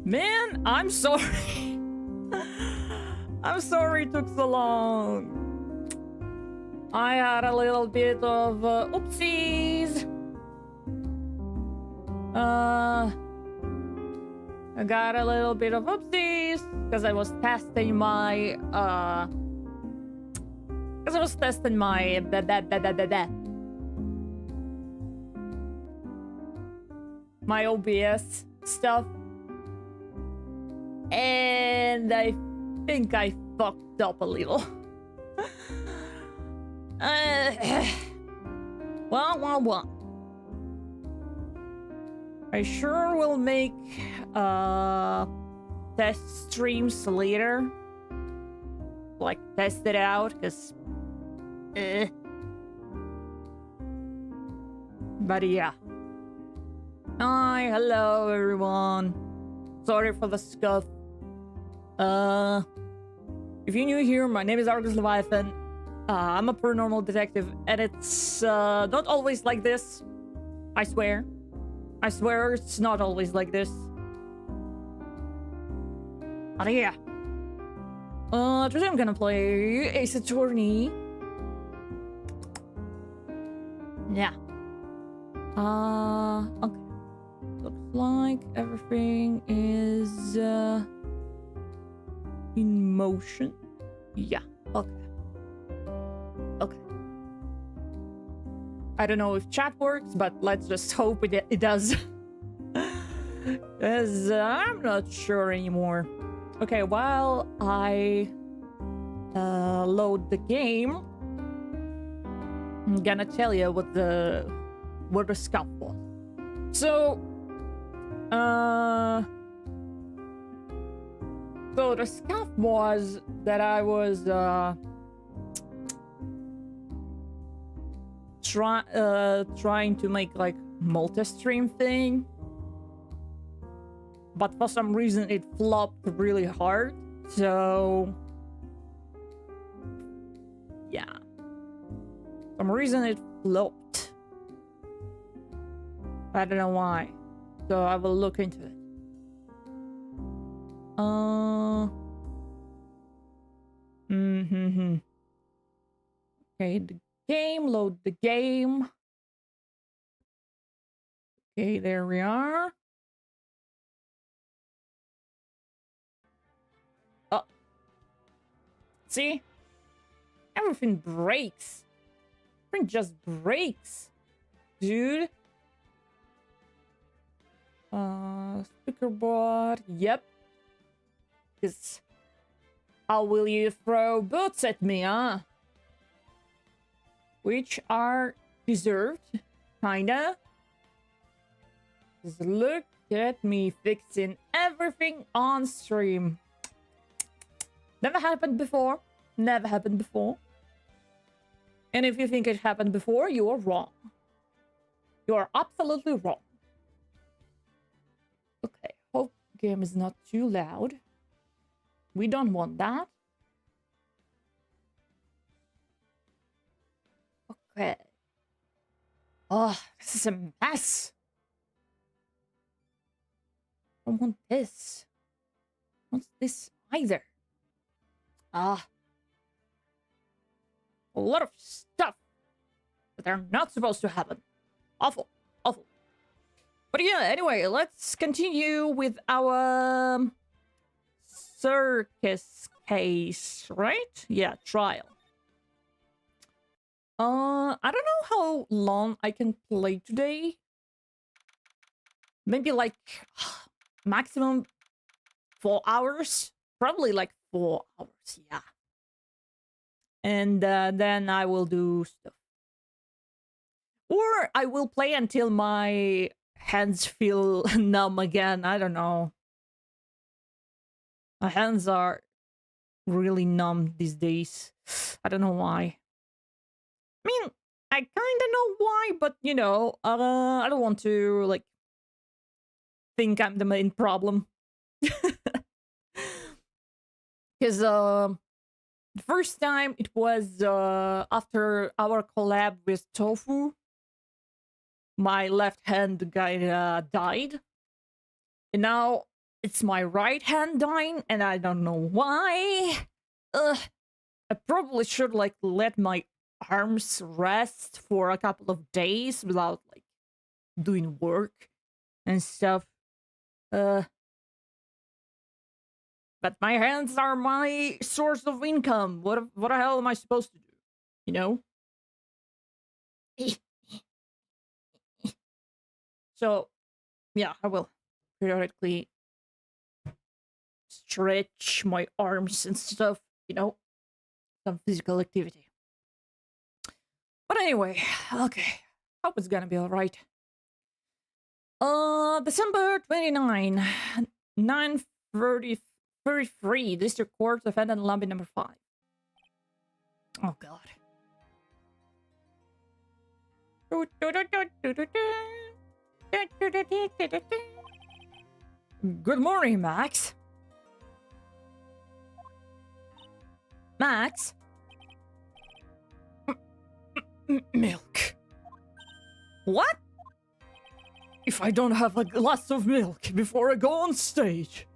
Man, I'm sorry. I'm sorry it took so long. I had a little bit of oopsies. I got a little bit of oopsies because I was testing my my OBS stuff, and I think I fucked up a little. Well. I sure will make test streams later, like test it out, cause but yeah. Hi, hello everyone. Sorry for the scuff. If you're new here, my name is arguslevi. I'm a paranormal detective, and it's not always like this. I swear. I swear it's not always like this. But yeah. Today I'm gonna play Ace Attorney. Yeah. Okay. Looks like everything is in motion. Yeah. Okay. Okay. I don't know if chat works, but let's just hope it does. Because I'm not sure anymore. Okay, while I load the game, I'm gonna tell you what the scuff was. So the scuff was that I was trying to make like multi-stream thing, but for some reason it flopped really hard. So yeah, some reason it flopped. I don't know why. So I will look into it. Okay, the game, load the game. Okay, there we are. Oh. See? Everything breaks. Everything just breaks. Dude. Speaker board. Yep. Because how will you throw boots at me, huh? Which are deserved, kinda. Just look at me fixing everything on stream. Never happened before. Never happened before. And if you think it happened before, you are wrong. You are absolutely wrong. Okay, hope the game is not too loud. We don't want that. Okay. Oh, this is a mess. I don't want this. I don't want this either. A lot of stuff that are not supposed to happen. Awful. Awful. But yeah, anyway, let's continue with our CIRCUS case, right? Yeah, trial. I don't know how long I can play today. Maybe like maximum 4 hours. Probably like 4 hours, yeah. And then I will do stuff. Or I will play until my hands feel numb again. I don't know. My hands are really numb these days. I don't know why. I mean, I kind of know why, but you know, I don't want to like think I'm the main problem. Because the first time it was after our collab with Tofu, my left hand guy died, and now it's my right hand dying, and I don't know why. I probably should like let my arms rest for a couple of days without like doing work and stuff. But my hands are my source of income. What the hell am I supposed to do? You know? So, yeah, I will periodically stretch my arms and stuff, you know? Some physical activity. But anyway, okay. Hope it's gonna be alright. December 29, 9:33, District Court, defendant lobby number 5. Oh god. Good morning, Max. Max? Milk. What? If I don't have a glass of milk before I go on stage.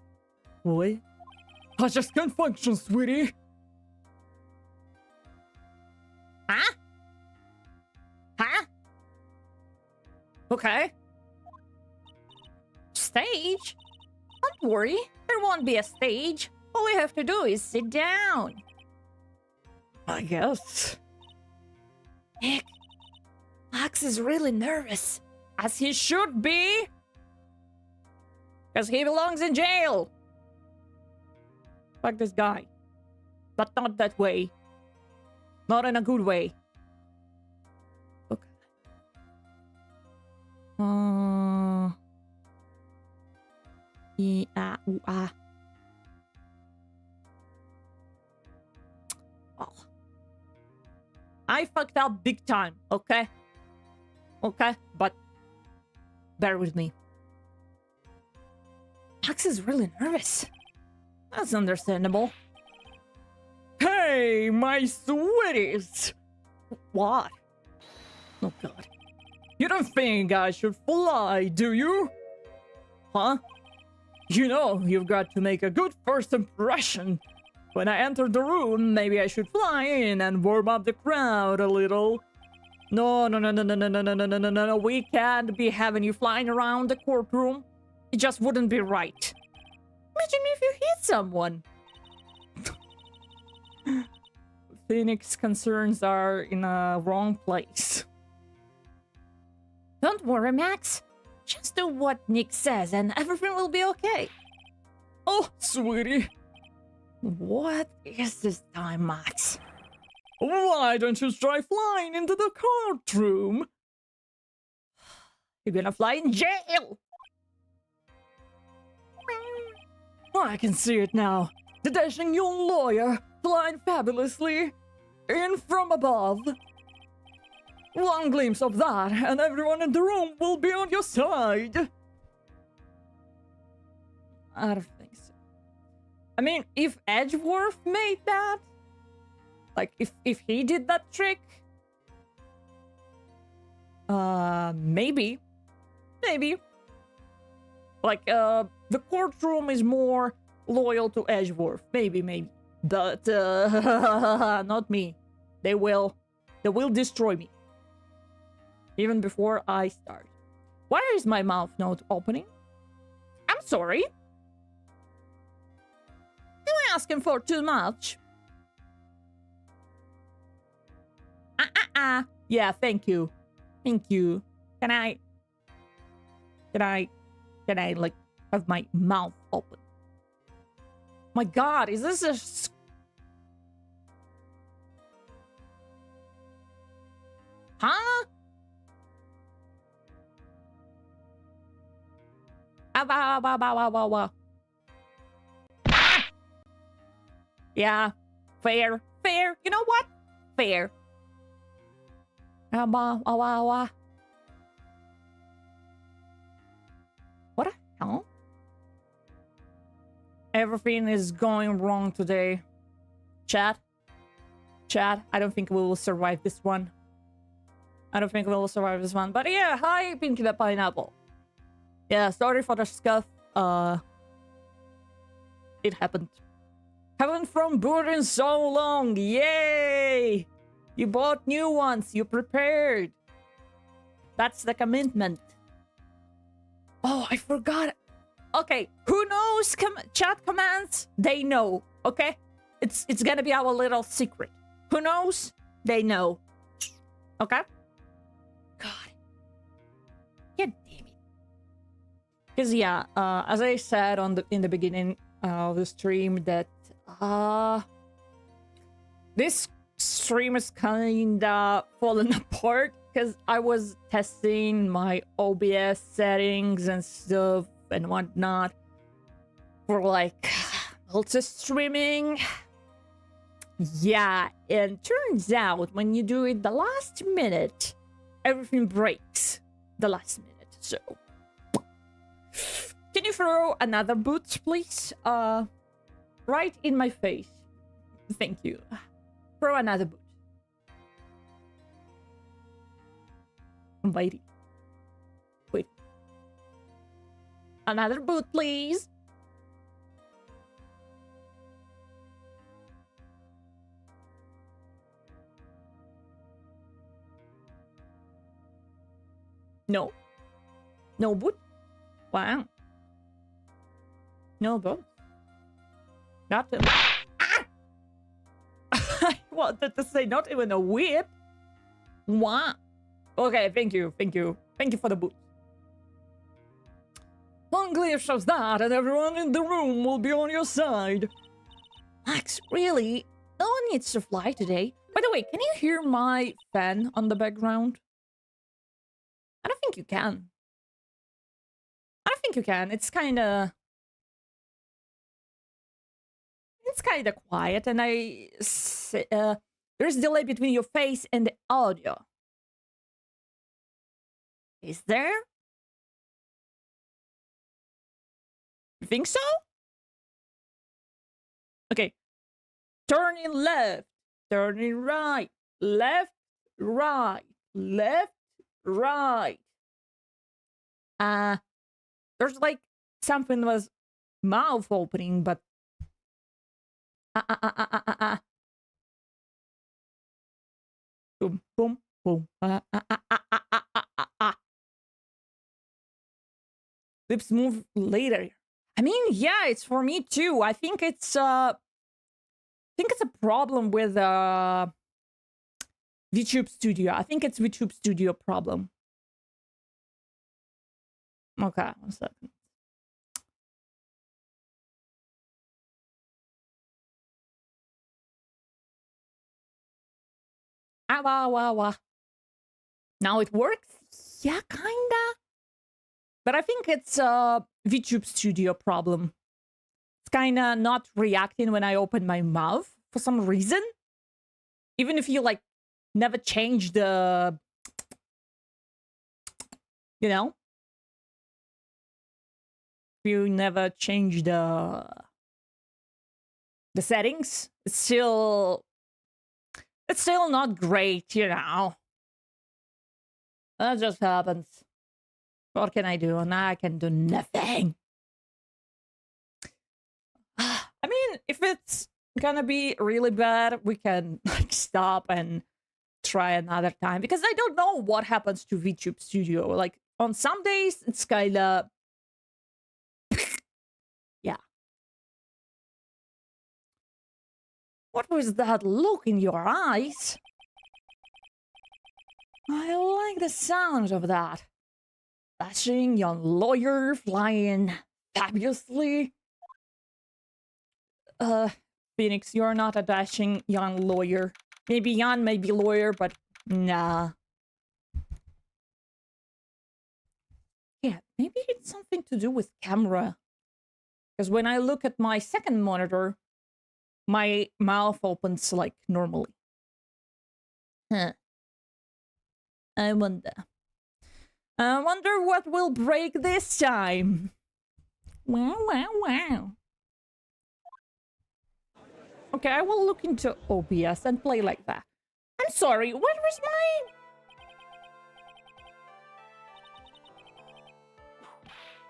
What? I just can't function, sweetie. Huh? Huh? Okay. Stage? Don't worry, there won't be a stage. All we have to do is sit down. I guess. Nick, Max is really nervous. As he should be. Because he belongs in jail. Fuck this guy. But not that way. Not in a good way. Okay. Well, I fucked up big time, okay? Okay, but bear with me. Max is really nervous. That's understandable. Hey, my sweeties! What? Oh god. You don't think I should fly, do you? Huh? You know, you've got to make a good first impression. When I enter the room, maybe I should fly in and warm up the crowd a little. No, we can't be having you flying around the courtroom. It just wouldn't be right. Imagine if you hit someone. Phoenix's concerns are in a wrong place. Don't worry, Max. Just do what Nick says and everything will be okay. Oh, sweetie. What is this time, Max? Why don't you try flying into the courtroom? You're gonna fly in jail! I can see it now. The dashing young lawyer flying fabulously in from above. One glimpse of that, and everyone in the room will be on your side. I don't think so. I mean, if Edgeworth made that, like if he did that trick, maybe. Like, the courtroom is more loyal to Edgeworth. Maybe. But, not me. They will destroy me. Even before I start. Why is my mouth not opening? I'm sorry. Am I asking for too much? Yeah, thank you. Can I like have my mouth open? My god, is this a huh? Yeah, fair. You know what? Fair. What the hell? Everything is going wrong today. Chat, I don't think we will survive this one. But yeah, hi, Pinky the Pineapple. Yeah, sorry for the scuff. It happened. Haven't from boot in so long. Yay! You bought new ones. You prepared. That's the commitment. Oh, I forgot. Okay, who knows chat commands? They know. Okay, it's gonna be our little secret. Who knows? They know. Okay. God. God damn it. Because yeah, as I said in the beginning of the stream, that this stream is kinda falling apart because I was testing my OBS settings and stuff and whatnot for like multi-streaming. Yeah, and turns out when you do it the last minute, everything breaks the last minute. So can you throw another boot, please? Right in my face. Thank you. Throw another boot. I'm waiting. Wait. Another boot, please. No. No boot? Wow. No boot. Not a... Ah! I wanted to say not even a whip. Wow. Okay, thank you for the boot. One glyph shows that, and everyone in the room will be on your side. Max, really? No one needs to fly today. By the way, can you hear my fan on the background? I don't think you can. It's kind of quiet, and there's delay between your face and the audio. Is there? You think so? Okay. Turning left, turning right, left, right, left, right. There's like something was mouth opening, but boom, boom, boom. Lips move later. I mean, yeah, it's for me too. I think it's a problem with VTube Studio. I think it's VTube Studio problem. Okay, 1 second. Now it works? Yeah, kinda. But I think it's a VTube Studio problem. It's kinda not reacting when I open my mouth for some reason. Even if you like never change the, you know? You never change the settings, it's still not great, you know. That just happens. What can I do? Now I can do nothing. I mean, if it's gonna be really bad, we can like stop and try another time, because I don't know what happens to VTube Studio. Like on some days it's kinda yeah. What was that look in your eyes? I like the sound of that. Dashing young lawyer flying fabulously. Phoenix, you're not a dashing young lawyer. Maybe young, maybe lawyer, but nah. Yeah, Maybe it's something to do with camera. Because when I look at my second monitor, my mouth opens like normally. Huh. I wonder. I wonder what will break this time. Wow, wow, wow. Okay, I will look into OBS and play like that. I'm sorry, where was my...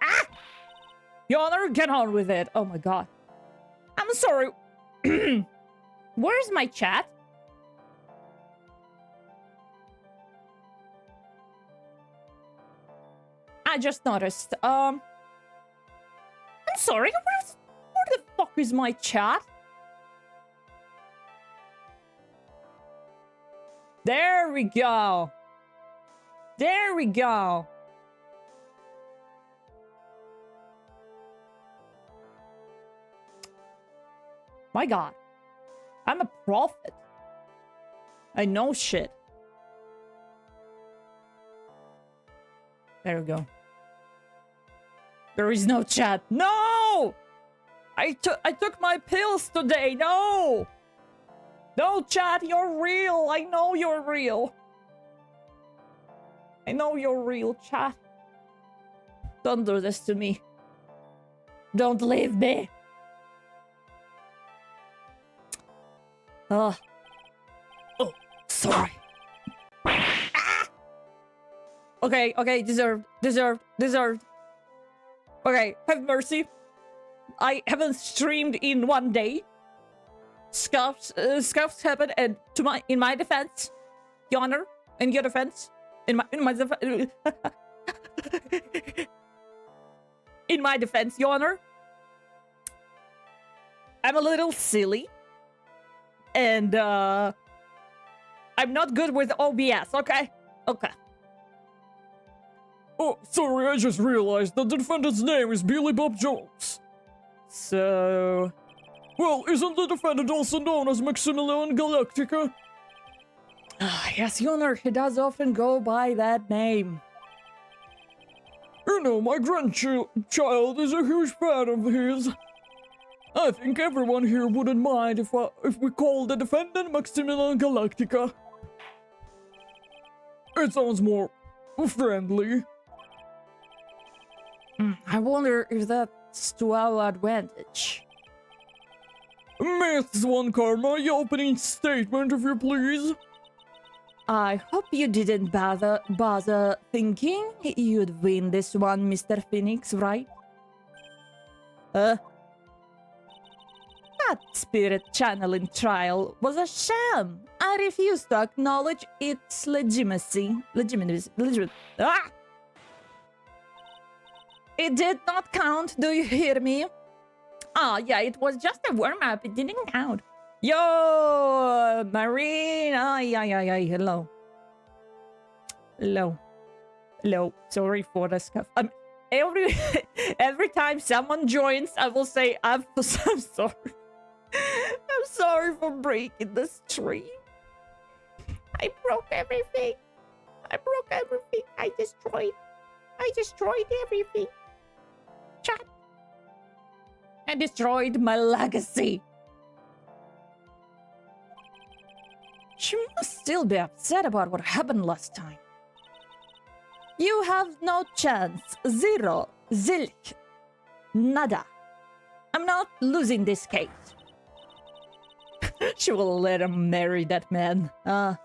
Ah! Your Honor, get on with it. Oh my god. I'm sorry. Where's my chat? I just noticed. I'm sorry, where the fuck is my chat? There we go. There we go. My god. I'm a prophet. I know shit. There we go. There is no chat. No! I took my pills today. No! No, chat, you're real. I know you're real. I know you're real, chat. Don't do this to me. Don't leave me. Oh, sorry. Ah! Okay, deserved. Okay, have mercy. I haven't streamed in 1 day. Scuffs happened, and in my defense, Your Honor, in your defense, in my defense, Your Honor, I'm a little silly, and I'm not good with OBS. Okay. Oh, sorry, I just realized that the defendant's name is Billy Bob Jones. So... Well, isn't the defendant also known as Maximilian Galactica? Yes, Your Honor, he does often go by that name. You know, my grandchild is a huge fan of his. I think everyone here wouldn't mind if we called the defendant Maximilian Galactica. It sounds more friendly. I wonder if that's to our advantage. Miss One Karma, your opening statement, if you please. I hope you didn't bother thinking you'd win this one, Mr. Phoenix, right? That spirit channeling trial was a sham. I refuse to acknowledge its legitimacy. Ah! It did not count, do you hear me? Ah, yeah, it was just a warm-up. It didn't count. Yo, Marine. Ay. Hello. Sorry for the scuff. Every time someone joins, I will say, I'm sorry. I'm sorry for breaking the stream. I broke everything. I destroyed everything. Chat. I destroyed my legacy. She must still be upset about what happened last time. You have no chance. Zero. Zilch. Nada. I'm not losing this case. She will let him marry that man. I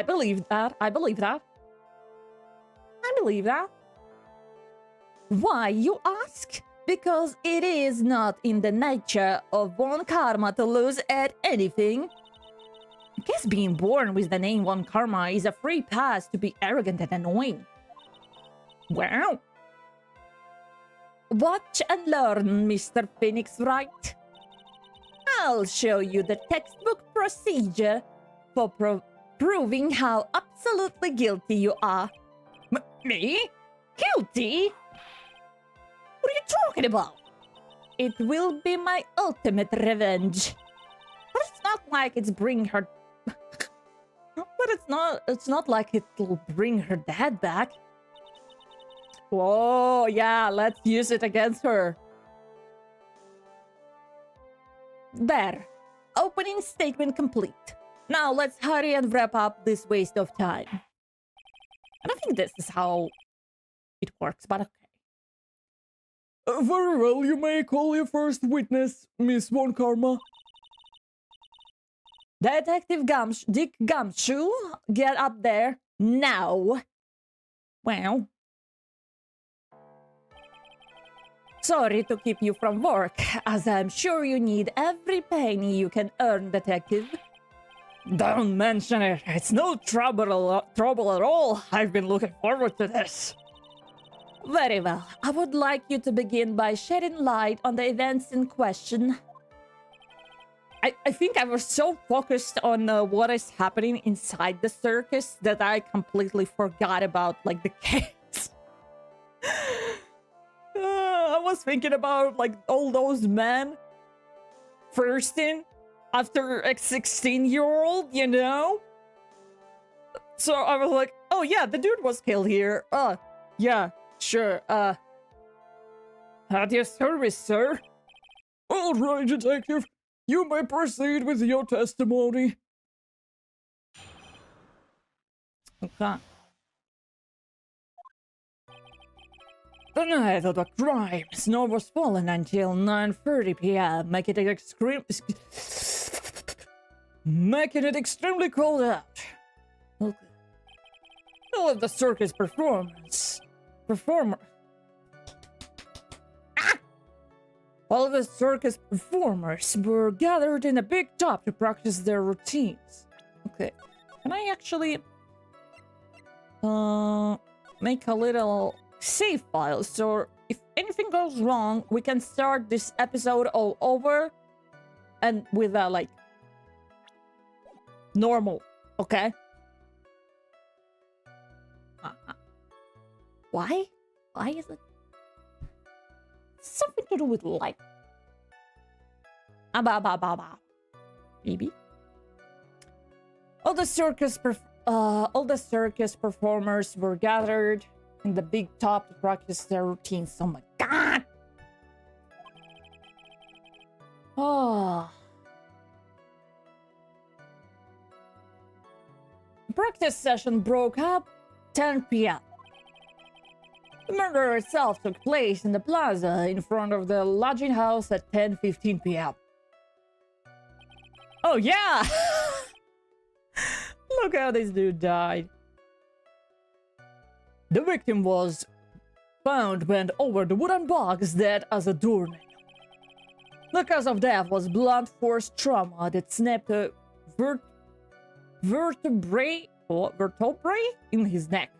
believe that. Why, you ask? Because it is not in the nature of One Karma to lose at anything. I guess being born with the name One Karma is a free pass to be arrogant and annoying. Wow. Watch and learn, Mr. Phoenix Wright. I'll show you the textbook procedure for proving how absolutely guilty you are. Me? Guilty? What are you talking about? It will be my ultimate revenge. But it's not like it's bring her... But it's not like it'll bring her dad back. Whoa, yeah, let's use it against her. There. Opening statement complete. Now let's hurry and wrap up this waste of time. I don't think this is how it works, but okay. Very well, you may call your first witness, Miss Von Karma. Detective Dick Gumshoe, get up there now. Wow. Sorry to keep you from work, as I'm sure you need every penny you can earn, Detective. Don't mention it. It's no trouble at all. I've been looking forward to this. Very well. I would like you to begin by shedding light on the events in question. I think I was so focused on what is happening inside the circus that I completely forgot about, like, the case. I was thinking about, like, all those men thirsting after a 16-year-old, you know? So I was like, oh yeah, the dude was killed here. Yeah, sure. At your service, sir. All right, Detective. You may proceed with your testimony. Okay. The night of the crime, snow was falling until 9:30 p.m., making it extremely cold out. Okay. All of the circus All of the circus performers were gathered in a big top to practice their routines. Okay, can I actually make a little save file, so if anything goes wrong, we can start this episode all over and with a, like, normal, okay? Why? Why is it? Something to do with light. Maybe. All the circus performers were gathered in the big top to practice their routines. Oh my god! Oh. The practice session broke up 10 p.m. The murder itself took place in the plaza in front of the lodging house at 10:15 p.m. Oh yeah! Look how this dude died. The victim was found bent over the wooden box, dead as a doornail. The cause of death was blunt force trauma that snapped a vertebrae in his neck.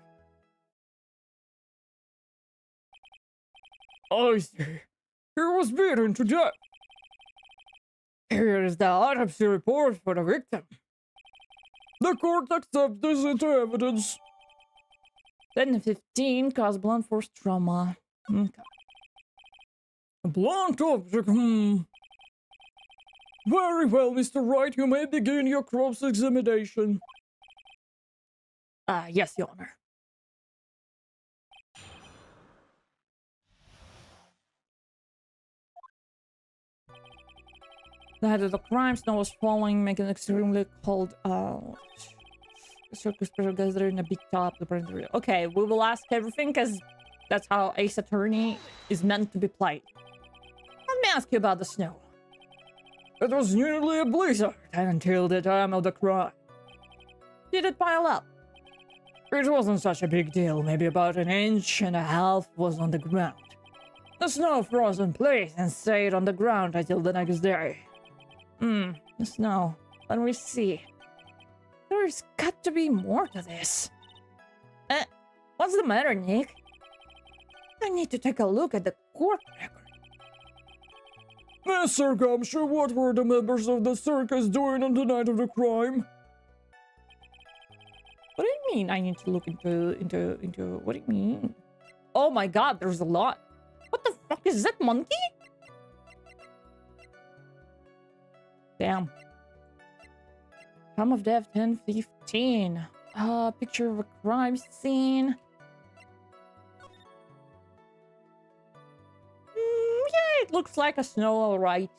I see. He was beaten to death. Here is the autopsy report for the victim. The court accepts this into evidence. 10:15 caused blunt force trauma. Okay. Blunt object, Very well, Mr. Wright, you may begin your cross-examination. Yes, Your Honor. The head of the crime, snow was falling, making it extremely cold out. The circus people gathered in a big top. Okay, we will ask everything because that's how Ace Attorney is meant to be played. Let me ask you about the snow. It was nearly a blizzard Until the time of the crime. Did it pile up? It wasn't such a big deal. Maybe about 1.5 inches was on the ground. The snow froze in place and stayed on the ground until the next day. The snow. Let me see. There's got to be more to this. What's the matter, Nick? I need to take a look at the court record. Mr. Gumshoe, what were the members of the circus doing on the night of the crime? What do you mean I need to look into what do you mean? Oh my god, there's a lot. What the fuck is that, monkey? Damn. Time of death 10:15. Picture of a crime scene. it looks like a snow, alright.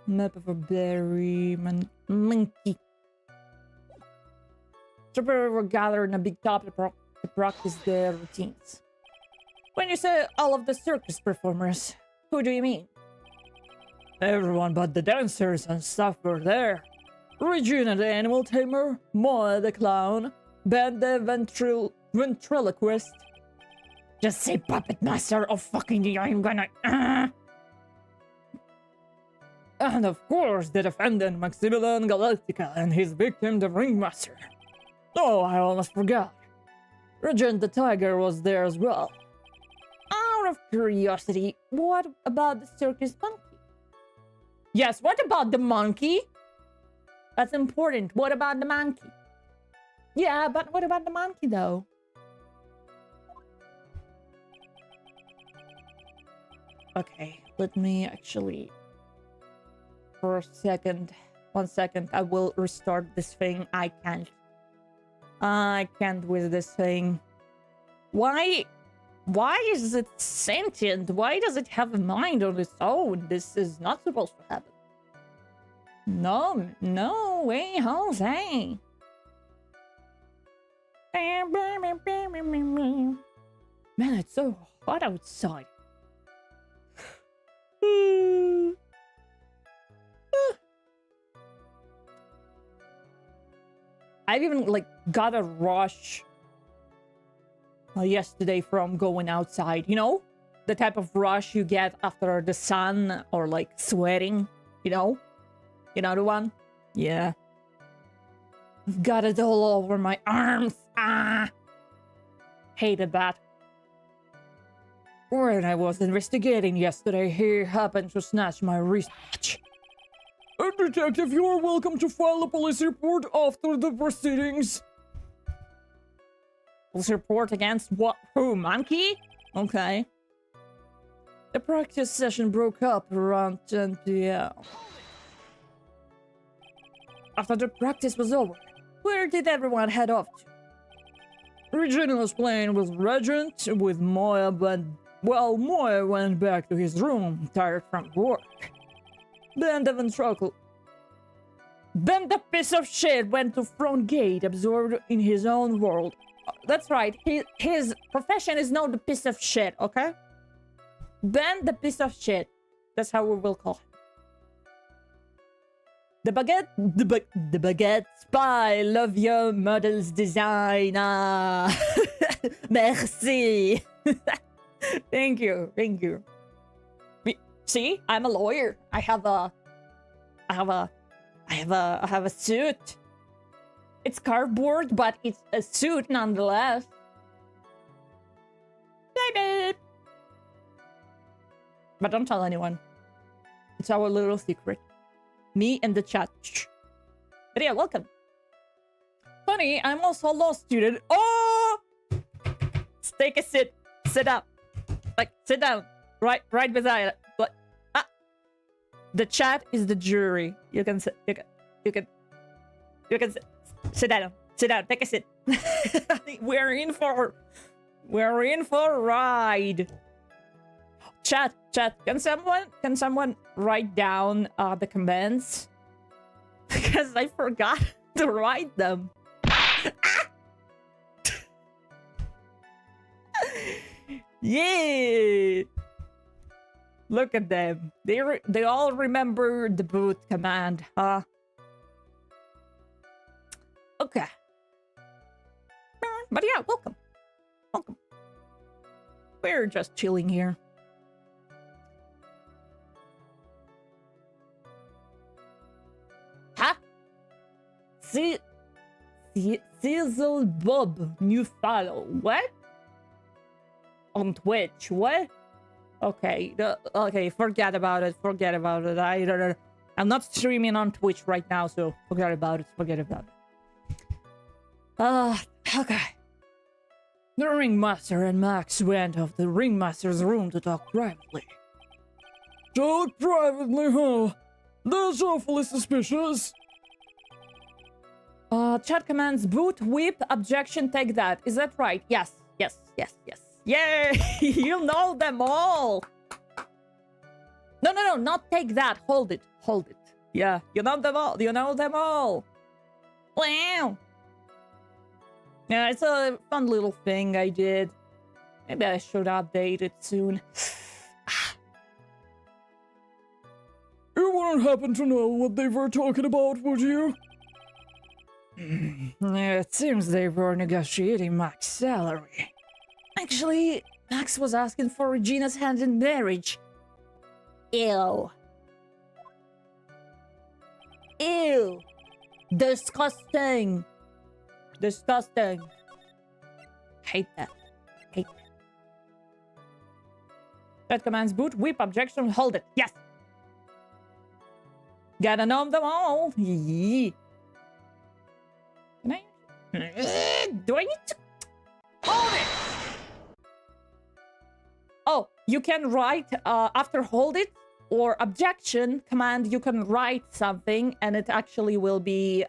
Map of a berry monkey. Troopers were gathered in a big top to practice their routines. When you say all of the circus performers, who do you mean? Everyone but the dancers and stuff were there. Regina the animal tamer, Moa the clown, Ben the ventriloquist. Just say puppet master or fucking I'm gonna... And of course, the defendant Maximilian Galactica and his victim, the ringmaster. Oh, I almost forgot. Regent the tiger was there as well. Out of curiosity, what about the circus monkey? Yes, what about the monkey? That's important. What about the monkey? Yeah, but what about the monkey, though? Okay, let me actually... For a second. 1 second. I will restart this thing. I can't with this thing. Why is it sentient? Why does it have a mind on its own? This is not supposed to happen. No way, Jose. Man, it's so hot outside. I've even like got a rush yesterday from going outside, you know? The type of rush you get after the sun or like sweating, you know? You know the one? Yeah. I've got it all over my arms. Ah! Hated that. When I was investigating yesterday, he happened to snatch my wristwatch. Detective, you are welcome to file a police report after the proceedings. Police report against what? Who? Monkey? Okay. The practice session broke up around 10 p.m. After the practice was over, where did everyone head off to? Regina was playing with Regent, with Moya, but... Well, Moya went back to his room, tired from work. Ben the piece of shit went to front gate, absorbed in his own world. That's right, his profession is not the piece of shit, okay? Ben the piece of shit. That's how we will call him. The baguette spy, love your model's design. Ah. Merci. Thank you. See, I'm a lawyer. I have a suit. It's cardboard, but it's a suit nonetheless. Baby. But don't tell anyone. It's our little secret. Me and the chat. Shh. But yeah, welcome. Funny, I'm also a law student. Oh! Take a sit. Sit up. Like, sit down. Right beside it. But, the chat is the jury. You can sit. You can sit down. Sit down. Take a sit. We're in for a ride. Chat. Can someone write down the comments? Because I forgot to write them. Yeah. Look at them. They all remember the boot command, huh? Okay. But yeah, welcome. We're just chilling here. Huh? Sizzle Bob, new follow. What? On Twitch, what? Okay, okay, forget about it. I'm not streaming on Twitch right now, so forget about it. Okay. The ringmaster and Max went off the ringmaster's room to talk privately. Talk privately, huh? That's awfully suspicious. Chat commands boot, whip, objection, take that. Is that right? Yes. Yay! You know them all! No, no, no, not take that. Hold it. Hold it. Yeah, you know them all. You know them all. Wow! Yeah, it's a fun little thing I did. Maybe I should update it soon. You wouldn't happen to know what they were talking about, would you? Yeah, it seems they were negotiating Max's salary. Actually, Max was asking for Regina's hand in marriage. Ew. Ew. Disgusting. Disgusting. Hate that. Hate that. That commands boot, whip, objection, hold it. Yes. Gotta know them all. Yee. Can I? Do I need to? Hold it! Oh, you can write after hold it or objection command, you can write something and it actually will be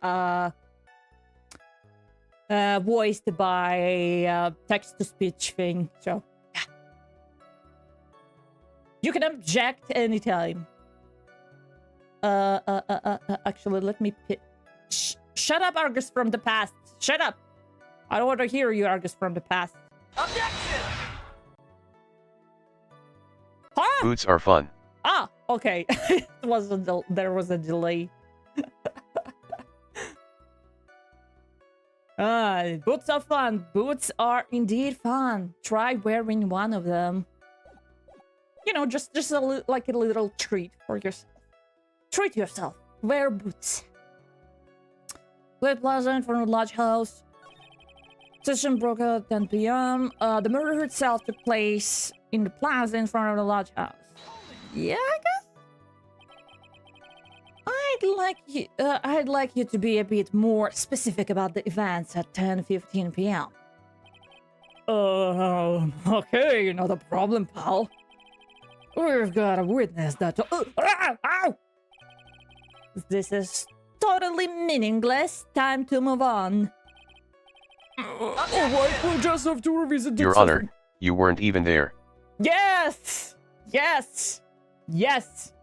voiced by text-to-speech thing. So, yeah. You can object anytime. Actually, let me shut up, Argus from the past. Shut up. I don't want to hear you, Argus from the past. Objection! Huh? Boots are fun. Ah, okay. There was a delay. Boots are fun. Boots are indeed fun. Try wearing one of them. You know, just like a little treat for yourself. Treat yourself. Wear boots. Play plaza in front of the lodge house. Session broke out at 10 p.m. The murder itself took place in the plaza in front of the lodge house. Yeah, I guess. I'd like you to be a bit more specific about the events at 10:15 p.m. Okay, not a problem, pal. We've got a witness that. Ow! This is totally meaningless. Time to move on. Alright, we'll just have to revisit the Your Honor, you weren't even there. Yes! Yes! Yes!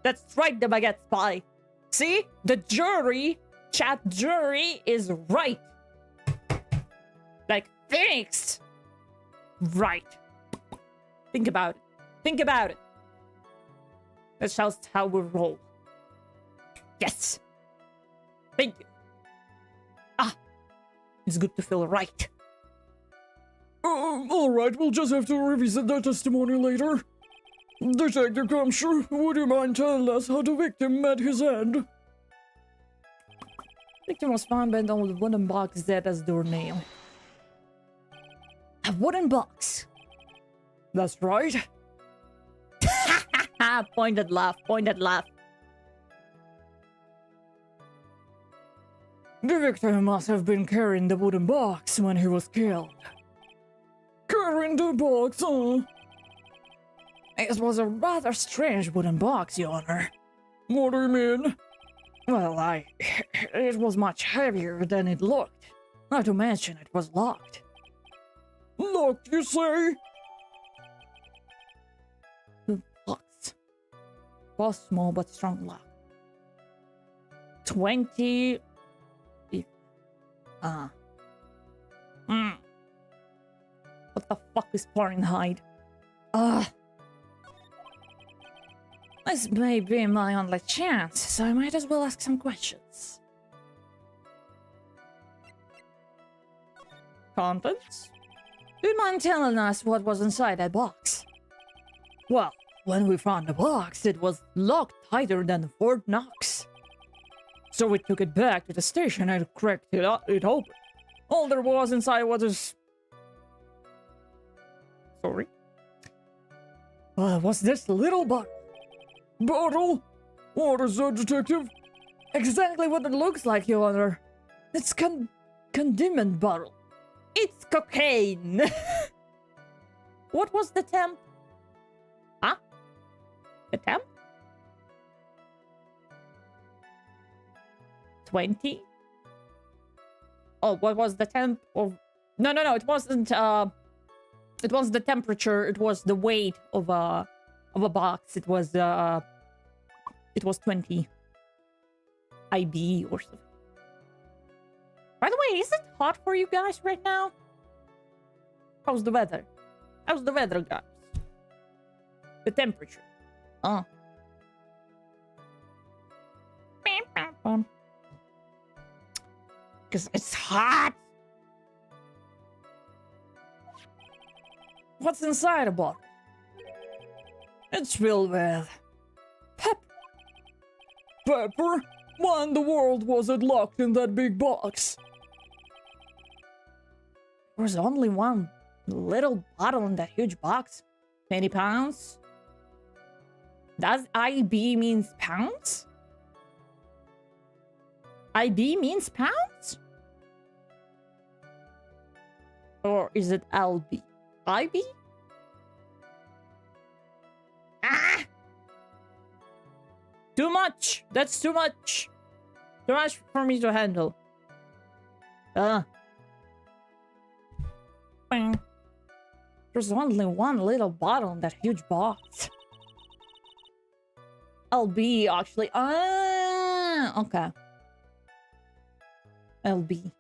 That's right, the baguette spy. See? The jury, chat jury, is right. Like Phoenix. Right. Think about it. Think about it. That's just how we roll. Yes. Thank you. Ah. It's good to feel right. Alright, we'll just have to revisit that testimony later. Detective Gumshoe, would you mind telling us how the victim met his end? Victim was found bent on a wooden box dead as doornail. A wooden box? That's right. Pointed laugh, pointed laugh. The victim must have been carrying the wooden box when he was killed. Carrying the box, huh? It was a rather strange wooden box, Your Honor. What do you mean? Well, it was much heavier than it looked. Not to mention, it was locked. Locked, you say? Locked. Was small but strong lock. 20... What the fuck is Fahrenheit? This may be my only chance, so I might as well ask some questions. Contents? Do you mind telling us what was inside that box? Well, when we found the box, it was locked tighter than Fort Knox. So we took it back to the station and cracked it open. All there was inside was a... Sorry? Was this little bottle. Bottle? What is that, detective? Exactly what it looks like, Your Honor. It's condiment bottle. It's cocaine. What was the temp? Huh? The temp? 20? Oh, what was the temp of... No, it wasn't, It was the temperature. It was the weight of a box. It was 20 IB or something. By the way, is it hot for you guys right now? How's the weather? How's the weather, guys? The temperature. Because it's hot. What's inside a bottle? It's filled with pepper. Pepper? Why in the world was it locked in that big box? There's only one little bottle in that huge box. 20 pounds? Does IB means pounds? IB means pounds? Or is it LB? IB? Ah! Too much! That's too much! Too much for me to handle. There's only one little bottle in that huge box. LB, actually. Okay. LB.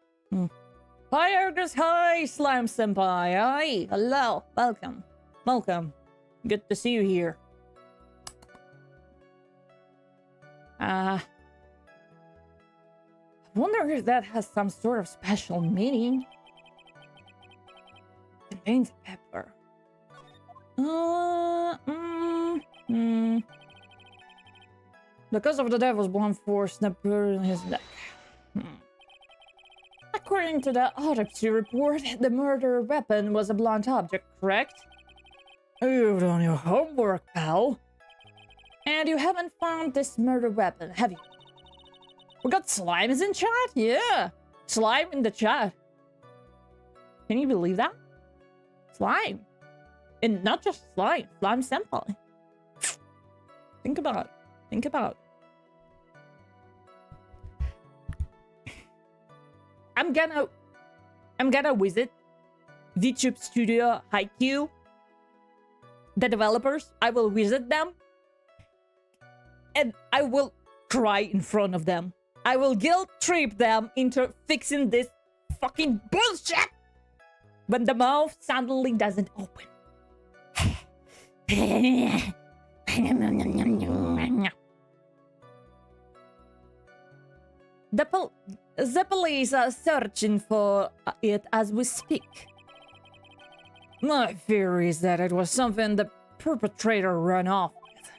Hi, Argus. Hi, Slime Senpai. Hi. Hello. Welcome. Welcome. Good to see you here. I wonder if that has some sort of special meaning. Contains pepper. Because of the devil's blunt force snapper in his neck. According to the autopsy report, the murder weapon was a blunt object, correct? You've done your homework, pal. And you haven't found this murder weapon, have you? We got slimes in chat? Yeah! Slime in the chat. Can you believe that? Slime. And not just slime. Slime senpai. Think about it. Think about it. I'm gonna visit VTube Studio Haikyuu. The developers, I will visit them. And I will cry in front of them. I will guilt trip them into fixing this fucking bullshit when the mouth suddenly doesn't open. The police are searching for it as we speak. My fear is that it was something the perpetrator ran off with.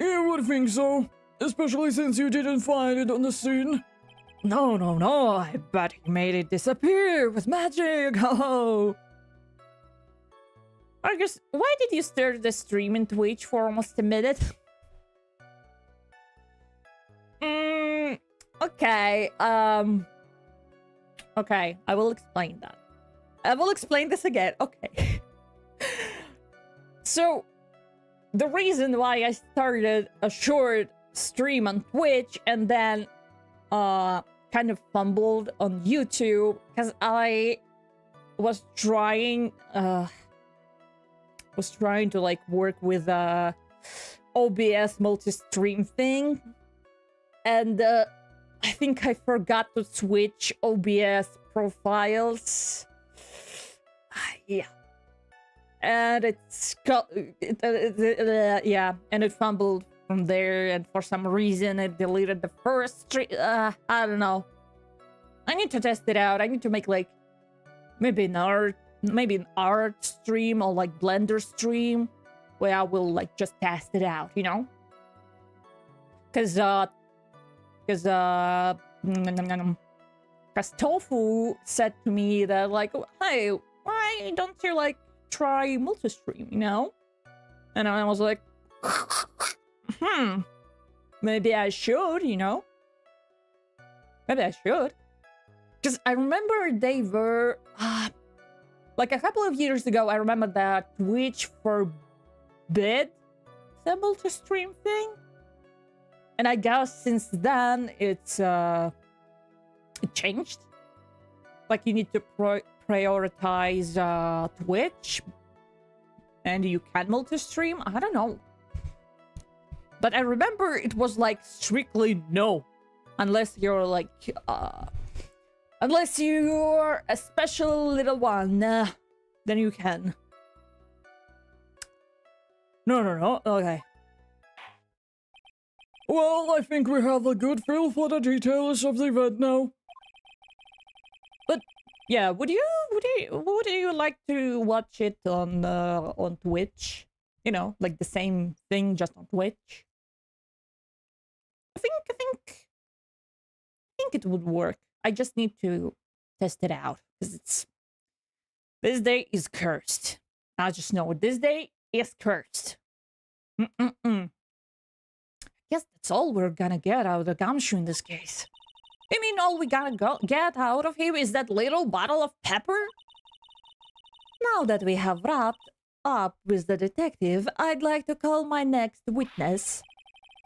You would think so, especially since you didn't find it on the scene. No, I bet he made it disappear with magic. Oh. Argus, why did you start the stream in Twitch for almost a minute? Okay, okay, I will explain that. I will explain this again, okay. So, the reason why I started a short stream on Twitch and then, kind of fumbled on YouTube, because I was trying to, like, work with, OBS multi-stream thing, and, I think I forgot to switch OBS profiles. Yeah. And yeah, and it fumbled from there, and for some reason it deleted the first stream. I don't know. I need to test it out. I need to make, like, maybe an art stream or, like, Blender stream where I will, like, just test it out, you know? Because Tofu said to me that, like, hey, why don't you, like, try multi-stream, you know? And I was like, maybe I should, you know? Maybe I should. Because I remember they were, like, a couple of years ago, I remember that Twitch forbid the multi-stream thing. And I guess since then, it changed. like you need to prioritize Twitch, and you can multi-stream. I don't know, but I remember it was like strictly no, unless you're like unless you're a special little one, then you can. No. Okay. Well, I think we have a good feel for the details of the event now. But yeah, would you like to watch it on Twitch? You know, like the same thing just on Twitch. I think it would work. I just need to test it out because this day is cursed. I just know this day is cursed. Guess that's all we're gonna get out of the Gumshoe in this case. You mean all we gotta get out of him is that little bottle of pepper? Now that we have wrapped up with the detective, I'd like to call my next witness.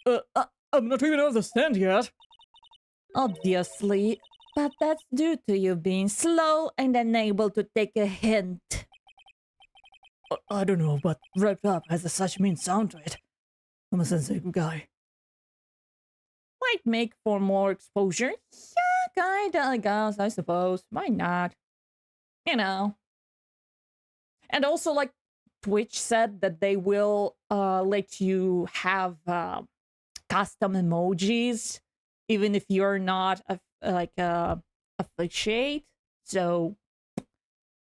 I'm not even on the stand yet. Obviously, but that's due to you being slow and unable to take a hint. I don't know, but wrapped up has a such mean sound to it. I'm a sensitive guy. Might make for more exposure. Yeah, kinda, I guess, I suppose. Why not? You know. And also, like, Twitch said that they will let you have custom emojis, even if you're not affiliate. So,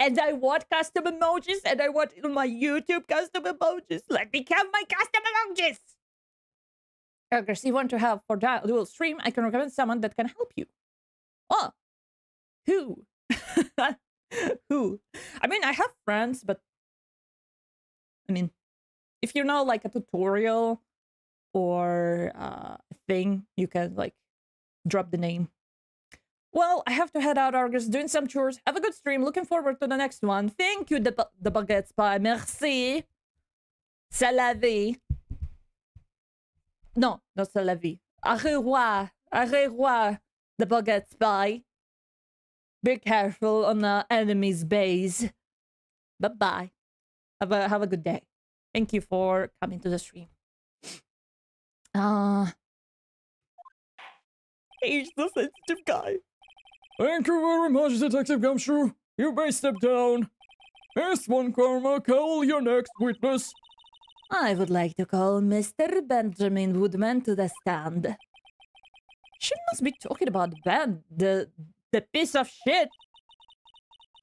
and I want custom emojis, and I want my YouTube custom emojis. Let me have my custom emojis. If you want to have for dual stream, I can recommend someone that can help you. Oh, who? Who? I mean, I have friends, but I mean, if you know like a tutorial or a thing, you can like drop the name. Well, I have to head out, Argus, doing some chores. Have a good stream. Looking forward to the next one. Thank you, the Baguette Spy. Merci. C'est la vie. No, not c'est la vie. Au revoir. Au revoir, the Baguette Spy. Be careful on the enemy's base. Bye-bye. Have a good day. Thank you for coming to the stream. He's the sensitive guy. Thank you very much, Detective Gumshoe. You may step down. S1 Karma, call your next witness. I would like to call Mr. Benjamin Woodman to the stand. She must be talking about the piece of shit.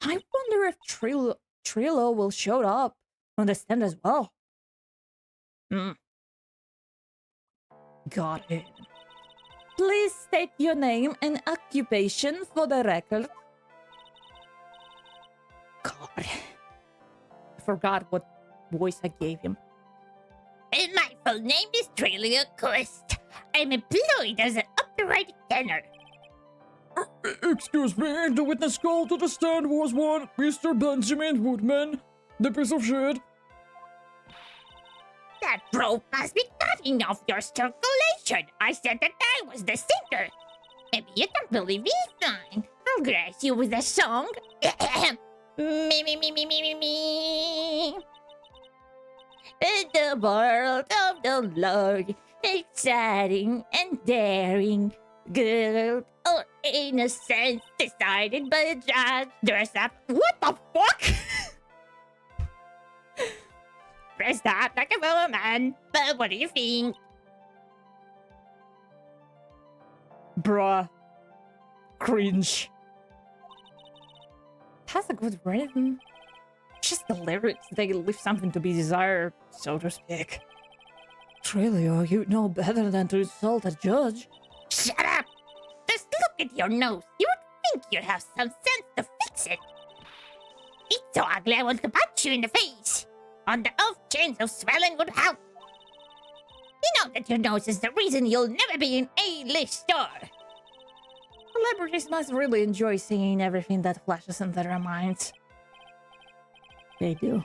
I wonder if Trillo will show up on the stand as well. Got it. Please state your name and occupation for the record. God. I forgot what voice I gave him. And my full name is Trillia Quest. I'm employed as an upright tenor. Excuse me, the witness called to the stand was one Mr. Benjamin Woodman, the piece of shit. That rope must be cutting off your circulation. I said that I was the singer. Maybe you don't believe me? Fine. I'll grace you with a song. Me. The world of the Lord, exciting and daring, good or innocent, decided by a judge. Dress up. What the fuck? Dressed up like a woman. But what do you think? Bruh. Cringe. It has a good rhythm. Just the lyrics, they leave something to be desired, so to speak. Trilio, you know better than to insult a judge. Shut up! Just look at your nose. You would think you'd have some sense to fix it. It's so ugly I want to punch you in the face. On the off chance of swelling would help. You know that your nose is the reason you'll never be an A-list star. Celebrities must really enjoy seeing everything that flashes in their minds. They do.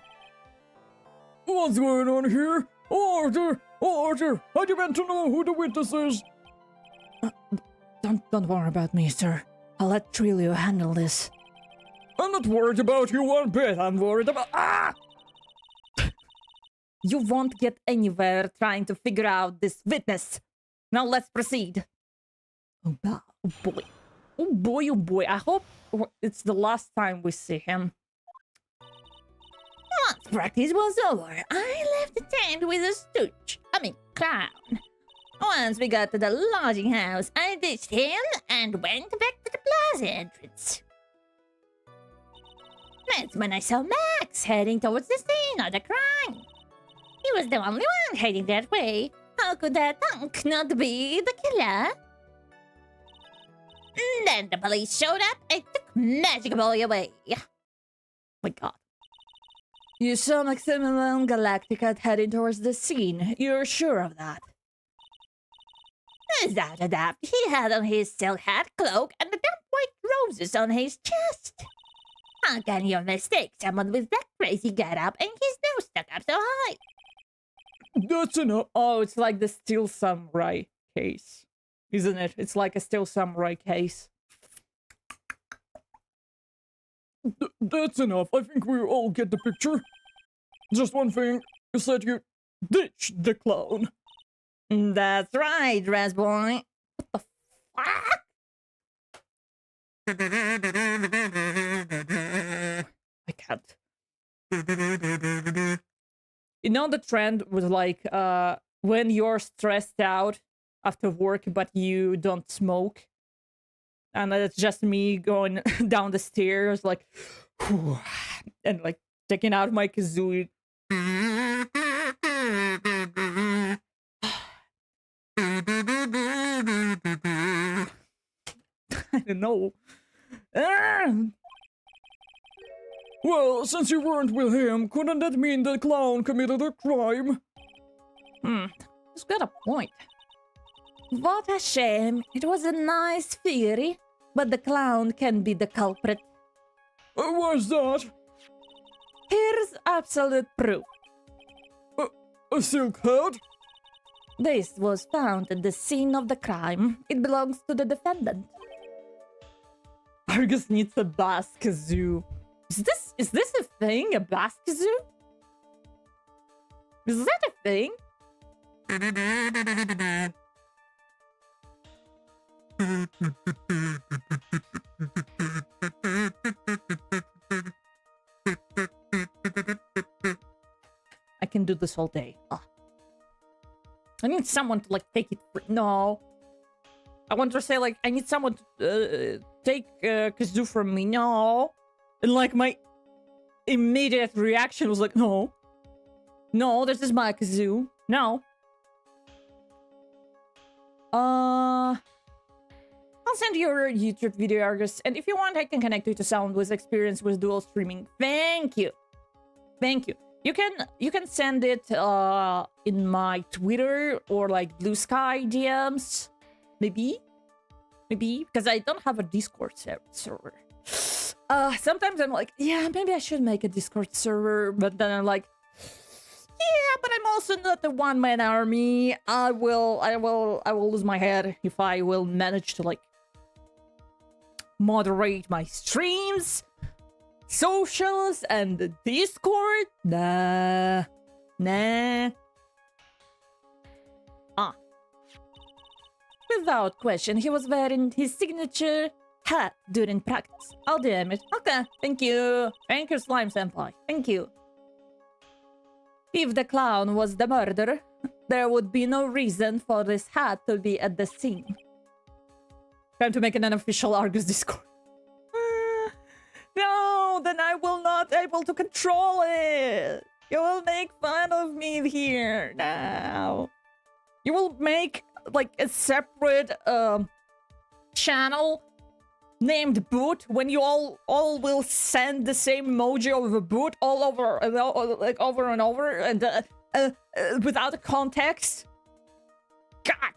What's going on here? Order! Order! I demand to know who the witness is. Don't worry about me, sir. I'll let Trilio handle this. I'm not worried about you one bit. I'm worried about... Ah! You won't get anywhere trying to figure out this witness. Now let's proceed. Oh, oh boy. Oh boy, oh boy. I hope it's the last time we see him. Once practice was over, I left the tent with a clown. Once we got to the lodging house, I ditched him and went back to the plaza entrance. That's when I saw Max heading towards the scene of the crime. He was the only one heading that way. How could that punk not be the killer? Then the police showed up and took Magic Boy away. My god. You saw Maximilian Galactica heading towards the scene. You're sure of that? Without a doubt, he had on his silk hat, cloak, and the damp white roses on his chest. How can you mistake someone with that crazy getup and his nose stuck up so high? That's enough. Oh, it's like the Steel Samurai case. Isn't it? It's like a Steel Samurai case. That's enough. I think we all get the picture. Just one thing. You said you ditched the clown. That's right, Raz Boy. What the fuck? I can't. You know the trend was like when you're stressed out after work but you don't smoke, and it's just me going down the stairs like and like taking out my kazooie. I don't know. Well, since you weren't with him, couldn't that mean the clown committed a crime? He's got a point. What a shame. It was a nice theory, but the clown can be the culprit. Why's that? Here's absolute proof. A silk hat? This was found at the scene of the crime. It belongs to the defendant. Argus needs a bass kazoo. Is this a thing? A bass kazoo? Is that a thing? I can do this all day. I need someone to like take it. No. I want to say like I need someone to take kazoo from me. No. And like my immediate reaction was like, no. No, this is my kazoo. No. I'll send you your YouTube video, Argus. And if you want, I can connect you to someone with experience with dual streaming. Thank you. Thank you. You can send it in my Twitter or like Bluesky DMs. Maybe? Because I don't have a Discord server. Sometimes I'm like, yeah, maybe I should make a Discord server, but then I'm like, yeah, but I'm also not a one-man army. I will lose my head if I will manage to like moderate my streams, socials, and the Discord. Nah. Without question, he was wearing his signature hat during practice. I'll DM it. Okay, thank you. Thank you, Slime Senpai. Thank you. If the clown was the murderer, there would be no reason for this hat to be at the scene. Time to make an unofficial Argus Discord. No, then I will not able to control it. You will make fun of me here now. You will make like a separate channel named boot when you all will send the same emoji of a boot all over like over and over and without a context. God,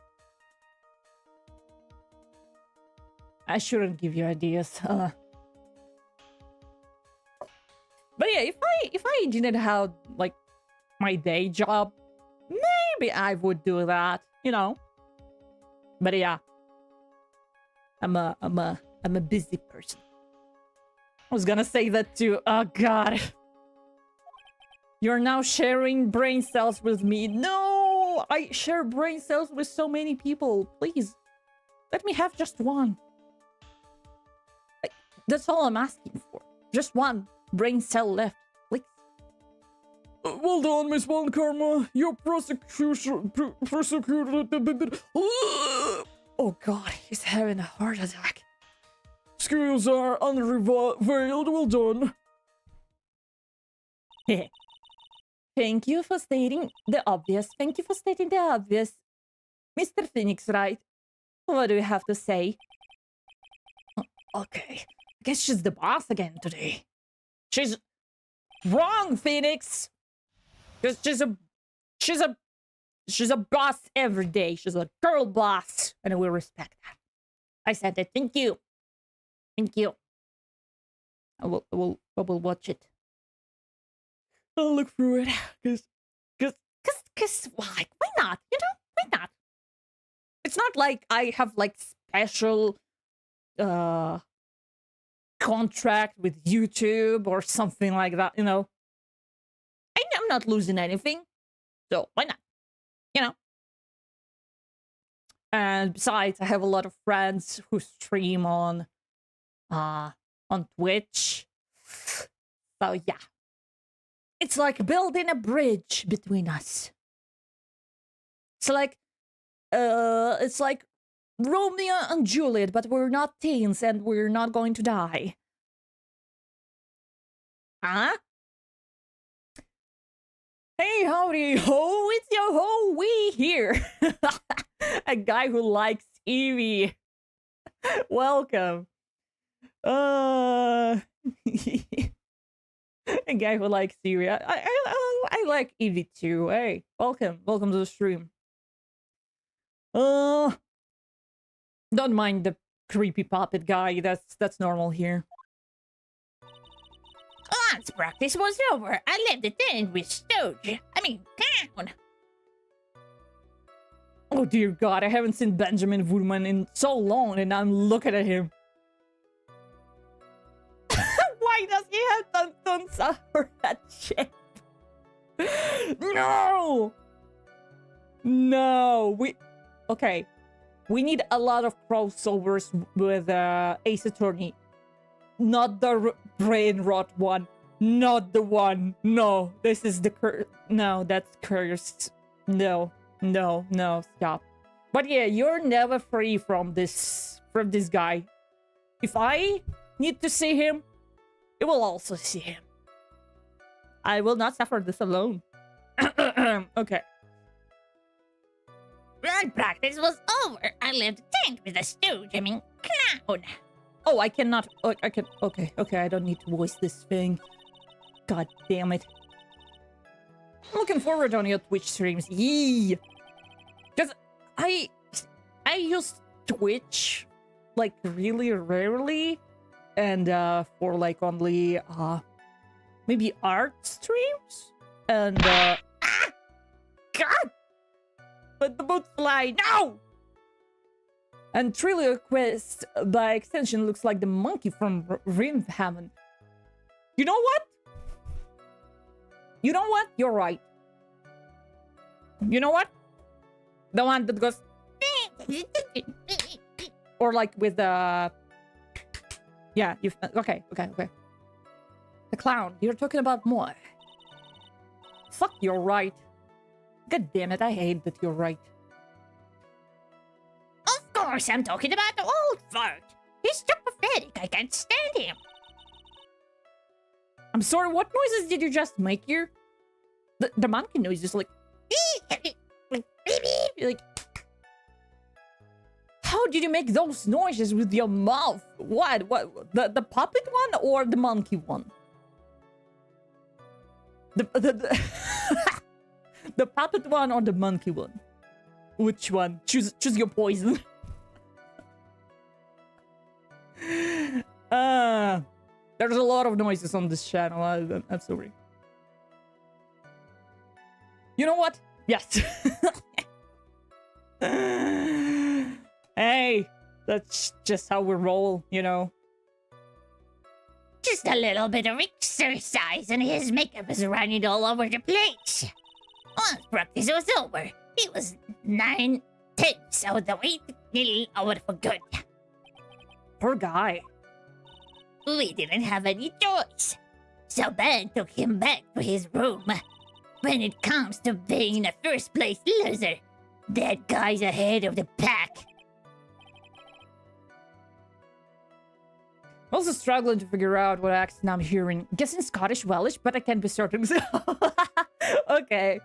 I shouldn't give you ideas. But yeah, if I didn't have like my day job, maybe I would do that, you know. But yeah, I'm a busy person. I was gonna say that too. Oh god. You're now sharing brain cells with me. No! I share brain cells with so many people. Please. Let me have just one. That's all I'm asking for. Just one brain cell left. Please. Well done, Miss Von Karma. Your prosecution... Oh god, he's having a heart attack. Skills are unrevealed. Well done. Thank you for stating the obvious. Thank you for stating the obvious. Mr. Phoenix, right? What do you have to say? Okay. I guess she's the boss again today. She's wrong, Phoenix. She's a boss every day. She's a girl boss, and we respect that. I said that. Thank you. Thank you. I will watch it. I'll look through it, cause why? Why not? You know, why not? It's not like I have like special contract with YouTube or something like that, you know. I'm not losing anything, so why not? You know. And besides, I have a lot of friends who stream on Twitch. So yeah. It's like building a bridge between us. It's like Romeo and Juliet, but we're not teens and we're not going to die. Huh? Hey, howdy ho, it's your ho, we here. A guy who likes Eevee. Welcome. A guy who likes Eevee. I like Eevee too. Hey, welcome to the stream. Don't mind the creepy puppet guy. That's normal here. Once practice was over, I left the tent with Stooge. Clown. Oh dear God, I haven't seen Benjamin Woodman in so long, and I'm looking at him. Why does he have Tonton for that shit? No! No, okay. We need a lot of crossovers with Ace Attorney. Not the brain rot one. Not the one. No, this is the no, that's cursed. No, stop. But yeah, you're never free from this guy. If I need to see him, you will also see him. I will not suffer this alone. Okay. When practice was over, I left the tent with a Stooge. Clown. Oh, I cannot. Oh, I can. Okay, I don't need to voice this thing. God damn it. I'm looking forward on your Twitch streams. Yee! Because I use Twitch like really rarely, and for like only maybe art streams, and God! Let the boat fly! No! And Trilio Quest, by extension, looks like the monkey from Rimhaven. You know what? You know what? You're right. You know what? The one that goes... or like with the... Yeah, you... Okay. The clown. You're talking about more. Fuck, you're right. God damn it, I hate that you're right. Of course, I'm talking about the old fart. He's too pathetic. I can't stand him. I'm sorry, what noises did you just make here? The monkey noise is like... like... How did you make those noises with your mouth? What? The puppet one or the monkey one? The puppet one or the monkey one? Which one? Choose your poison. There's a lot of noises on this channel. I'm sorry. You know what? Yes. Hey, that's just how we roll, you know. just a little bit of exercise and his makeup is running all over the place. Once practice was over, he was 9/10 of the way to kill over for good. Poor guy. We didn't have any choice, so Ben took him back to his room. When it comes to being a first place loser, that guy's ahead of the pack. I'm also struggling to figure out what accent I'm hearing. Guessing Scottish, Welsh, but I can't be certain. Okay.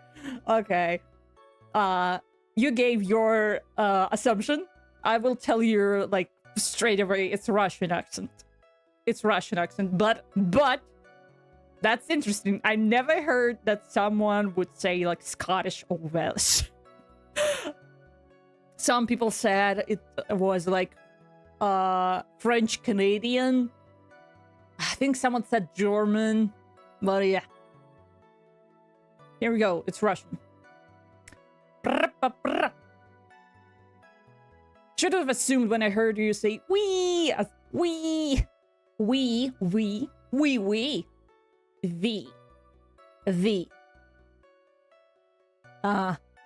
You gave your assumption. I will tell you, like, straight away, it's Russian accent. It's Russian accent, but that's interesting. I never heard that someone would say, like, Scottish or Welsh. Some people said it was, like, French Canadian. I think someone said German, but yeah. Here we go. It's Russian. Should have assumed when I heard you say we, V.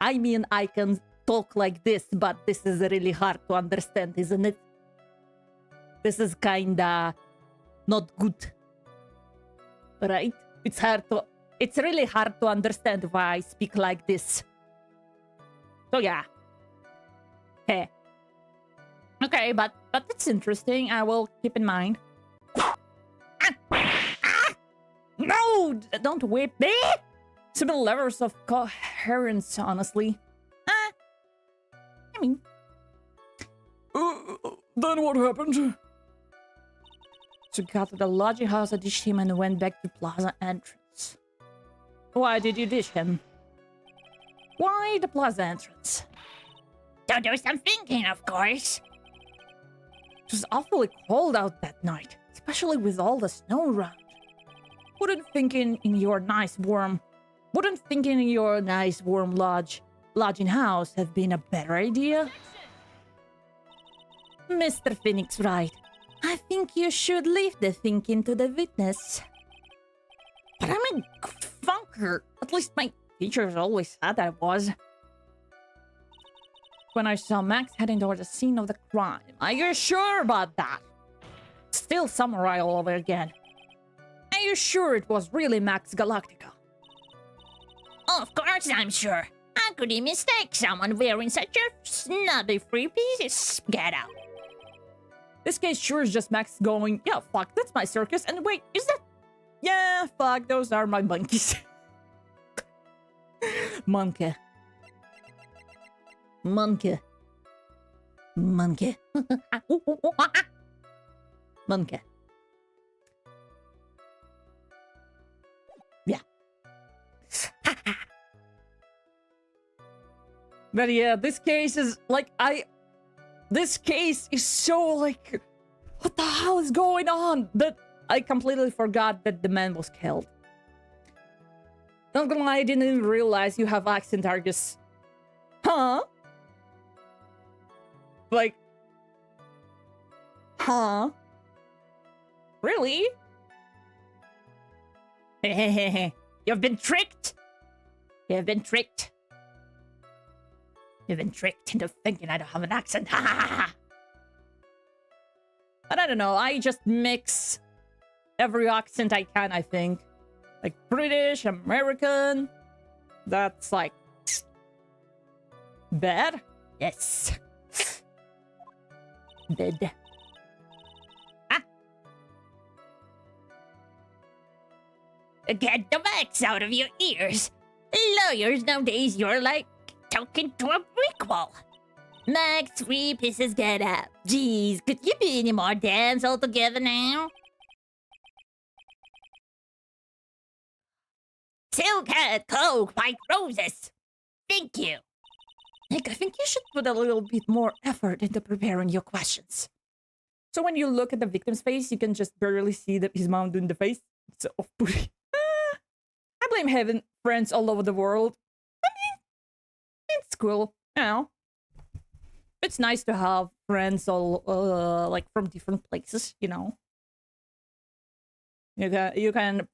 I mean, I can talk like this, but this is really hard to understand, isn't it? This is kinda not good. Right? It's really hard to understand why I speak like this. So yeah. Hey. Okay, but it's interesting. I will keep in mind. No! Don't whip me! Similar levels of coherence, honestly. I mean... Then what happened? So got to the lodging house, I dished him and went back to plaza entrance. Why did you dish him? Why the plaza entrance? To do some thinking, of course. It was awfully cold out that night, especially with all the snow around. Wouldn't thinking in your nice warm lodging house have been a better idea? Mr. Phoenix Wright, I think you should leave the thinking to the witness. But I'm a good funker. At least my teachers always said I was. When I saw Max heading toward the scene of the crime. Are you sure about that? Still samurai all over again. Are you sure it was really Max Galactica? Of course I'm sure. How could he mistake someone wearing such a snobby three-piece get-out? This case sure is just Max going, yeah, fuck, that's my circus. And wait, is that... Yeah, fuck, those are my monkeys. Monkey. Monkey. Monkey. Monkey. Yeah. But yeah, this case is like, this case is so like, what the hell is going on? That I completely forgot that the man was killed. Not gonna lie, I didn't even realize you have accent, Argus. Huh? Like, huh? Really? You've been tricked. You've been tricked. You've been tricked into thinking I don't have an accent. But I don't know, I just mix every accent I can, I think. Like British, American. That's like... bad? Yes. Bad. Get the wax out of your ears. Lawyers nowadays, you're like talking to a brick wall. Max, 3 pieces get up. Jeez, could you be any more dance altogether now? Silk hat, Coke, White Roses. Thank you. Nick, I think you should put a little bit more effort into preparing your questions. So when you look at the victim's face, you can just barely see his mom doing the face. It's off-putting. I blame having friends all over the world. I mean, it's cool, you know. It's nice to have friends all, like, from different places, you know. You can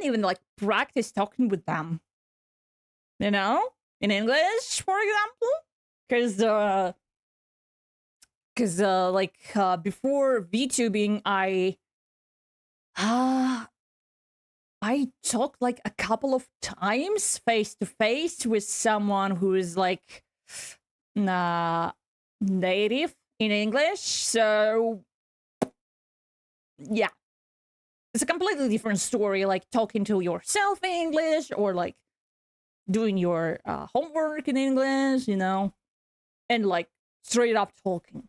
even like practice talking with them. You know, in English, for example, because before VTubing, I talked like a couple of times face to face with someone who is like native in English. So yeah, it's a completely different story, like talking to yourself in English or like doing your homework in English, you know, and like straight up talking.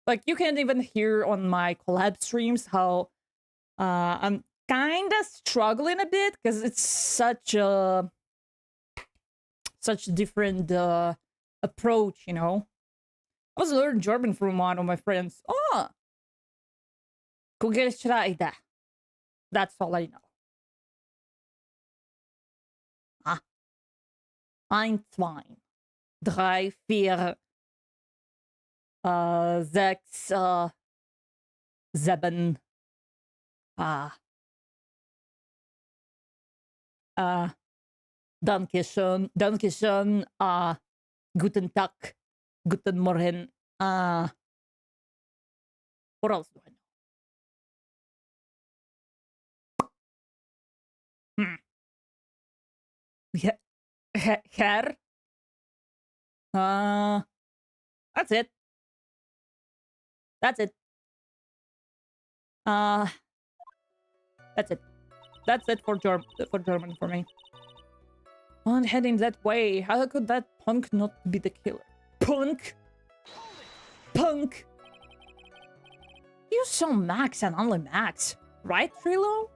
Like you can even hear on my collab streams how I'm kind of struggling a bit because it's such a different approach, you know. I was learning German from one of my friends. Oh, Kugelschreide. That's all I know. Ah, 1, 2, 3, 4, 6, 7. Dankeschön, Dankeschön, guten Tag, guten Morgen, what else do I know? Yeah, Herr, that's it. That's it. That's it. That's it for German for me. On heading that way, how could that punk not be the killer? Punk? Punk! You saw Max and only Max, right, Trilo?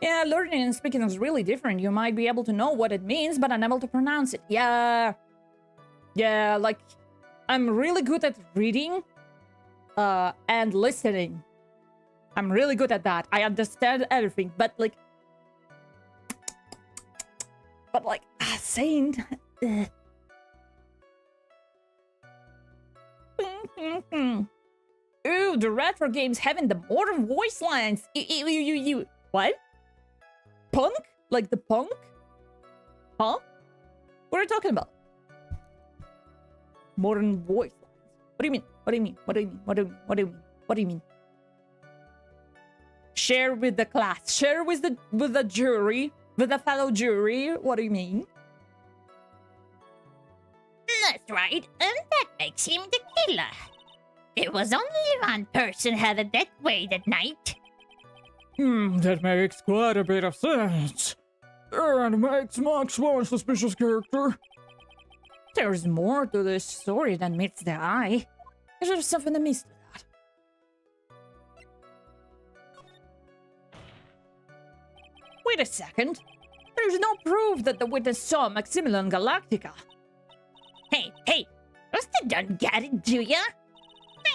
Yeah, learning and speaking is really different. You might be able to know what it means, but unable to pronounce it. Yeah, like, I'm really good at reading and listening. I'm really good at that. I understand everything, but like saying Ooh, the retro games having the modern voice lines. You what? Punk? Like the punk? Huh? What are you talking about? Modern voice lines. What do you mean? What do you mean? What do you mean? What do you mean? What do you mean? What do you mean? Share with the class. Share with the jury. With the fellow jury. What do you mean? That's right, and that makes him the killer. It was only one person headed that way that night. That makes quite a bit of sense. And makes Max one suspicious character. There's more to this story than meets the eye. There's something I missed. Wait a second. There's no proof that the witness saw Maximilian Galactica. Hey, Rusty don't get it, do ya?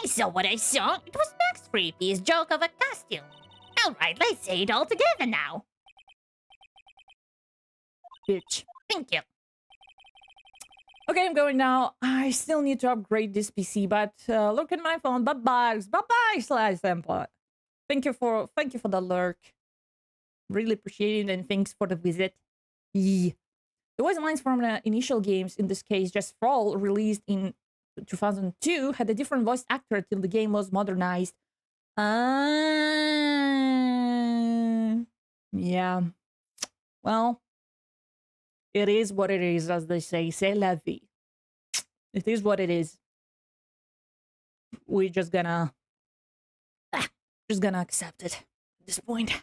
I saw what I saw. It was Max Freeby's joke of a costume. Alright, let's say it all together now. Bitch. Thank you. Okay, I'm going now. I still need to upgrade this PC, but look at my phone. Bye-bye. Bye-bye, Slice Empire. Thank you for the lurk. Really appreciate it, and thanks for the visit. Yeah. The voice lines from the initial games, in this case Just Fall, released in 2002, had a different voice actor till the game was modernized. Yeah. Well, it is what it is, as they say. C'est la vie. It is what it is. We're just gonna accept it at this point,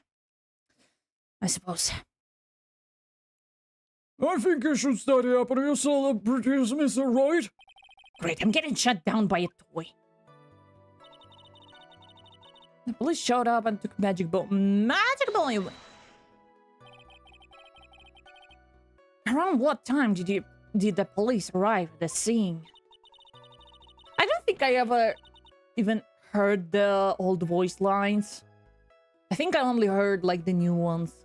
I suppose. I think you should study up on your celebrities, Mr. Right. Great, I'm getting shut down by a toy. The police showed up and took Magic Ball. Magic Ball! Around what time did the police arrive at the scene? I don't think I ever even heard the old voice lines. I think I only heard like the new ones.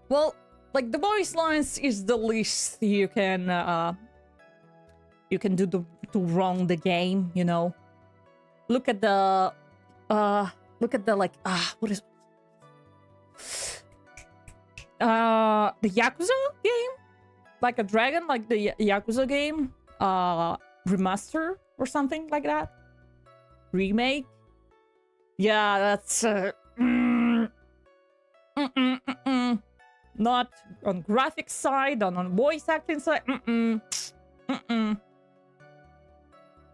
Well, like the voice lines is the least you can you can do to wrong the game, you know. Look at the like what is the Yakuza game? Like a dragon, like the Yakuza game, remaster or something like that. Remake. Yeah, that's not on graphics side, on voice acting side.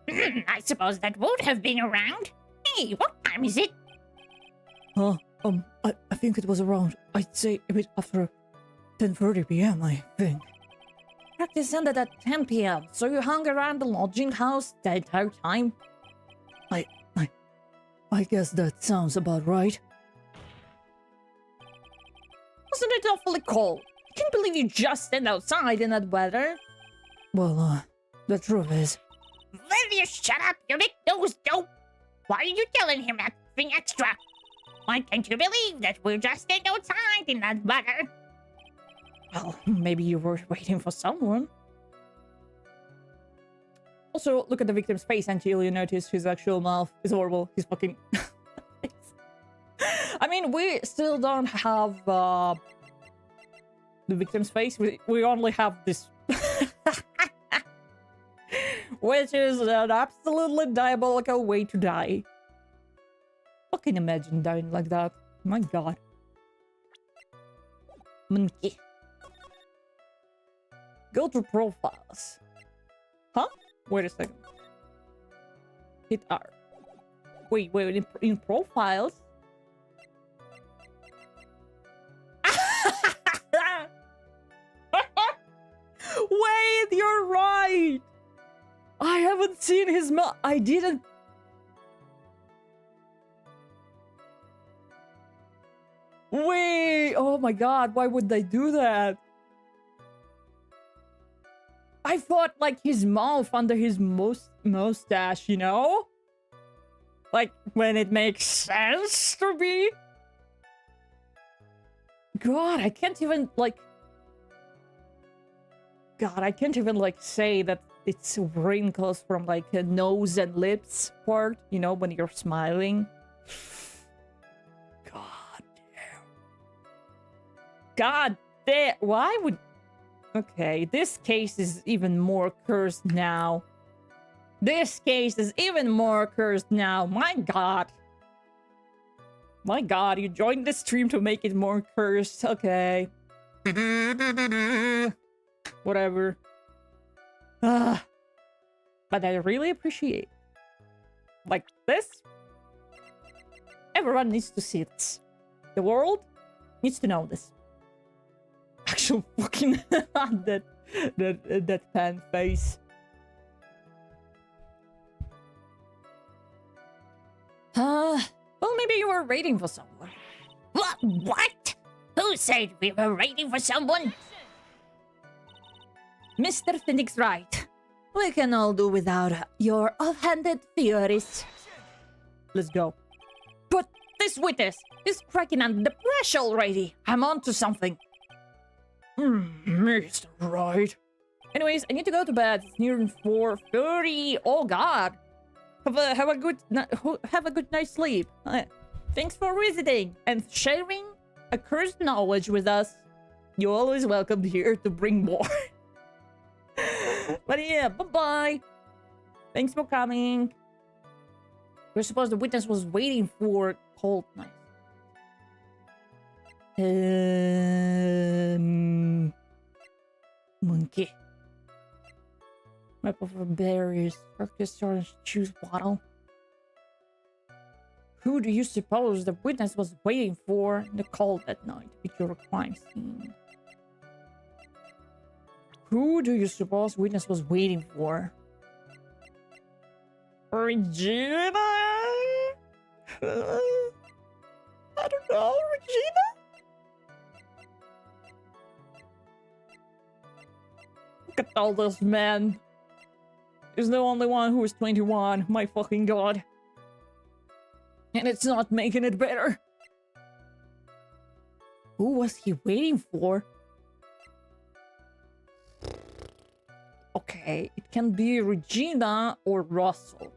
I suppose that would have been around. Hey, what time is it? I think it was around, I'd say a bit after 10:30 p.m., I think. Practice ended at 10 p.m. So you hung around the lodging house the entire time? I guess that sounds about right. Wasn't it awfully cold? I can't believe you just stand outside in that weather. Well, the truth is, Will you shut up, you big nose dope? Why are you telling him anything extra? Why can't you believe that we're just standing outside in that weather? Well, maybe you were waiting for someone. Also, look at the victim's face until you notice his actual mouth is horrible. He's fucking... I mean, we still don't have the victim's face. We only have this... Which is an absolutely diabolical way to die. Fucking imagine dying like that. My god. Monkey. Go to profiles. Huh? Wait a second. Hit R. Wait, in profiles? Wait, you're right! I haven't seen his I didn't... Wait! Oh my god, why would they do that? I thought, like, his mouth under his mustache, you know? Like, when it makes sense to be? God, I can't even, like... God, I can't even, like, say that it's wrinkles from, like, a nose and lips part, you know, when you're smiling. God damn. God damn. Why would... Okay, this case is even more cursed now. This case is even more cursed now. My god. My god, you joined the stream to make it more cursed. Okay. Whatever. But I really appreciate. Like this. Everyone needs to see this. The world needs to know this. Actual fucking that pan face. Well, maybe you were waiting for someone. What? Who said we were waiting for someone? Mr. Phoenix right. We can all do without your offhanded theories. Let's go. But this witness is cracking under the pressure already. I'm on to something. Mr. Right. Anyways, I need to go to bed. It's near 4:30. Oh god. Have a good night's sleep. Thanks for visiting and sharing a cursed knowledge with us. You're always welcome here to bring more. But yeah, bye-bye. Thanks for coming. We're supposed the witness was waiting for cold night. Monkey. Map of berries. CIRCUS orange juice bottle. Who do you suppose the witness was waiting for in the cold at night? Picture a crime scene. Who do you suppose witness was waiting for? Regina? I don't know, Regina? Look at all those men. He's the only one who is 21. My fucking god. And it's not making it better. Who was he waiting for? Okay, it can be Regina or Russell.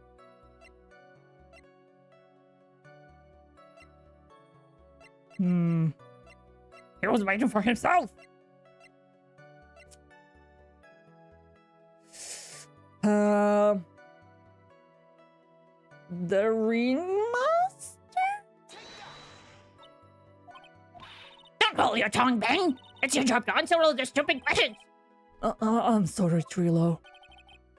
He was waiting for himself. The ringmaster? Don't roll your tongue, Bang. It's your job to answer all the stupid questions. I'm sorry, Trilo.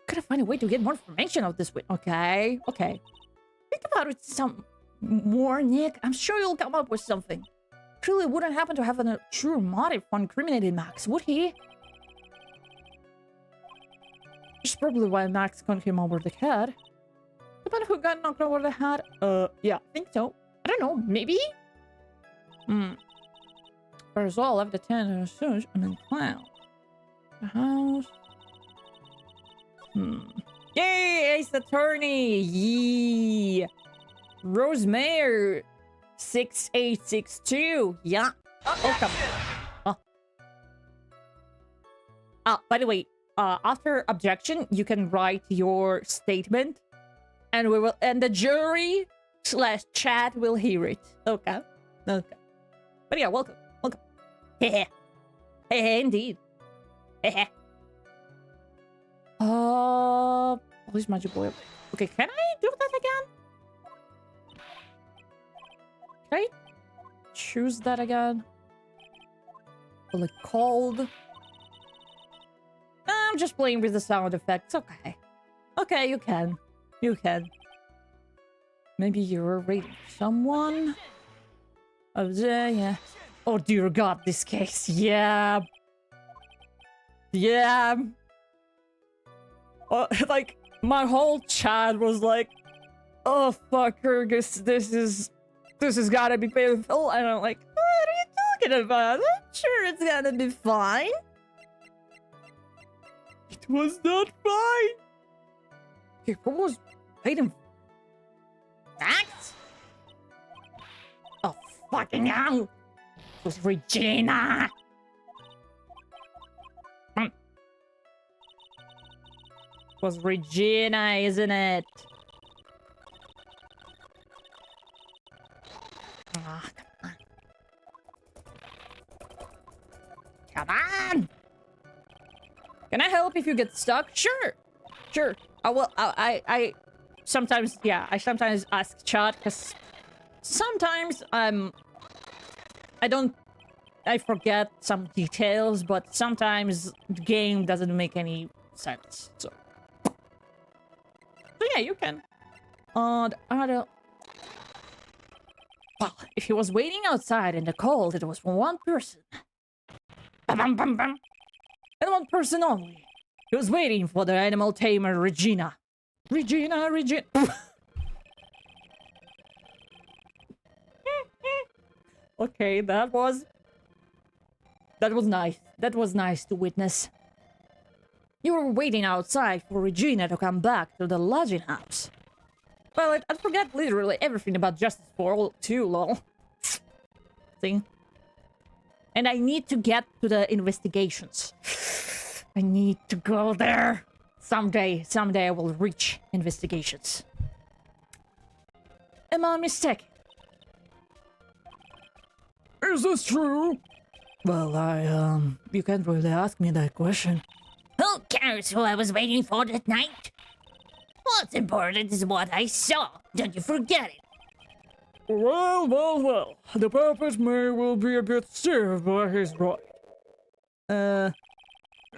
Gotta find a way to get more information out this way. Okay. Think about it some more, Nick. I'm sure you'll come up with something. Trilo wouldn't happen to have a true motive for incriminating Max, would he? That's probably why Max got him over the head. The man who got knocked over the head? Yeah, I think so. I don't know, maybe? First of all, left the tent and search and then clown. The house. Yay, Ace Attorney! Yee! Rosemayer 6862. Yeah. Oh, come on. By the way, after objection, you can write your statement, and the jury / chat will hear it. Okay. But yeah, welcome. Heh. Indeed. Heh. Police magic boy. Okay, can I do that again? Can I choose that again? Will it cold? I'm just playing with the sound effects. Okay, you can. Maybe you're raiding someone? Oh, yeah. Oh, dear God, this case. Yeah. Like, my whole chat was like, oh, fuck, Argus, this is gotta be painful. And I'm like, what are you talking about? I'm sure it's gonna be fine. It was not fine. Okay, what was waiting? Max? Oh, fucking hell. It was Regina. It was Regina, isn't it? Oh, come on. Can I help if you get stuck? Sure. I will. I sometimes, yeah, I sometimes ask chat because sometimes I forget some details, but sometimes the game doesn't make any sense. So yeah, you can. Well, if he was waiting outside in the cold, it was one person. Bum, bum, bum. And one person only. He was waiting for the animal tamer, Regina. Regina. Okay, that was nice. That was nice to witness. You were waiting outside for Regina to come back to the lodging house. Well, I forgot literally everything about Justice for All too, lol. See? And I need to get to the investigations. I need to go there. Someday I will reach investigations. Am I mistaken? Is this true? Well, you can't really ask me that question. Who cares who I was waiting for that night? What's important is what I saw. Don't you forget it. Well. The puppet will be a bit stiff, but he's right.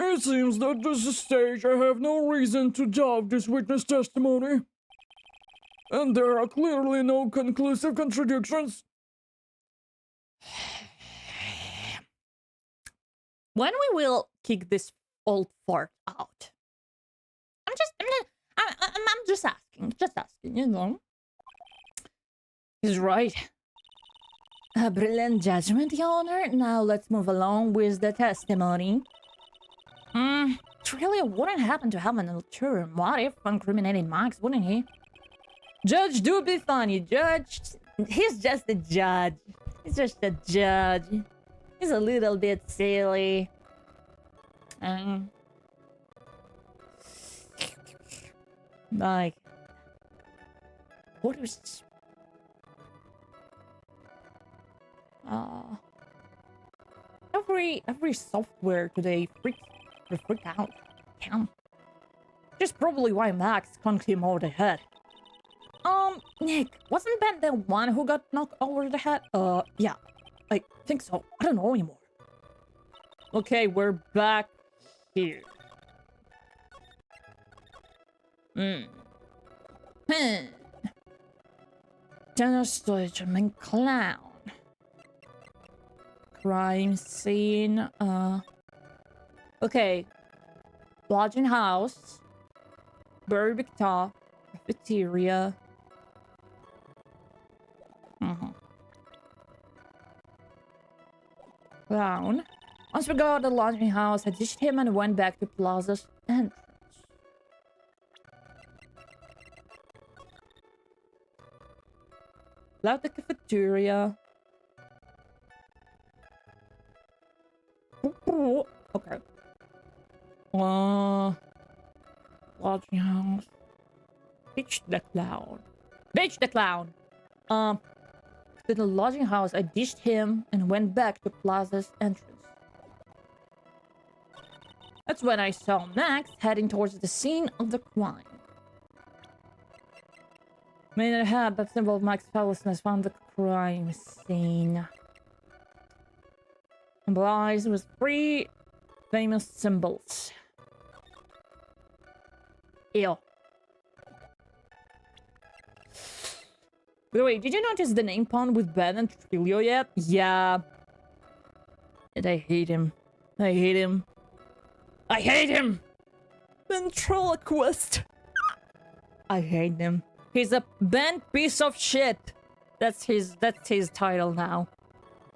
It seems that this stage I have no reason to doubt this witness testimony. And there are clearly no conclusive contradictions. When we will kick this old fart out? I'm just asking, you know. He's right. A brilliant judgment, Your Honor. Now let's move along with the testimony. It really wouldn't happen to have an ulterior motive for incriminating Max, wouldn't he? Judge, do be funny, Judge. He's just a judge. He's just a judge. He's a little bit silly. Like, what is... Every software today freak out. Damn. Just probably why Max conked him over the head. Nick, wasn't Ben the one who got knocked over the head? Yeah, I think so. I don't know anymore. Okay, we're back here. Demonstration clown. Crime scene, okay. Lodging house. Very big top. Cafeteria. Clown. Once we got the lodging house, I ditched him and went back to Plaza's entrance. Left the cafeteria. Okay. Lodging house. Ditch the clown. Ditch the clown! To the lodging house, I ditched him and went back to Plaza's entrance. That's when I saw Max heading towards the scene of the crime. May not have, but symbol of Max's powerlessness found the crime scene. Symbolized with 3 famous symbols. Ew. By the way, did you notice the name pun with Ben and Trilio yet? Yeah. And I hate him. I hate him. I hate him! Ventriloquist! I hate him. He's a bent piece of shit. That's his title now.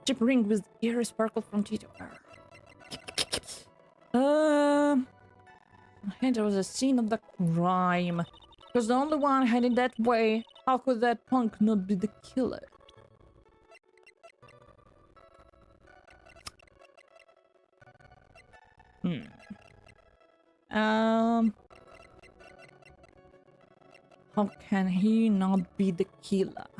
Chip ring with ear sparkle from T to R. And there was a scene of the crime. Because the only one heading that way, how could that punk not be the killer? How can he not be the killer?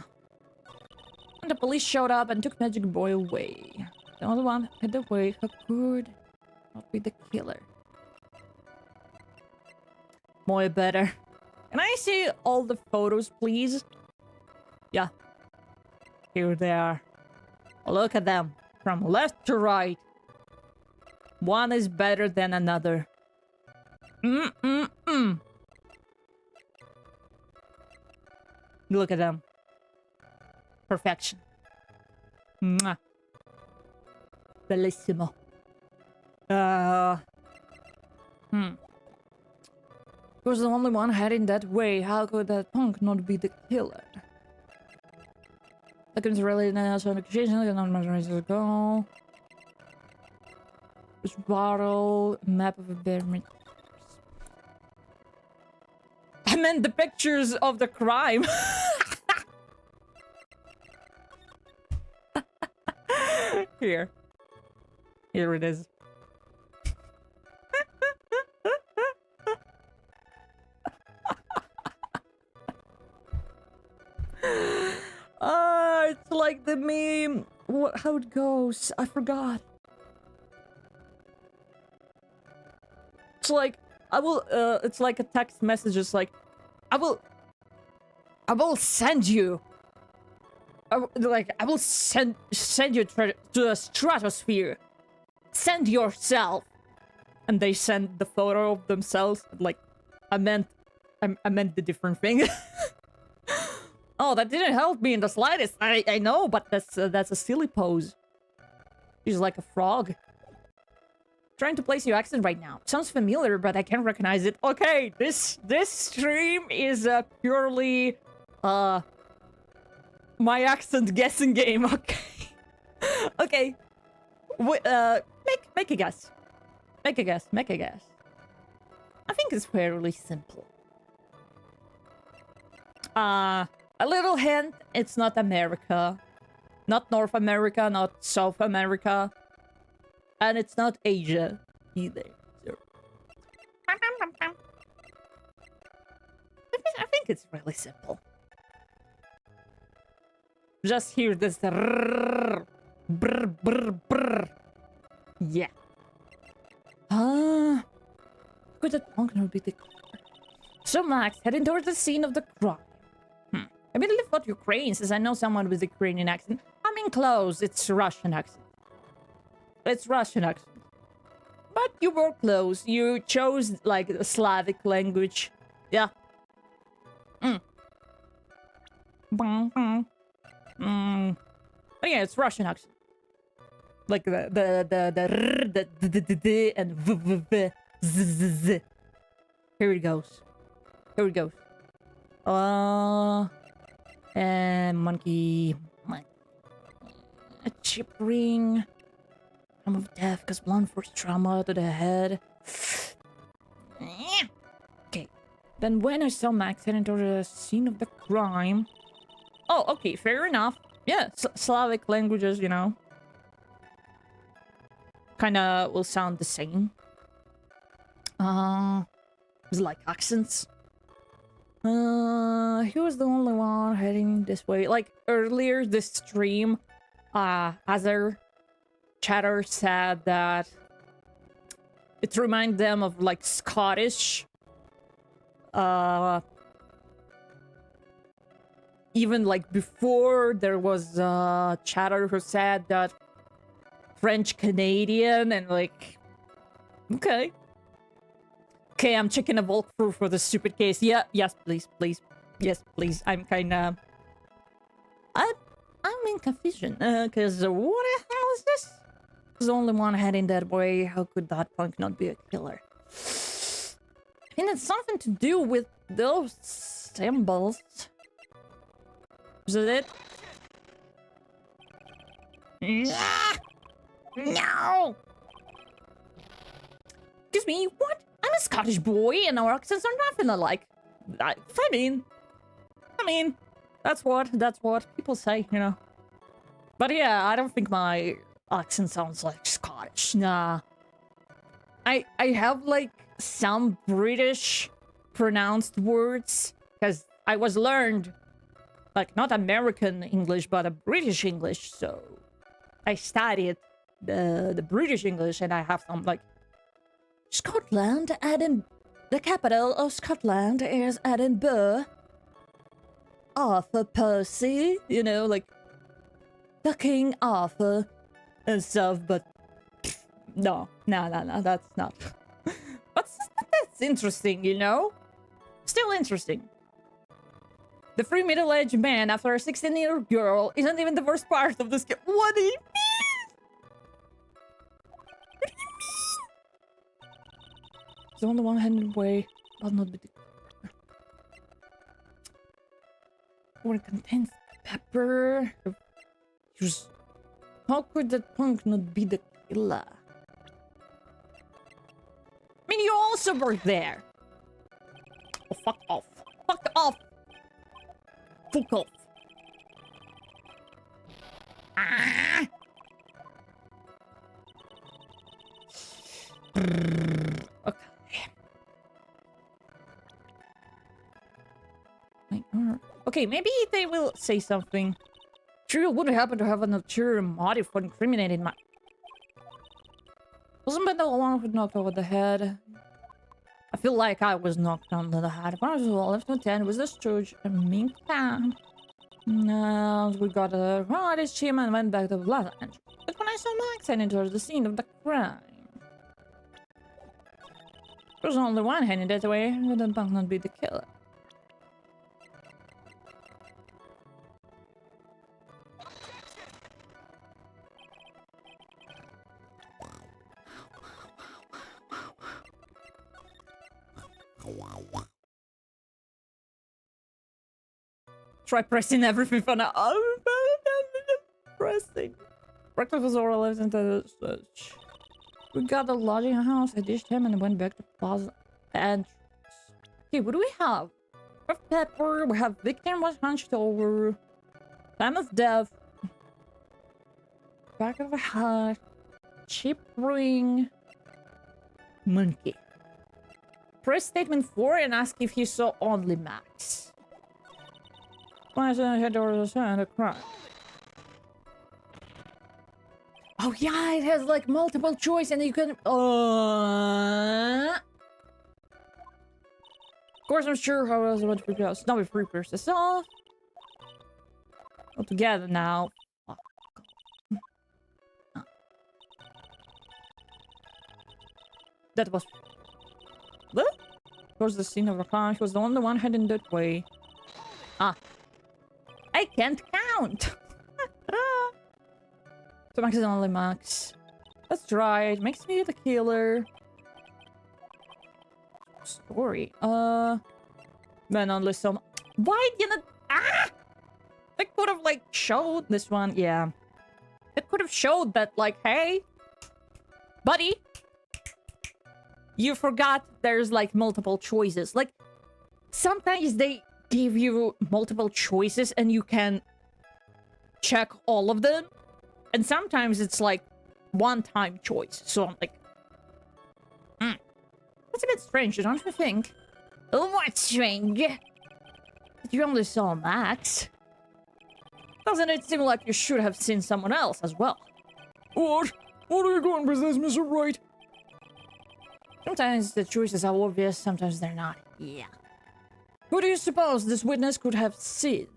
And the police showed up and took Magic Boy away. The other one hid away. How could not be the killer? More better. Can I see all the photos, please? Yeah. Here they are. Look at them. From left to right. One is better than another. Look at them. Perfection. Mwah. Bellissimo. He was the only one heading that way. How could that punk not be the killer? Seconds really nice on occasion. I don't remember where to go. Which bottle? Map of a bear. I meant the pictures of the crime. Here. Here it is. It's like the meme. How it goes? I forgot. It's like it's like a text message. It's like, I will send you. I will send you to the stratosphere. Send yourself. And they send the photo of themselves. Like, I meant the different thing. Oh, that didn't help me in the slightest. I know, but that's a silly pose. She's like a frog. Trying to place your accent right now. Sounds familiar, but I can't recognize it. Okay, this stream is purely my accent guessing game. Okay. Okay. Make a guess. Make a guess. Make a guess. I think it's fairly simple. A little hint, it's not America. Not North America, not South America. And it's not Asia either. So. it's really simple. Just hear this. Brr, brr, brr. Yeah. Could that punk not be the... So Max, heading towards the scene of the crime. I immediately thought Ukraine, since I know someone with a Ukrainian accent. I mean close, it's Russian accent. It's Russian accent. But you were close. You chose, like, a Slavic language. Yeah. But yeah, it's Russian accent. Like the and z. Here it goes. Here it goes. And monkey. A chip ring. Time of death, because blunt force trauma to the head. Okay. Then when I saw Max heading to the scene of the crime. Oh, okay, fair enough. Yeah, Slavic languages, you know. Kinda will sound the same. It's like accents. He was the only one heading this way. Like earlier this stream, other chatter said that it reminded them of like Scottish. Even like before there was chatter who said that French Canadian and like okay. Okay, I'm checking a walkthrough for the stupid case. Yeah, yes, please, please. Yes, please. I'm kinda... I'm in confusion. Cause what the hell is this? There's only one heading that way. How could that punk not be a killer? I think it's something to do with those symbols. Is it? No! Excuse me, what? I'm a Scottish boy and our accents are nothing alike. I mean, that's what people say, you know. But yeah, I don't think my accent sounds like Scottish. Nah. I have like some British pronounced words because I was learned like not American English but a British English, so I studied the British English and I have some like Scotland, the capital of Scotland is Edinburgh. Arthur Percy, you know, like the King Arthur and stuff, but no, that's not. But that's interesting, you know? Still interesting. The free middle-aged man after a 16-year girl isn't even the worst part of this game. What do you mean? What do you mean? It's on the one-handed way, but not the... Or it contains pepper. Just... How could that punk not be the killer? I mean, you also were there. Oh, fuck off. Fuck off. Fuck off. Ah! Okay. Okay, maybe they will say something. Sure, it wouldn't happen to have an ulterior motive for incriminating my... Wasn't that the one who knocked over the head? I feel like I was knocked on the head. When I was left with 10, was this church a mink town? No, we got a this chim and went back to the Blood Angel. But when I saw Max heading towards the scene of the crime, there's only one heading that way. Would the punk not be the killer? Try pressing everything for now. Oh, pressing. Breakfast was all lives into the search. We got the lodging house. I dished him and went back to plaza entrance. Okay, what do we have? We have pepper. We have victim was hunched over. Time of death. Back of a hat. Chip ring. Monkey. Press statement 4 and ask if he saw only Max. Why is it a crime? Oh yeah, it has like multiple choice and you can... Of course I'm sure how else I want to prepare. Now we prepare this off. All together now. Fuck. That was... What? Towards the scene of the crime. She was the only one heading that way. Ah. I can't count! So Max is only Max. That's right. Makes me the killer. Story. Then only some... Why didn't... Ah! They could have, like, showed this one. Yeah. It could have showed that, like, hey... Buddy... You forgot there's, like, multiple choices. Like, sometimes they give you multiple choices and you can check all of them. And sometimes it's, like, one-time choice. So I'm like... That's a bit strange, don't you think? What's strange? You only saw Max. Doesn't it seem like you should have seen someone else as well? What? What are you going with this, Mr. Wright? Sometimes the choices are obvious, sometimes they're not. Yeah. Who do you suppose this witness could have seen?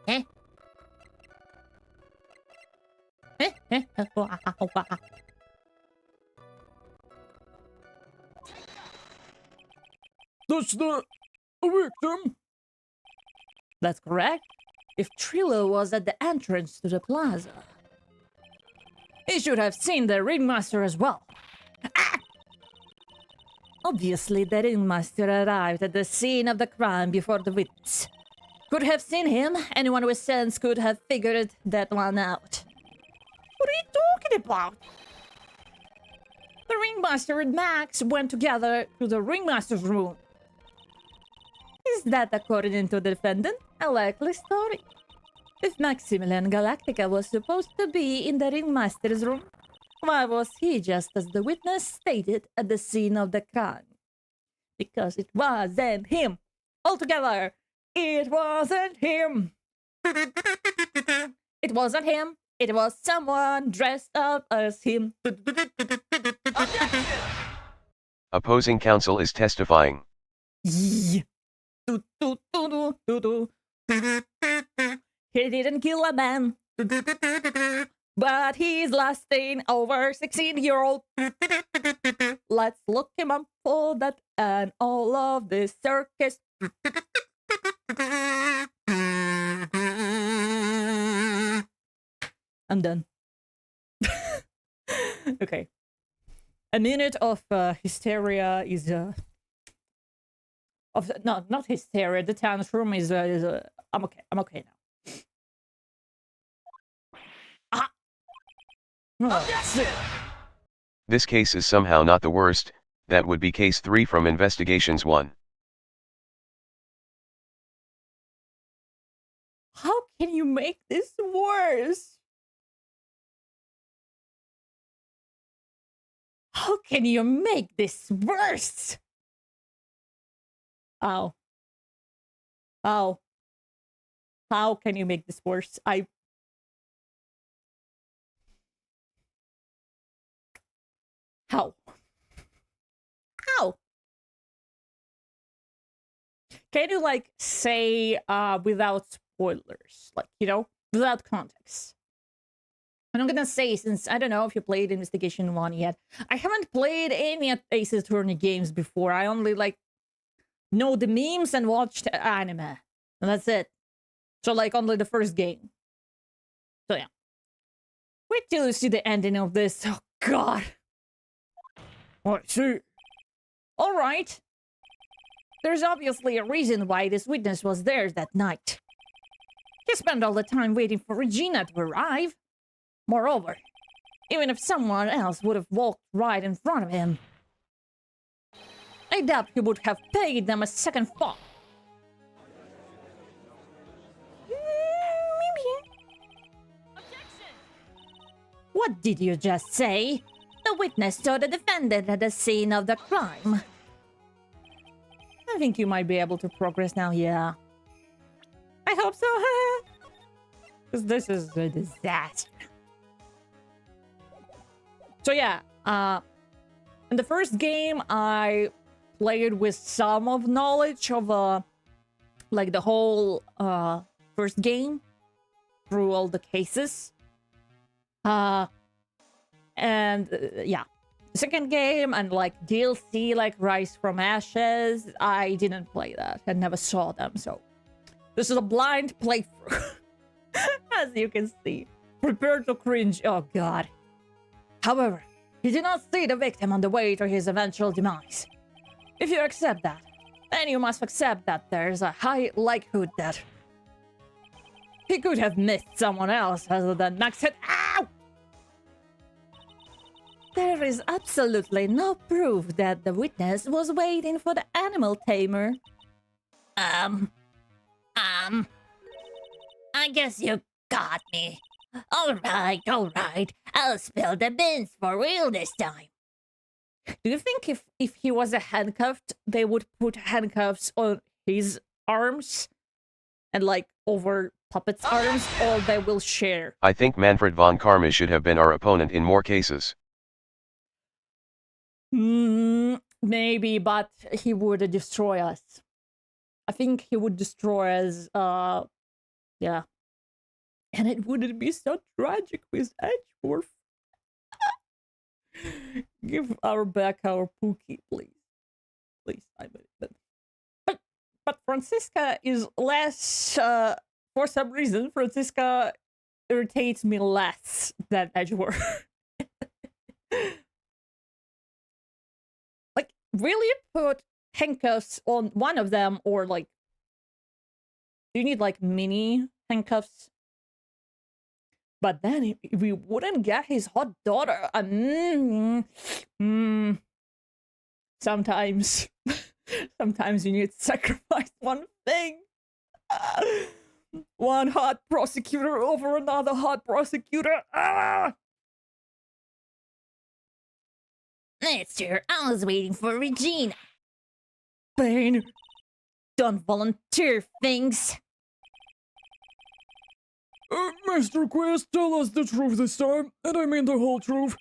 Eh? That's the victim. That's correct. If Trillo was at the entrance to the plaza, he should have seen the ringmaster as well. Ah! Obviously, the ringmaster arrived at the scene of the crime before the witness. Could have seen him. Anyone with sense could have figured that one out. What are you talking about? The ringmaster and Max went together to the ringmaster's room. Is that, according to the defendant, a likely story? If Maximilian Galactica was supposed to be in the ringmaster's room, why was he just as the witness stated at the scene of the crime? Because it wasn't him. Altogether, it wasn't him. It wasn't him. It was someone dressed up as him. Opposing counsel is testifying. Yeah. He didn't kill a man, but he's lasting over 16-year-old. Let's look him up for that and all of this circus. I'm done. Okay. A minute of hysteria is not hysteria. The tantrum is I'm okay. I'm okay now. Ah. Oh, shit. This case is somehow not the worst. That would be case 3 from Investigations 1. How can you make this worse? How can you make this worse? Ow. Ow. How can you make this worse? How? How? Can you, like, say, without spoilers? Like, you know, without context. And I'm gonna say, since I don't know if you played Investigation 1 yet, I haven't played any Ace Attorney games before. I only, like, know the memes and watched anime. And that's it. So, like, only the first game. So, yeah. Wait till you see the ending of this. Oh, God. I see. Alright. There's obviously a reason why this witness was there that night. He spent all the time waiting for Regina to arrive. Moreover, even if someone else would have walked right in front of him, I doubt he would have paid them a second thought. What did you just say? The witness saw the defendant at the scene of the crime. I think you might be able to progress now. Yeah. I hope so. Because this is a disaster. So yeah, in the first game, I played with some of knowledge of like the whole first game through all the cases. Yeah, the second game and like DLC like Rise from Ashes, I didn't play that. I never saw them, so this is a blind playthrough. As you can see. Prepare to cringe. Oh god. However, he did not see the victim on the way to his eventual demise. If you accept that, then you must accept that there's a high likelihood that he could have missed someone else other than Max had. Ow! There is absolutely no proof that the witness was waiting for the animal tamer. I guess you got me. Alright. I'll spill the beans for real this time. Do you think if he was handcuffed, they would put handcuffs on his arms and like over Puppet's arms, or they will share? I think Manfred von Karma should have been our opponent in more cases. Maybe, but he would destroy us. I think he would destroy us, yeah. And it wouldn't be so tragic with Edgeworth. Give our back our Pookie, please. Please, I believe it. But Francisca is less, for some reason, Francisca irritates me less than Edgeworth. Like, really put handcuffs on one of them, or like, do you need like mini handcuffs? But then we wouldn't get his hot daughter. Sometimes you need to sacrifice one thing. One hot prosecutor over another hot prosecutor. That's true. I was waiting for Regina. Bane. Don't volunteer things. Mr. Quest, tell us the truth this time, and I mean the whole truth.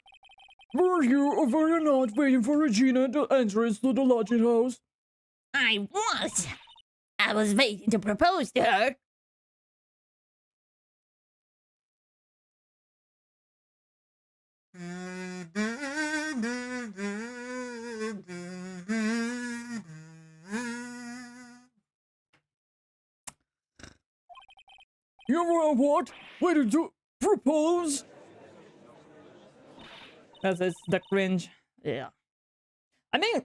Were you or were you not waiting for Regina at the entrance to the lodging house? I was. I was waiting to propose to her. You were what? Waiting to propose? That's the cringe. Yeah. I mean,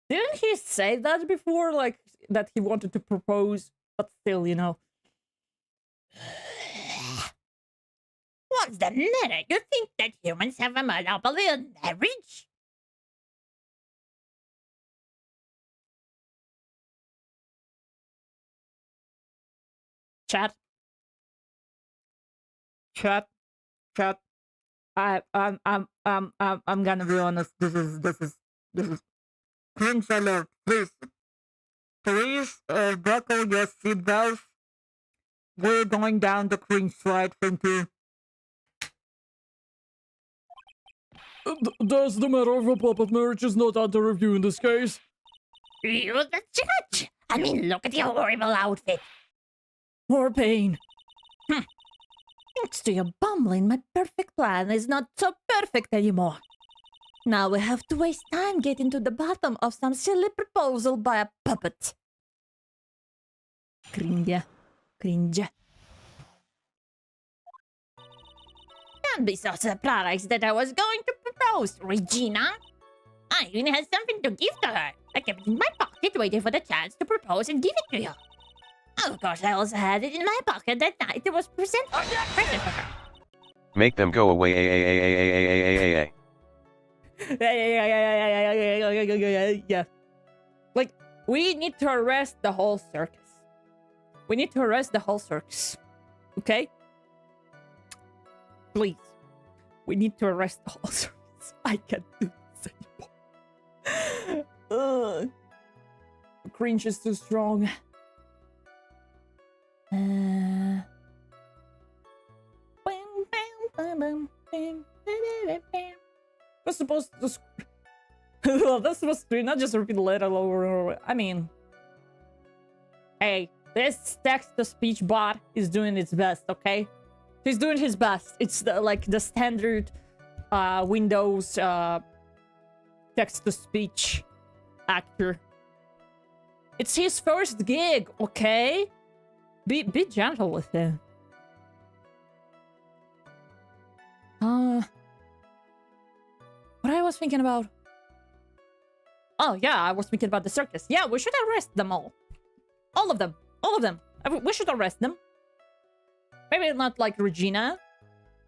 didn't he say that before? Like, that he wanted to propose, but still, you know. What's the matter? You think that humans have a monopoly on marriage? Chat. I'm gonna be honest. This is cringe alert. Please, buckle your seatbelts. We're going down the cringe slide. Thank you. That's the matter of a puppet marriage is not under review in this case. You're the judge. I mean, look at your horrible outfit. More pain. Thanks to your bumbling, my perfect plan is not so perfect anymore. Now we have to waste time getting to the bottom of some silly proposal by a puppet. Cringe. Don't be so surprised that I was going to propose, Regina. I even had something to give to her. I kept it in my pocket waiting for the chance to propose and give it to you. Of course, I also had it in my pocket that night it was present for her. Make them go away. Yeah. Like, we need to arrest the whole circus. We need to arrest the whole circus. Okay? Please. We need to arrest the whole circus. I can't do this anymore. cringe is too strong. We're supposed to that's supposed to not just repeat the letter over. I mean, hey, this text-to-speech bot is doing its best, okay? He's doing his best. It's like the standard Windows text-to-speech actor. It's his first gig, okay? Be gentle with him. What I was thinking about? Oh yeah, I was thinking about the circus. Yeah, we should arrest them all. All of them. All of them. We should arrest them. Maybe not like Regina.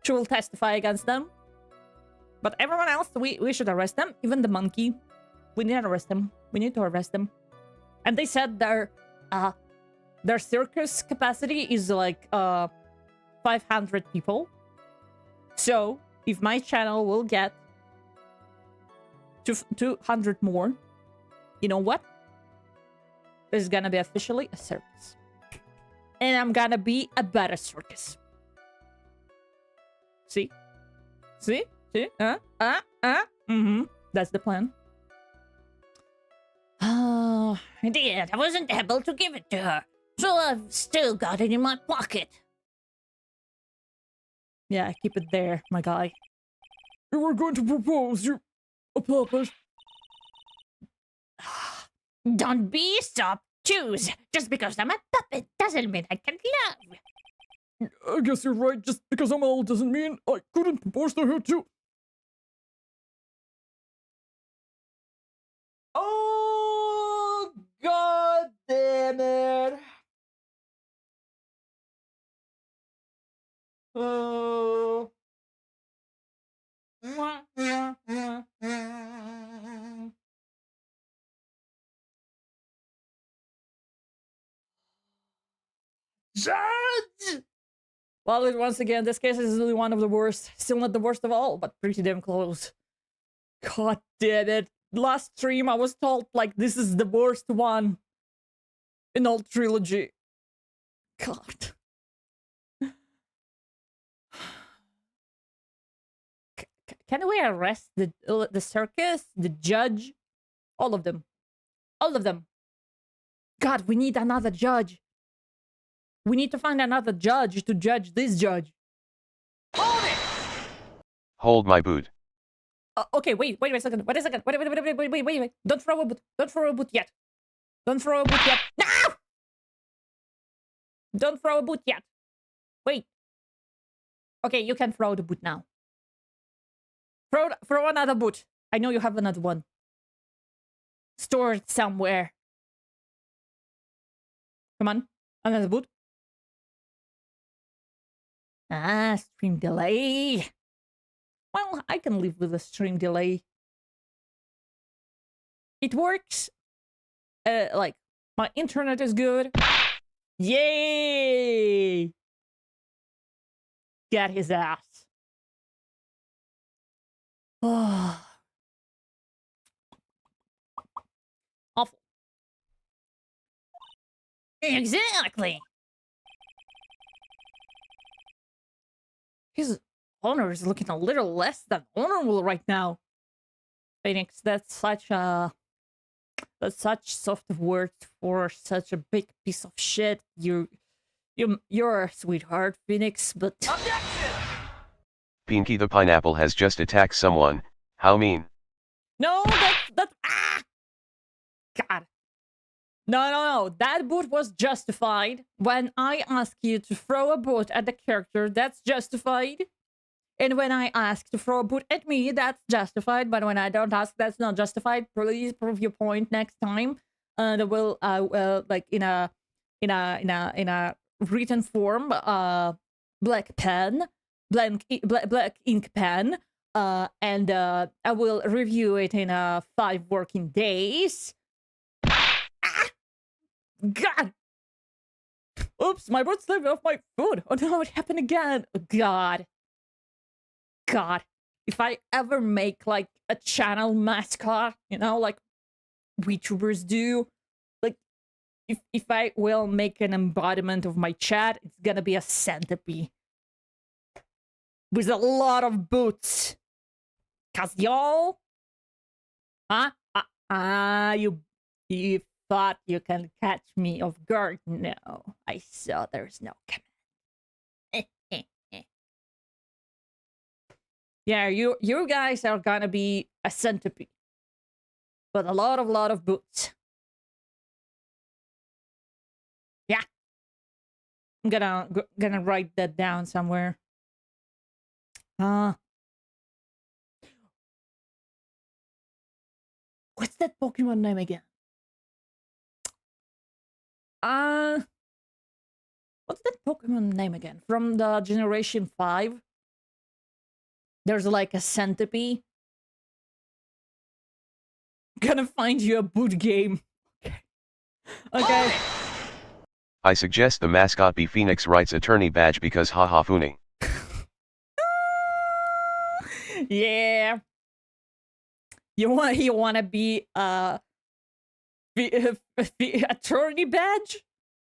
She will testify against them. But everyone else, we should arrest them. Even the monkey. We need to arrest them. We need to arrest them. And they said their circus capacity is like 500 people. So if my channel will get 200 more, you know what? This is gonna be officially a circus. And I'm gonna be a better circus. See? See? See? That's the plan. Oh, dear, I wasn't able to give it to her. So I've still got it in my pocket. Yeah, keep it there, my guy. You were going to propose, you a puppet. Don't be so obtuse. Just because I'm a puppet doesn't mean I can love. I guess you're right. Just because I'm old doesn't mean I couldn't propose to her too. Oh, god damn it. Oh. Judge! Well, once again, this case is really one of the worst. Still not the worst of all, but pretty damn close. God damn it. Last stream, I was told, like, this is the worst one in all trilogy. God. Can we arrest the circus, the judge? All of them. All of them. God, we need another judge. We need to find another judge to judge this judge. Hold it! Hold my boot. Okay, wait a second. Wait a second. Wait. Don't throw a boot. Don't throw a boot yet. Don't throw a boot yet. No! Don't throw a boot yet. Wait. Okay, you can throw the boot now. Throw another boot. I know you have another one. Store it somewhere. Come on. Another boot. Ah, stream delay. Well, I can live with a stream delay. It works. Like, my internet is good. Yay! Get his ass. Awful. Exactly. His honor is looking a little less than honorable right now. Phoenix, that's such soft words for such a big piece of shit. You're a sweetheart, Phoenix, but Pinky the pineapple has just attacked someone. How mean. no, that God. No. That boot was justified. When I ask you to throw a boot at the character, that's justified. And when I ask to throw a boot at me, that's justified. But when I don't ask, that's not justified. Please prove your point next time. And I will, like in a written form, black ink pen, and I will review it in 5 working days. God! Oops, my boot slipped off my foot. Oh no, it happened again. God. If I ever make like a channel mascot, you know, like VTubers do, like if I will make an embodiment of my chat, it's gonna be a centipede with a lot of boots. Cause y'all, you thought you can catch me off guard? No, I saw there's no command. Yeah, you guys are gonna be a centipede, but a lot of boots. Yeah, I'm gonna write that down somewhere. What's that Pokemon name again? What's that Pokemon name again? From the Generation 5? There's like a centipede. Gonna find you a boot game. Okay. I suggest the mascot be Phoenix Wright's attorney badge because haha fooning. Yeah. You wanna be attorney badge?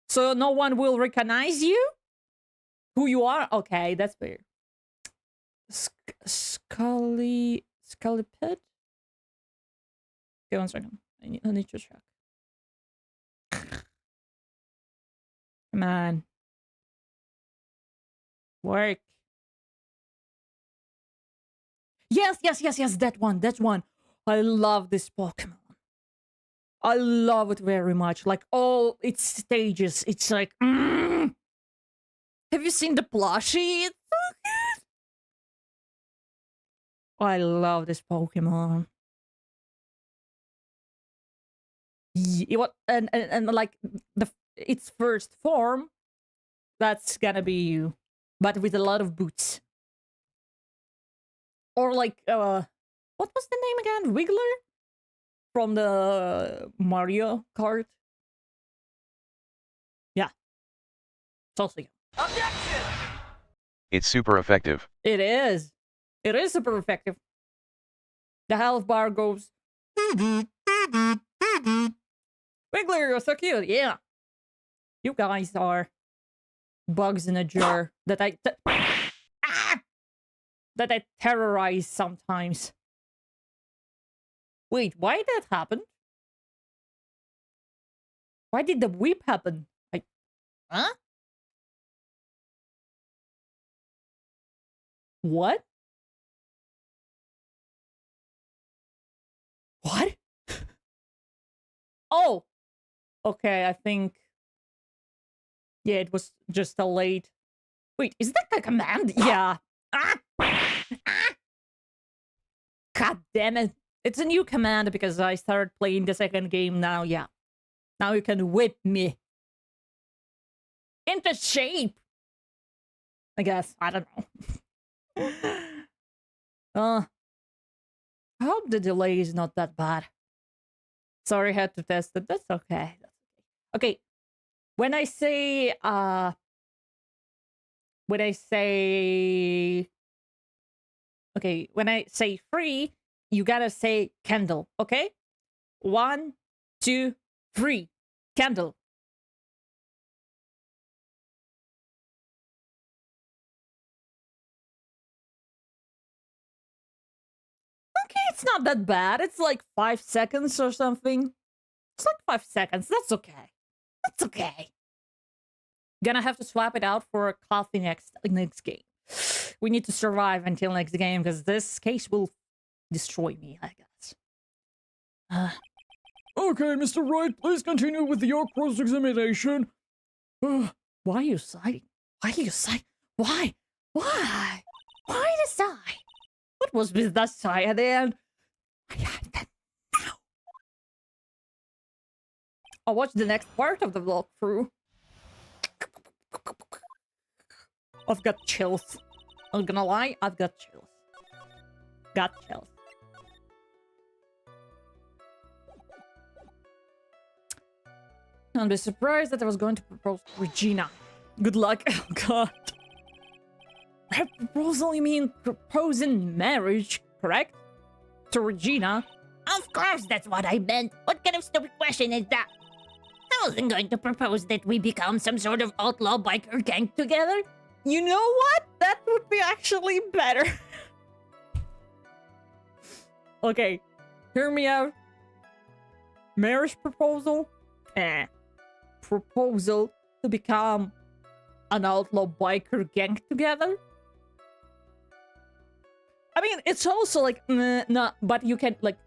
So no one will recognize you? Who you are? Okay, that's weird. Scully Pit? Okay, 1 second. I need to check. Come on. Work. Yes, that one. I love this Pokemon. I love it very much. Like all its stages. It's like, Have you seen the plushie? It's so good. I love this Pokemon. And like its first form, that's gonna be you, but with a lot of boots. Or like, what was the name again? Wiggler? From the Mario Kart? Yeah. It's also you. Objection! It's super effective. It is. It is super effective. The health bar goes... Wiggler, you're so cute. Yeah. You guys are bugs in a jar that I terrorize sometimes. Wait, why did that happen? Why did the whip happen? Huh? What? What? Oh! Okay, I think... Yeah, it was just a late... Wait, is that the command? Yeah. God damn it. It's a new command because I started playing the second game now, yeah. Now you can whip me. Into shape! I guess. I don't know. I hope the delay is not that bad. Sorry, I had to test it. That's okay. Okay. When I say free, you gotta say candle, okay? 1, 2, 3. Candle. Okay, it's not that bad. It's like 5 seconds or something. It's like 5 seconds. That's okay. That's okay. Gonna have to swap it out for a coffee next game. We need to survive until next game because this case will destroy me, I guess. Okay, Mr. Wright, please continue with your cross-examination. Why are you sighing? Why are you sighing? Why? Why? Why the sigh? What was with that sigh at the end? I'll watch the next part of the vlog through. I've got chills. I'm gonna lie, I've got chills. Got chills. Don't be surprised that I was going to propose to Regina. Good luck. Oh god. Proposal, you mean proposing marriage, correct? To Regina? Of course, that's what I meant. What kind of stupid question is that? wasn't going to propose that we become some sort of outlaw biker gang together. You know what? That would be actually better. Okay, hear me out. Marriage proposal? Proposal to become an outlaw biker gang together? I mean, it's also like, nah, but you can, like,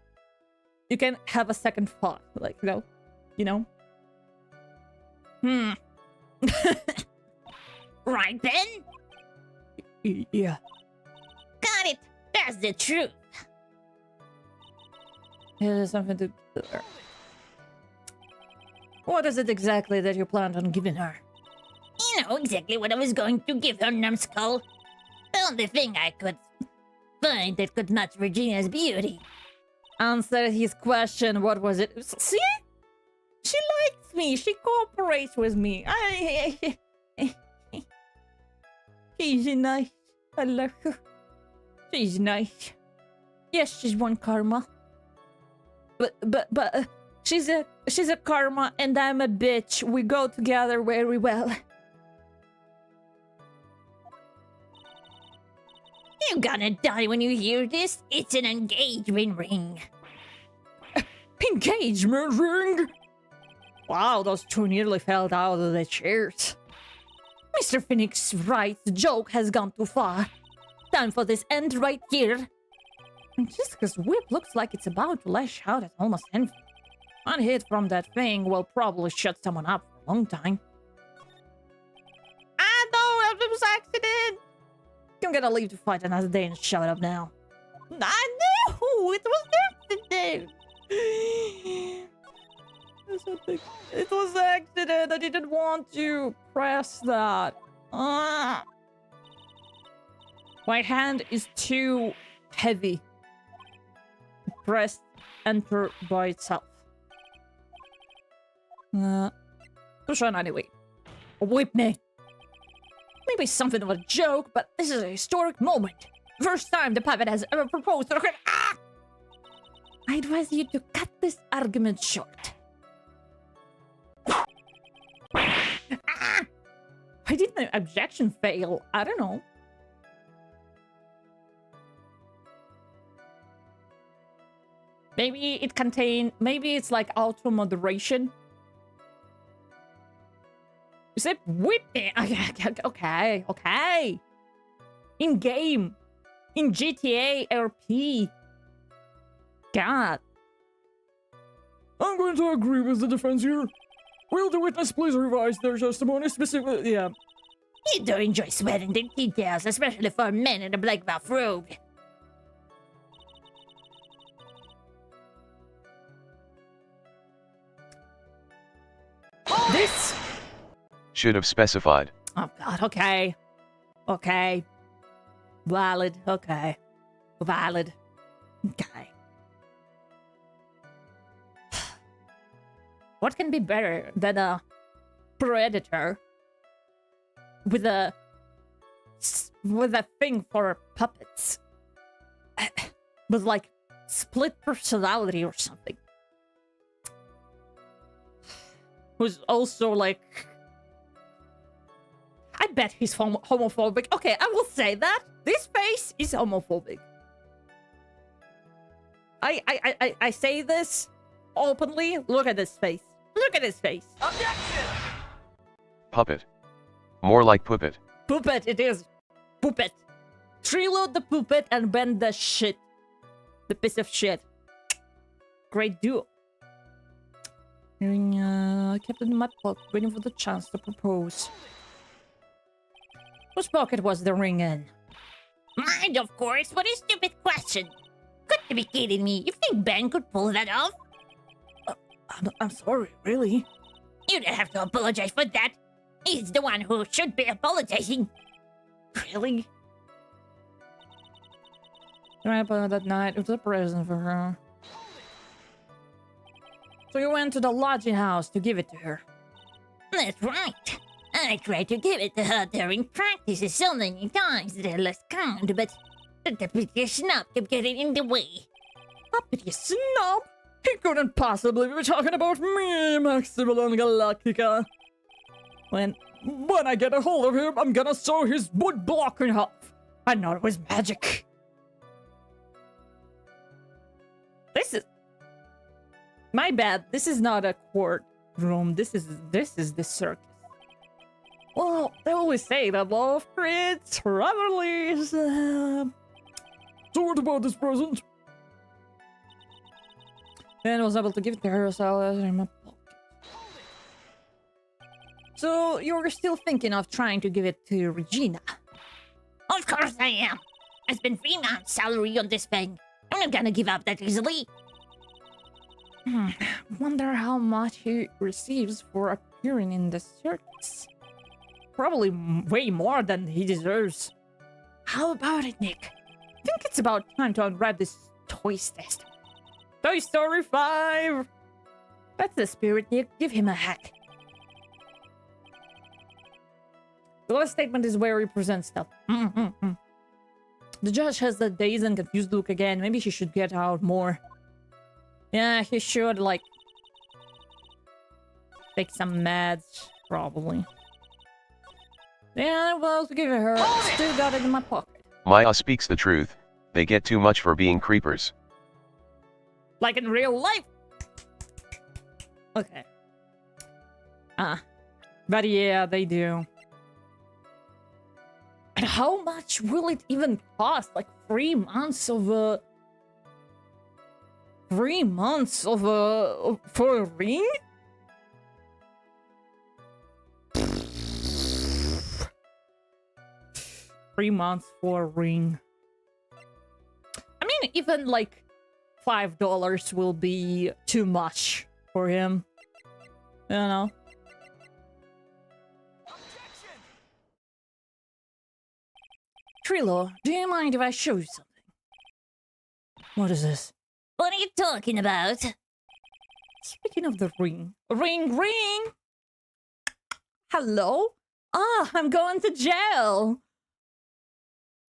you can have a second thought, like, you know? Right then? Yeah. Got it. That's the truth. There's something to... What is it exactly that you planned on giving her? You know exactly what I was going to give her, numbskull. The only thing I could find that could match Virginia's beauty. Answer his question. What was it? See? She likes me. She cooperates with me. She's nice. I love her. She's nice. Yes, she's one karma. But she's a karma and I'm a bitch. We go together very well. You're gonna die when you hear this. It's an engagement ring. Engagement ring? Wow, those two nearly fell out of their chairs. Mr. Phoenix writes the joke has gone too far. Time for this end right here. Jessica's whip looks like it's about to lash out at almost anything. One hit from that thing will probably shut someone up for a long time. I know, it was accident! You're gonna leave to fight another day and shut up now. I knew! It was accident! It was accident! I didn't want to press that. My hand is too heavy. Press enter by itself. Push on anyway. Whip me. Maybe something of a joke, but this is a historic moment. First time the puppet has ever proposed to I advise you to cut this argument short. Why did my objection fail? I don't know. Maybe it contained... Maybe it's like auto-moderation. Is it whipping? Okay. In game. In GTA RP. God. I'm going to agree with the defense here. Will the witness please revise their testimony specifically? Yeah. You do enjoy sweating the details, especially for a man in a black buff robe. This... Should have specified. Oh god, okay. Okay. Valid, okay. Valid. Okay. What can be better than a predator with a thing for puppets? With like split personality or something. Who's also like... I bet he's homophobic. Okay, I will say that. This face is homophobic. I say this openly. Look at this face. Look at his face. Objection! Puppet. More like puppet. Puppet, it is. Puppet. Reload the puppet and bend the shit. The piece of shit. Great duo. I kept it in my pocket, waiting for the chance to propose. Whose pocket was the ring in? Mine, of course. What a stupid question. Got to be kidding me. You think Ben could pull that off? I'm sorry, really? You don't have to apologize for that. He's the one who should be apologizing. Really? Grandpa that night, it was a present for her. So you went to the lodging house to give it to her? That's right. I tried to give it to her during practices so many times that I lost count, but the deputy snob kept getting in the way. Deputy snob? He couldn't possibly be talking about me, Maximilian Galactica. When I get a hold of him, I'm gonna sew his wood block in half. I know it was magic. This is... My bad. This is not a courtroom. This is the circus. Well, they always say that love creates rivalries. So what about this present? And I was able to give it to her, so I was in my pocket. So you're still thinking of trying to give it to Regina? Of course I am. I spent 3 months' salary on this thing. I'm not gonna give up that easily. Wonder how much he receives for appearing in the circus. Probably way more than he deserves. How about it, Nick? I think it's about time to unwrap this toys test. Toy Story 5! That's the spirit, Nick. Give him a hack. The last statement is where he presents stuff. The judge has the dazed and confused look again. Maybe he should get out more. Yeah, he should, like... take some meds, probably. Yeah, well, to give it her, still got it in my pocket. Maya speaks the truth. They get too much for being creepers. Like in real life! Okay. But yeah, they do. And how much will it even cost? Like 3 months of 3 months of for a ring? $3 for a ring. I mean, even like $5 will be too much for him. You know? Trilo, do you mind if I show you something? What is this? What are you talking about? Speaking of the ring. Ring! Hello? Ah, I'm going to jail!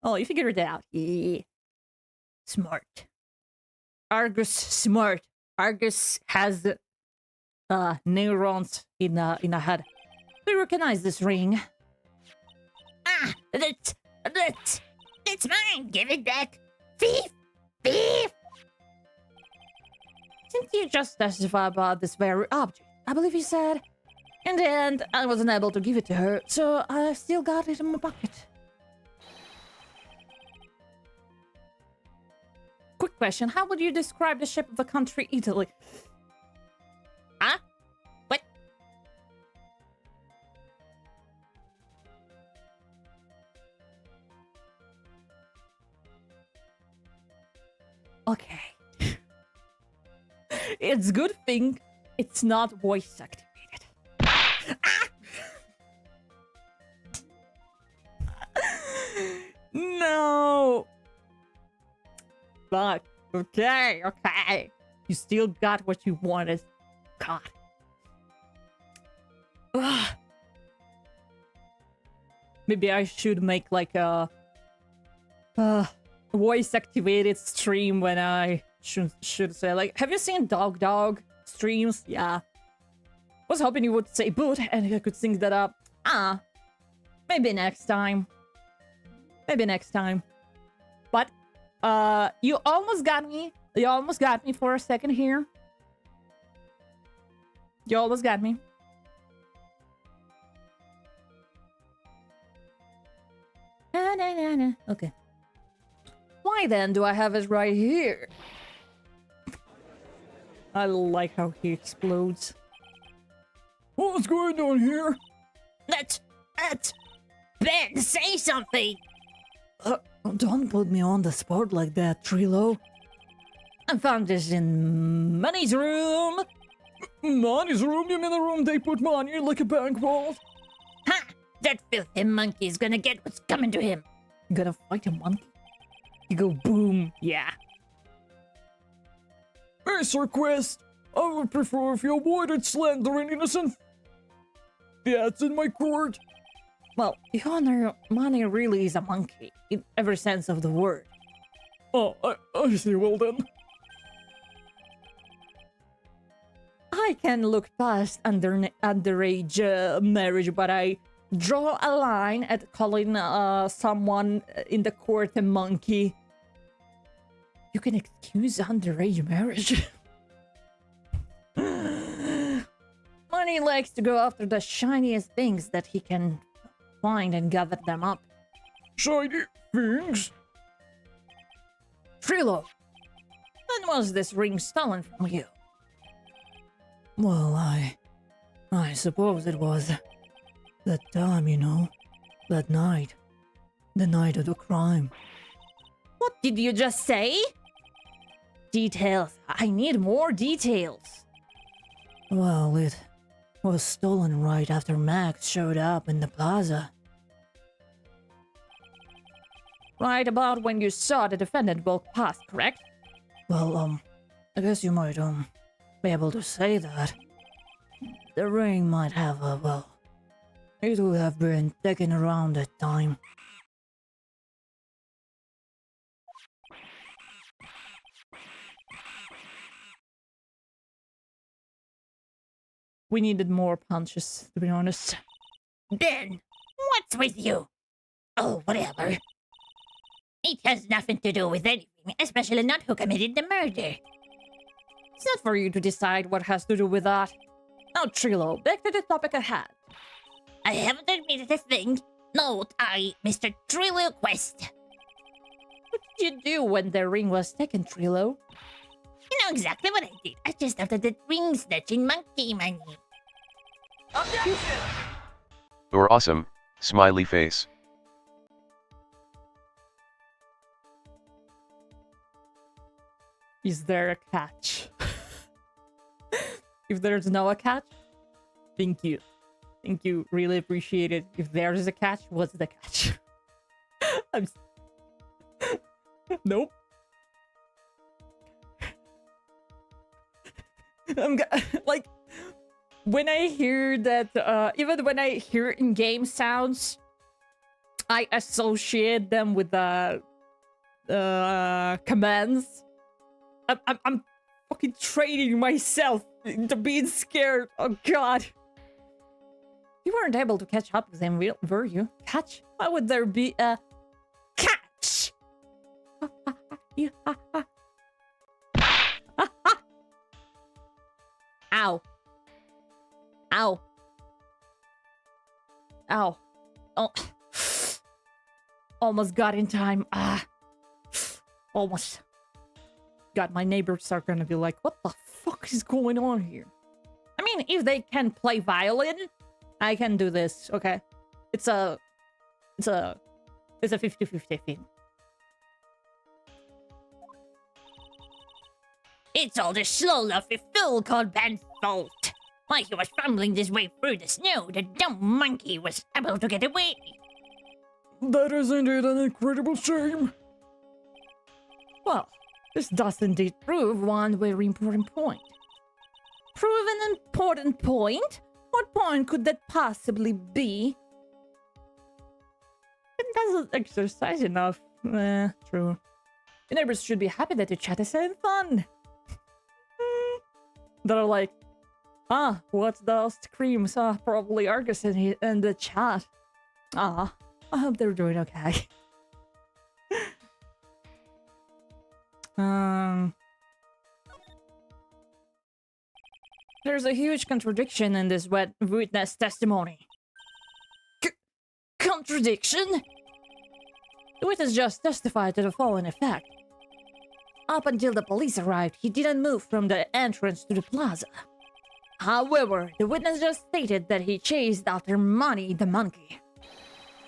Oh, you figured it out. Yeah. Smart. Argus smart. Argus has neurons in a head. We recognize this ring. Ah, that's mine. Give it back. Thief! Thief! Didn't you just testify about this very object? I believe you said. In the end, I wasn't able to give it to her, so I still got it in my pocket. Quick question, how would you describe the shape of the country Italy? Huh? What? Okay. It's good thing it's not voice activated. No. But okay. You still got what you wanted. God. Ugh. Maybe I should make like a voice activated stream when I should say, like, have you seen Dog streams? Yeah. Was hoping you would say boot and I could sync that up. Maybe next time. But you almost got me. You almost got me for a second here. You almost got me. Okay. Why then do I have it right here? I like how he explodes. What's going on here? That's Ben, say something. Don't put me on the spot like that, Trilo. I found this in Money's room. Money's room? You mean the room they put money in like a bank vault? Ha! That filthy monkey is gonna get what's coming to him. Gonna fight a monkey? You go boom, yeah. Hey, CIRCUS, I would prefer if you avoided slandering innocent. That's in my court. Well, Your Honor, Money really is a monkey, in every sense of the word. Oh, I see, well then. I can look past underage marriage, but I draw a line at calling someone in the court a monkey. You can excuse underage marriage. Money likes to go after the shiniest things that he can find and gather them up. Shiny things? Trilo, when was this ring stolen from you? Well, I suppose it was that time, you know, that night. The night of the crime. What did you just say? Details. I need more details. Well, it was stolen right after Max showed up in the plaza. Right about when you saw the defendant walk past, correct? Well, I guess you might, be able to say that. The ring might have it would have been taken around that time. We needed more punches, to be honest. Ben, what's with you? Oh, whatever. It has nothing to do with anything, especially not who committed the murder. It's not for you to decide what has to do with that. Now, Trilo, back to the topic at hand. I haven't admitted a thing. Not I, Mr. Trillo Quest. What did you do when the ring was taken, Trilo? You know exactly what I did. I just started the ring snatching monkey money. You're awesome, smiley face. Is there a catch? If there's no a catch, thank you. Thank you. Really appreciate it. If there's a catch, what's the catch? Nope. Like, when I hear that, even when I hear in-game sounds, I associate them with the commands. I'm fucking training myself into being scared. Oh god. You weren't able to catch up with them, were you? Catch? Why would there be a catch? Ow. Ow. Ow. Oh. Almost got in time. Almost. God, my neighbors are gonna be like, what the fuck is going on here? I mean, if they can play violin, I can do this, okay? It's a 50-50 thing. It's all the slow luffy fool called Ben's fault. While he was fumbling his way through the snow, the dumb monkey was able to get away. That is indeed an incredible shame. Well, this does indeed prove one very important point. Prove an important point? What point could that possibly be? It doesn't exercise enough. True. The neighbors should be happy that the chat is having fun. They're like, what's those screams? Probably Argus in the chat. I hope they're doing okay. There's a huge contradiction in this witness testimony. Contradiction? The witness just testified to the following effect. Up until the police arrived, he didn't move from the entrance to the plaza. However, the witness just stated that he chased after Money the monkey.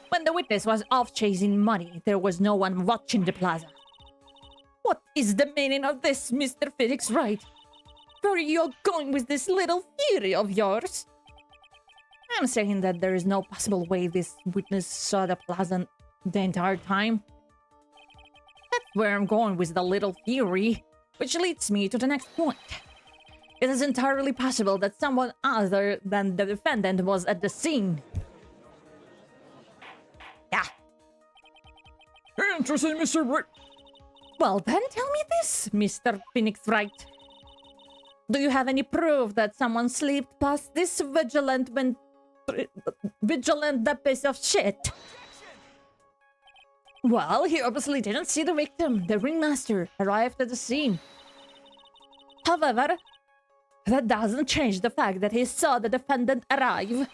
When the witness was off chasing Money, there was no one watching the plaza. What is the meaning of this, Mr. Phoenix Wright? Where are you going with this little theory of yours? I'm saying that there is no possible way this witness saw the plaza the entire time. That's where I'm going with the little theory, which leads me to the next point. It is entirely possible that someone other than the defendant was at the scene. Yeah. Interesting, Mr. Wright. Well then, tell me this, Mr. Phoenix Wright. Do you have any proof that someone slipped past this vigilant piece of shit? Well, he obviously didn't see the victim. The ringmaster arrived at the scene. However, that doesn't change the fact that he saw the defendant arrive.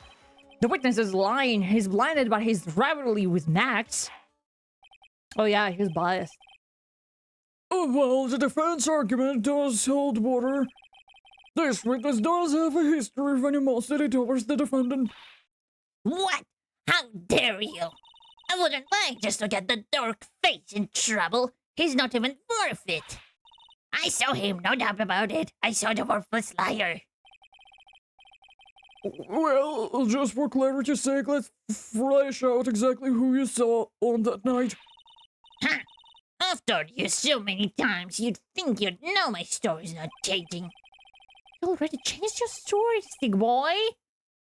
The witness is lying. He's blinded by his rivalry with Max. Oh yeah, he's biased. Oh, well, the defense argument does hold water. This witness does have a history of animosity towards the defendant. What? How dare you? I wouldn't like just to get the dork face in trouble. He's not even worth it. I saw him, no doubt about it. I saw the worthless liar. Well, just for clarity's sake, let's flesh out exactly who you saw on that night. Huh? I've told you so many times, you'd think you'd know my story's not changing. You already changed your story, stick boy.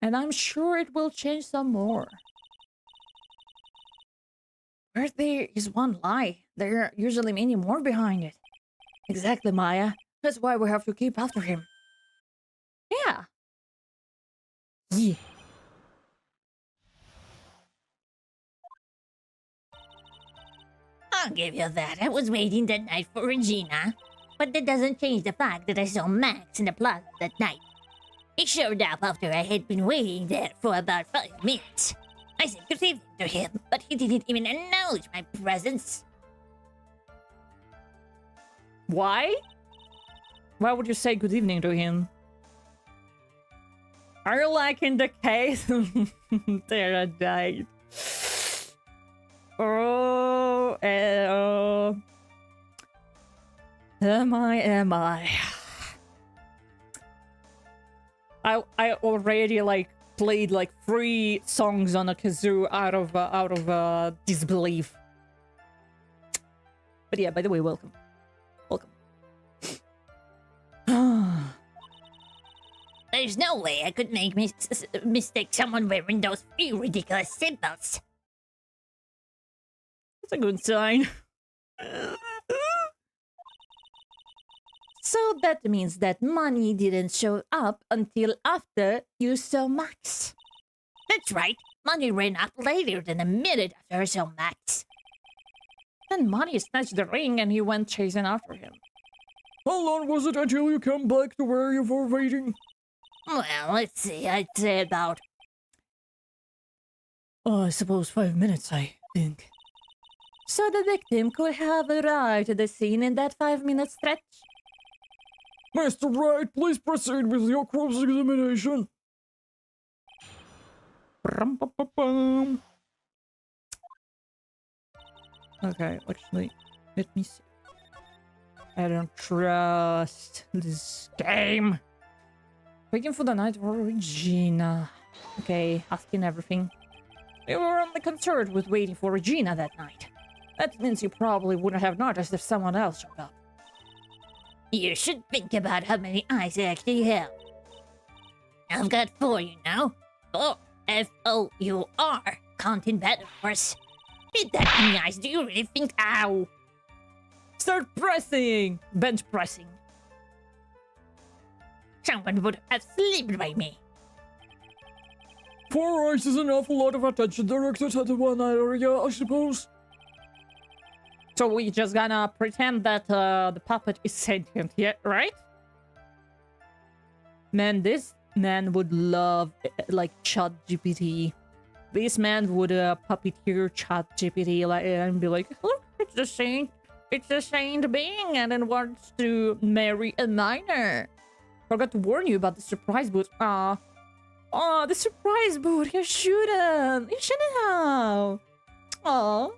And I'm sure it will change some more. Where there is one lie, there are usually many more behind it. Exactly, Maya. That's why we have to keep after him. Yeah. Yeah. I'll give you that. I was waiting that night for Regina. But that doesn't change the fact that I saw Max in the plaza that night. He showed up after I had been waiting there for about 5 minutes. I said good evening to him, but he didn't even acknowledge my presence. Why? Why would you say good evening to him? Are you like in the case? There I died. Oh, am I? I already like played like 3 songs on a kazoo out of disbelief. But yeah, by the way, welcome. There's no way I could make mistake someone wearing those few ridiculous symbols. That's a good sign. So that means that money didn't show up until after you saw Max. That's right. Money ran up later than a minute after I saw Max. Then Money snatched the ring and he went chasing after him. How long was it until you came back to where you were waiting? Well, let's see. I'd say about... I suppose 5 minutes, I think. So the victim could have arrived at the scene in that 5-minute stretch? Mr. Wright, please proceed with your cross-examination. Okay, actually, let me see. I don't trust this game. Waiting for the night for Regina. Okay, asking everything. You were on the concert with waiting for Regina that night. That means you probably wouldn't have noticed if someone else showed up. You should think about how many eyes I actually have. I've got 4, you know. 4. F-O-U-R. Counting bad, of course. With that many eyes, do you really think... Ow! Start pressing! Bench pressing. Someone would have slipped by me. 4 eyes is an awful lot of attention directed at one area, I suppose. So we just gonna pretend that the puppet is sentient, yeah, right? Man, this man would love like ChatGPT. This man would puppeteer ChatGPT like, and be like, look, it's a saint being and it wants to marry a minor. Forgot to warn you about the surprise boot. Oh, the surprise boot. You shouldn't have. Oh.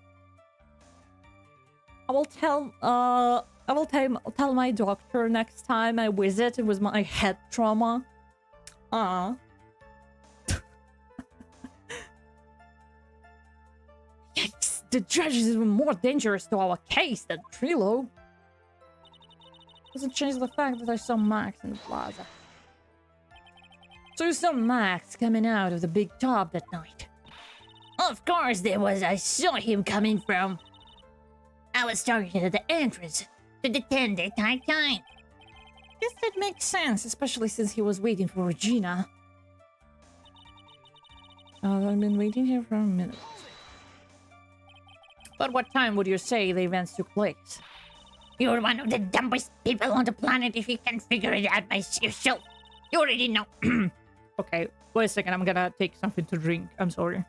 I will tell my doctor next time I visit with my head trauma. Yikes, the judge is even more dangerous to our case than Trilo. Doesn't change the fact that I saw Max in the plaza. So you saw Max coming out of the big top that night? Of course there was. I saw him coming from... I was targeted at the entrance to the 10-day tight time. Guess that makes sense, especially since he was waiting for Regina. I've been waiting here for a minute. But what time would you say the events took place? You're one of the dumbest people on the planet if you can figure it out by yourself. You already know. Okay, wait a second, I'm gonna take something to drink. I'm sorry.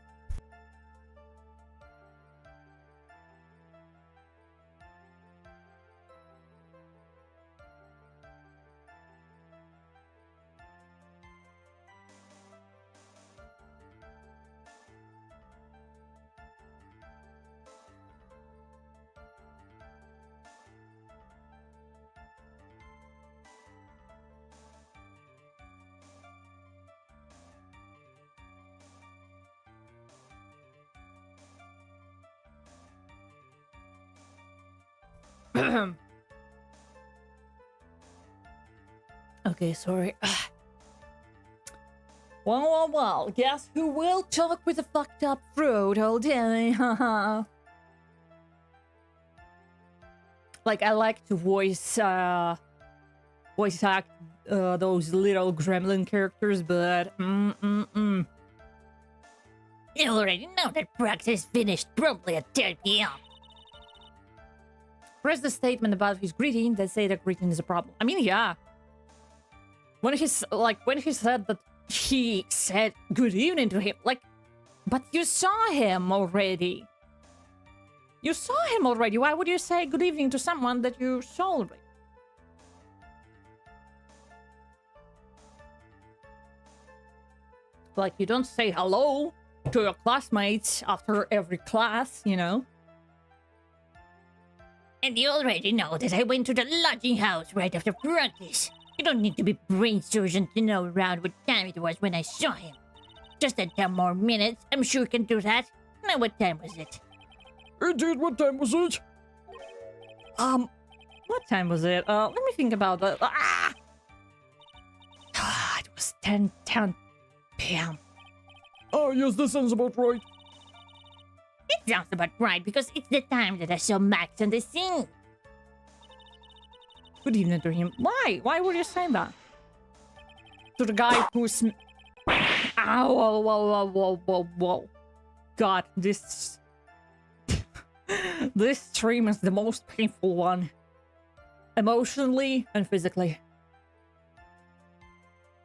Okay, sorry. Well, guess who will talk with a fucked up throat all day? Like, I like to voice act those little gremlin characters, but You already know that practice finished promptly at 10 p.m. Where's the statement about his greeting that say that greeting is a problem? I mean, yeah. When he said that he said good evening to him, like, but you saw him already. You saw him already. Why would you say good evening to someone that you saw already? Like, you don't say hello to your classmates after every class, you know? And you already know that I went to the lodging house right after practice. You don't need to be brain surgeon to know around what time it was when I saw him. Just a 10 more minutes, I'm sure you can do that. Now what time was it? Indeed, what time was it? What time was it? Let me think about that. It was 10 p.m. Oh, yes, that sounds about right. It sounds about right because it's the time that I saw Max on the scene. Good evening to him. Why? Why would you say that? To the guy who's... Ow, whoa. God, this... this stream is the most painful one. Emotionally and physically.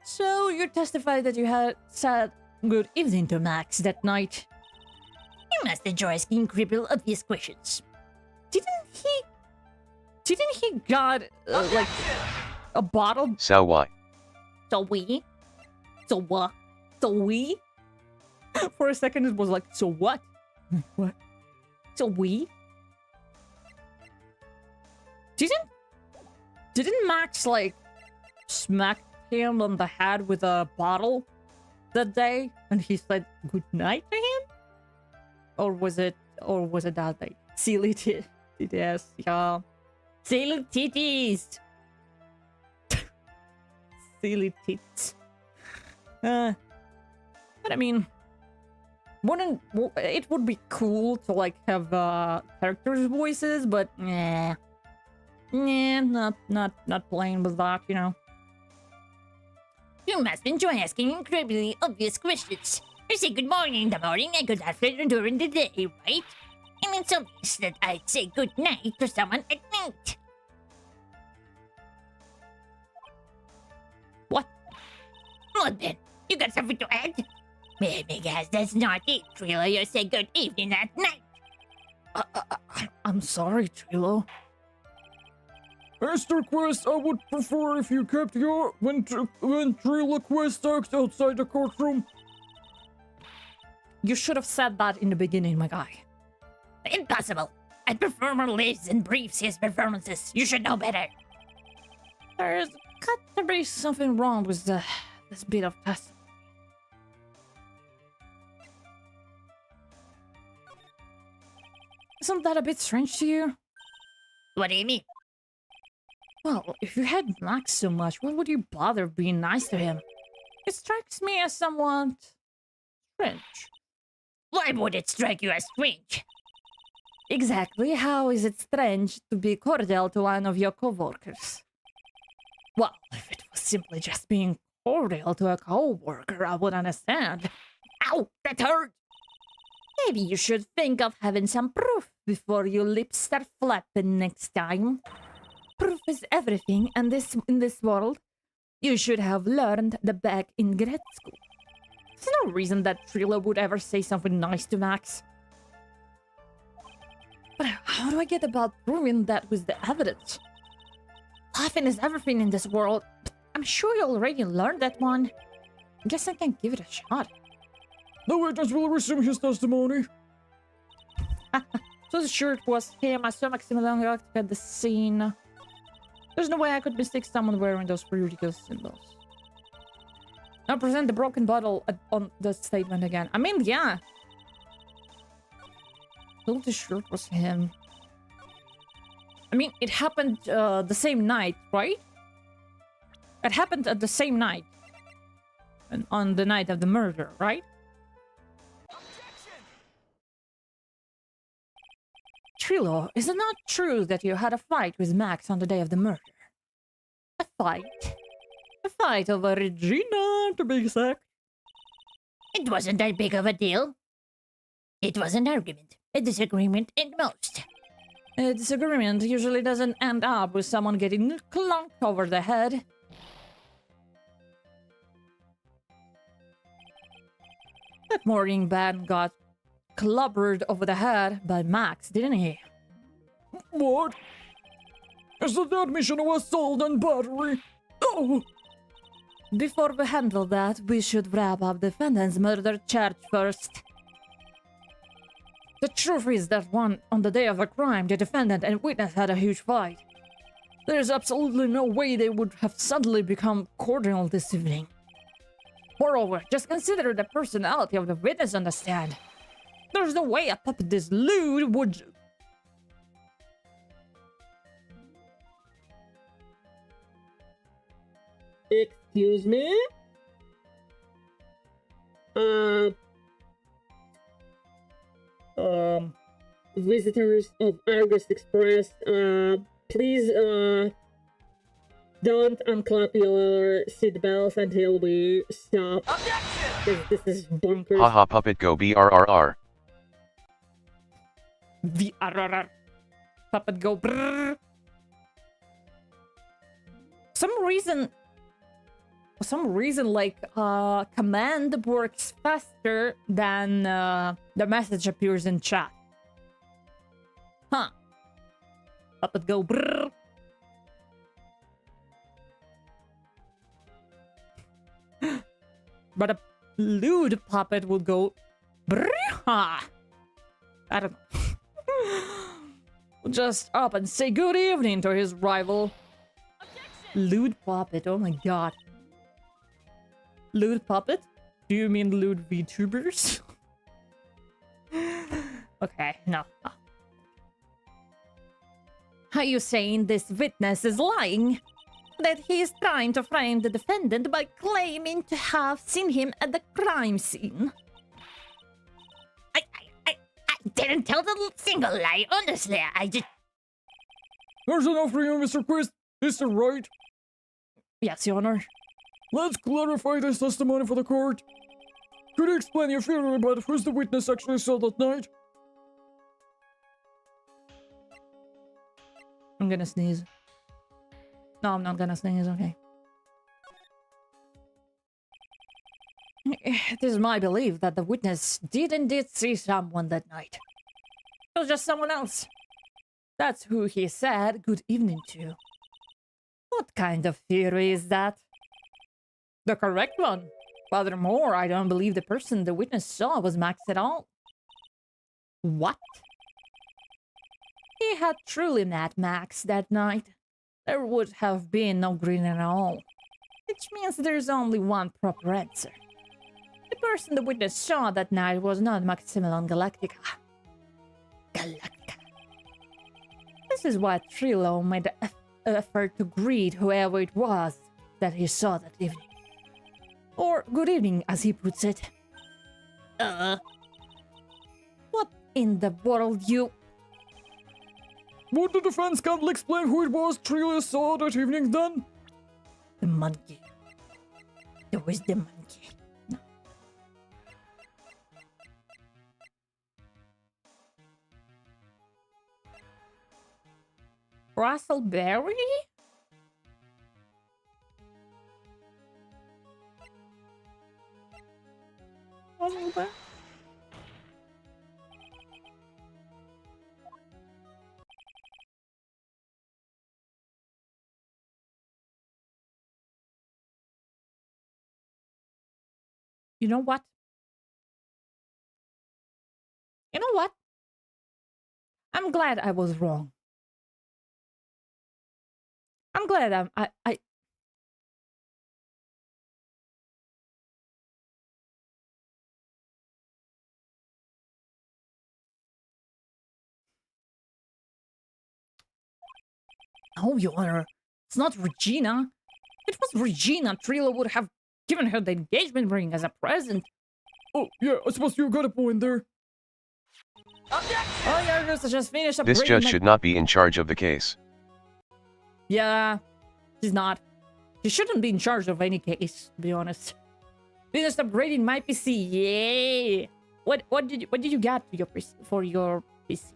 So, you testified that you had said good evening to Max that night. You must enjoy asking creepy obvious questions. Didn't he got, like, a bottle? So why? So we? So what? So we? For a second it was like, so what? What? So we? Didn't Max, like, smack him on the head with a bottle that day? And he said good night to him? Or was it that day? Silly titties, yeah. Silly titties! Silly tits. But I mean, it would be cool to like have characters' voices, but not playing with that, you know. You must enjoy asking incredibly obvious questions. You say good morning in the morning and good afternoon during the day, right? I mean, it's obvious that I'd say good night to someone at night. What? What then? You got something to add? Maybe, guys, that's not it, Trilo. You say good evening at night. I'm sorry, Trilo. Quest, I would prefer if you kept your ventriloquist act outside the courtroom. You should have said that in the beginning, my guy. Impossible. A performer lives and breathes his performances. You should know better. There's got to be something wrong with this bit of testimony. Isn't that a bit strange to you? What do you mean? Well, if you had Max so much, why would you bother being nice to him? It strikes me as somewhat strange. Why would it strike you as strange? Exactly how is it strange to be cordial to one of your co-workers? Well, if it was simply just being cordial to a co-worker, I would understand. Ow, that hurt! Maybe you should think of having some proof before your lips start flapping next time. Proof is everything, and in this world, you should have learned that back in grad school. There's no reason that Trilo would ever say something nice to Max. But how do I get about proving that with the evidence? Laughing is everything in this world. I'm sure you already learned that one. Guess I can give it a shot. The witness will resume his testimony. So sure it was him. I saw Maximilian Galactic at the scene. There's no way I could mistake someone wearing those ridiculous symbols. Now present the broken bottle on the statement again. I mean, yeah. Totally sure it was him. I mean, it happened the same night, right? It happened at the same night. And on the night of the murder, right? Trilo, is it not true that you had a fight with Max on the day of the murder? A fight? A fight over Regina, to be exact. It wasn't that big of a deal. It was an argument, a disagreement at most. A disagreement usually doesn't end up with someone getting clunked over the head. That morning, Ben got clobbered over the head by Max, didn't he? What? Is that the admission of assault and battery? Oh! Before we handle that, we should wrap up the defendant's murder charge first. The truth is that on the day of the crime, the defendant and witness had a huge fight. There is absolutely no way they would have suddenly become cordial this evening. Moreover, just consider the personality of the witness on the stand. There's no way a puppet this lewd would... Excuse me? Visitors of Argus Express, please, don't unclap your seatbelts until we stop. Objection! This is bonkers. Haha puppet go BRRR. VRRR. Puppet go brrrr. For some reason, like, command works faster than the message appears in chat. Huh. Puppet go brrrr. But a lewd puppet would go brrrr. I don't know. We'll just up and say good evening to his rival. Objection! Lewd puppet, oh my god. Lewd puppet? Do you mean lewd VTubers? Okay, no. Are you saying this witness is lying? That he is trying to frame the defendant by claiming to have seen him at the crime scene? I didn't tell the single lie, honestly. I just... There's enough for you, Mr. Quist. Is that right? Yes, Your Honor. Let's clarify this testimony for the court. Could you explain your theory about who's the witness actually saw that night? I'm gonna sneeze. No, I'm not gonna sneeze, okay. It is my belief that the witness did indeed see someone that night. It was just someone else. That's who he said good evening to. What kind of theory is that? The correct one. Furthermore, I don't believe the person the witness saw was Max at all. What? He had truly met Max that night. There would have been no green at all. Which means there's only one proper answer. The person the witness saw that night was not Maximilian Galactica. Galactica. This is why Trilo made the effort to greet whoever it was that he saw that evening. Or good evening, as he puts it. What in the world, you... Would the defense counsel explain who it was Trilo saw that evening then? the monkey. There was the monkey. No. Russell Berry? Russell Berry? You know what? You know what? I'm glad I was wrong. I'm glad I Oh, Your Honor, it's not Regina. If it was Regina, Trilo would have given her the engagement ring as a present. Oh, yeah, I suppose you got a point there. Oh, yeah, Argus just finished This upgrading judge my- should not be in charge of the case. Yeah, she's not. She shouldn't be in charge of any case, to be honest. Finished upgrading my PC. Yay! What did you get to your PC, for your PC?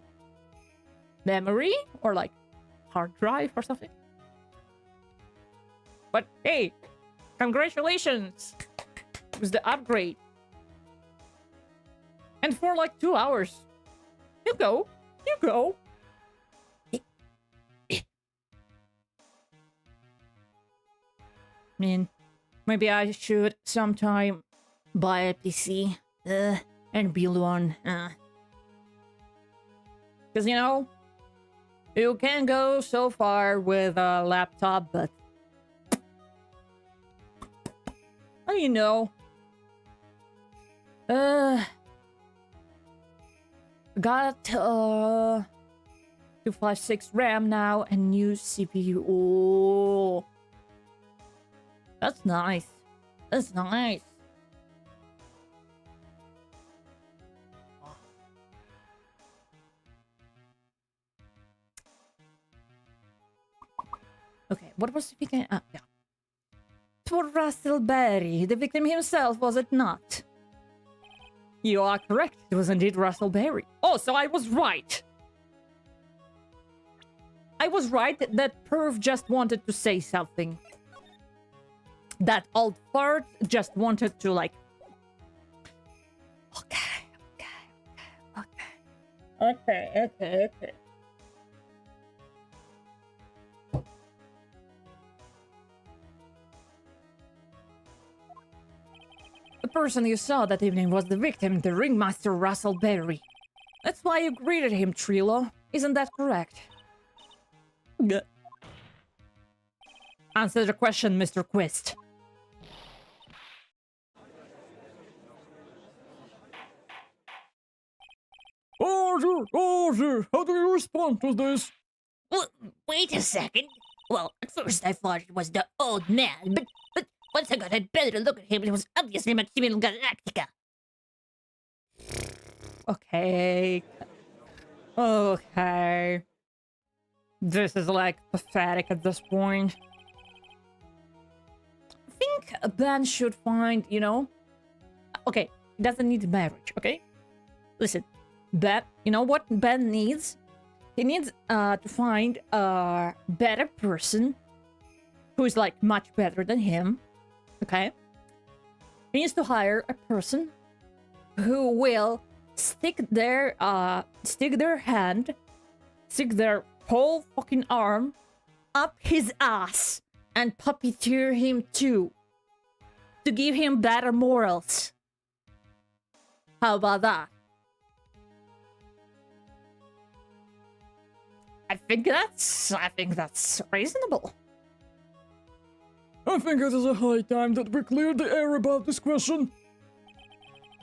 Memory or like hard drive or something? But hey, congratulations! It was the upgrade. And for like 2 hours. You go. You go. I mean, maybe I should sometime buy a PC and build one. Because, you know, you can go so far with a laptop, but... Well, you know. Got 256 RAM now and new CPU. Oh, that's nice. That's nice. Okay, what was the victim? Yeah. Poor Russell Berry, the victim himself, was it not? You are correct. It was indeed Russell Berry. Oh, so I was right. I was right that Perv just wanted to say something. That old fart just wanted to, like... Okay. The person you saw that evening was the victim, the ringmaster Russell Berry. That's why you greeted him, Trilo. Isn't that correct? Yeah. Answer the question, Mr. Quist. Order! How do you respond to this? Well, wait a second. Well, at first I thought it was the old man, but once I got a better look at him, it was obviously Maximilian Galactica. Okay. Okay. This is like pathetic at this point. I think Ben should find, you know... Okay, doesn't need marriage, okay? Listen, Ben, you know what Ben needs? He needs to find a better person who is like much better than him, okay? He needs to hire a person who will stick their whole fucking arm up his ass and puppeteer him too, to give him better morals. How about that? I think that's reasonable. I think it is a high time that we clear the air about this question.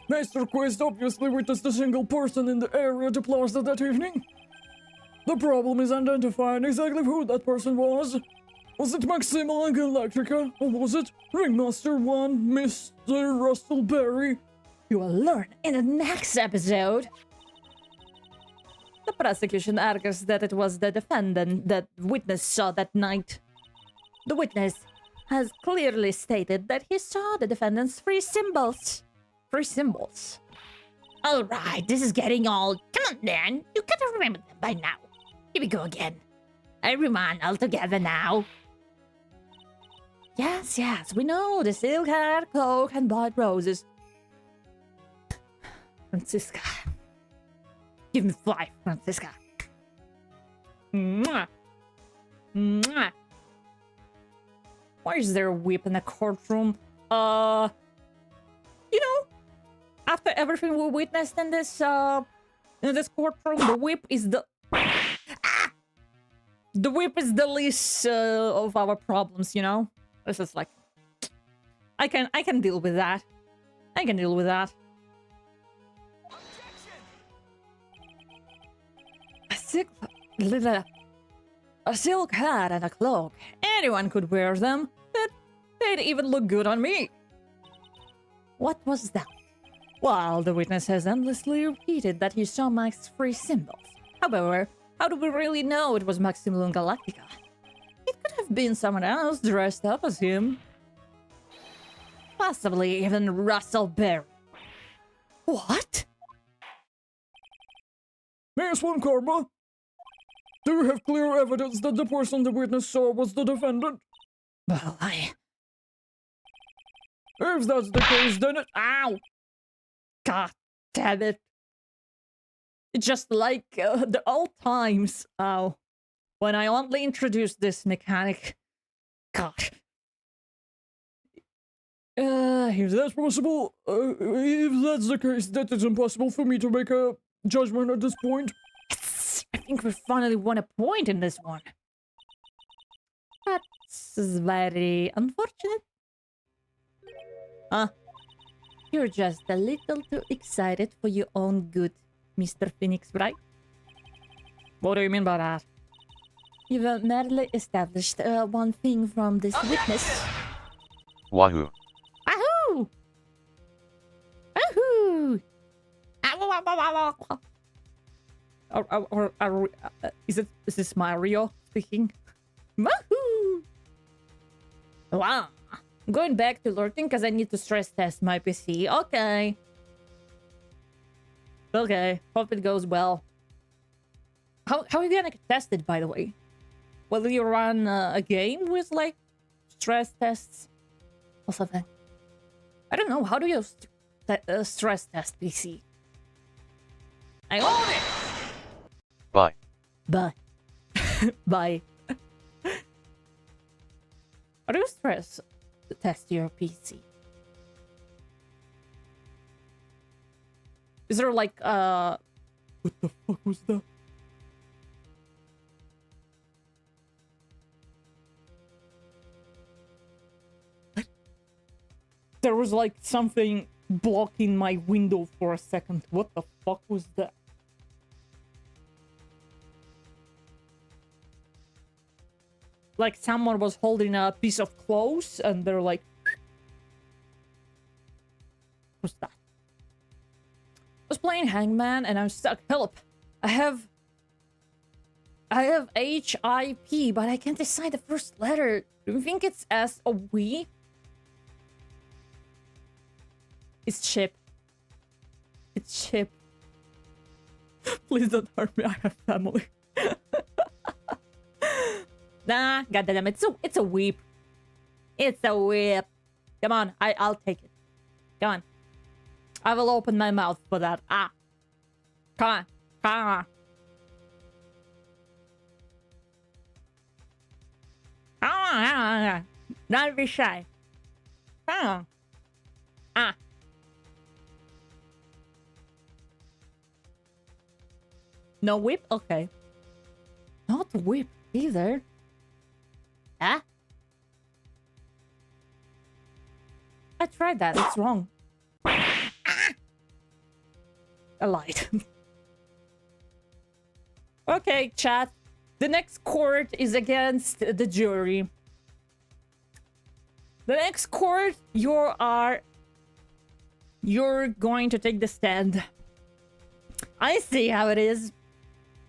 Mr. Quist obviously witnessed a single person in the area to plaza that evening. The problem is identifying exactly who that person was. Was it Maximilian Galactica, or was it Ringmaster 1, Mr. Russell Berry? You will learn in the next episode. The prosecution argues that it was the defendant that witness saw that night. The witness has clearly stated that he saw the defendant's free symbols. Free symbols. Alright, this is getting old. Come on then, you gotta remember them by now. Here we go again. Everyone all together now. Yes, yes, we know the silk hair, cloak, and white roses. Francisca. Give me 5, Francisca. Mwah. Mwah. Why is there a whip in the courtroom? You know, after everything we witnessed in this courtroom, the whip is the... Ah! The whip is the least of our problems, you know? This is like... I can deal with that. I can deal with that. A silk hat and a cloak. Anyone could wear them. They'd even look good on me. What was that? Well, the witness has endlessly repeated that he saw Max's free symbols. However, how do we really know it was Maximilian Galactica? It could have been someone else dressed up as him. Possibly even Russell Berry. What? Miss One Karma, do you have clear evidence that the person the witness saw was the defendant? Well, If that's the case, then it... Ow! God damn it. It's just like the old times. Ow. When I only introduced this mechanic. God. If that's possible, if that's the case, that it's impossible for me to make a judgment at this point. Yes! I think we finally won a point in this one. That's very unfortunate. You're just a little too excited for your own good, Mr. Phoenix, right? What do you mean by that? You've merely established one thing from this witness. Wahoo. Wahoo! Wahoo! Is this Mario speaking? Wahoo! Wow. I'm going back to lurking because I need to stress test my PC. Okay. Okay. Hope it goes well. How are you gonna test it, by the way? Will you run a game with, like, stress tests or something? I don't know. How do you stress test PC? I own it! Bye. Bye. Bye. How do you stress test your PC? Is there like What the fuck was that? there was like something blocking my window for a second. What the fuck was that? Like someone was holding a piece of clothes and they're like... What's that? I was playing Hangman and I'm stuck. Help! I have HIP, but I can't decide the first letter. Do you think it's S or W? It's Chip. It's Chip. Please don't hurt me. I have family. Nah, goddamn, it's a whip. It's a whip. Come on, I'll take it. Come on. I will open my mouth for that. Ah. Come on. Come on. Come on. Not be shy. Come on. Ah. No whip? Okay. Not whip either. Huh? I tried that. It's wrong. I lied. Okay, chat. The next court is against the jury. The next court, you're going to take the stand. I see how it is.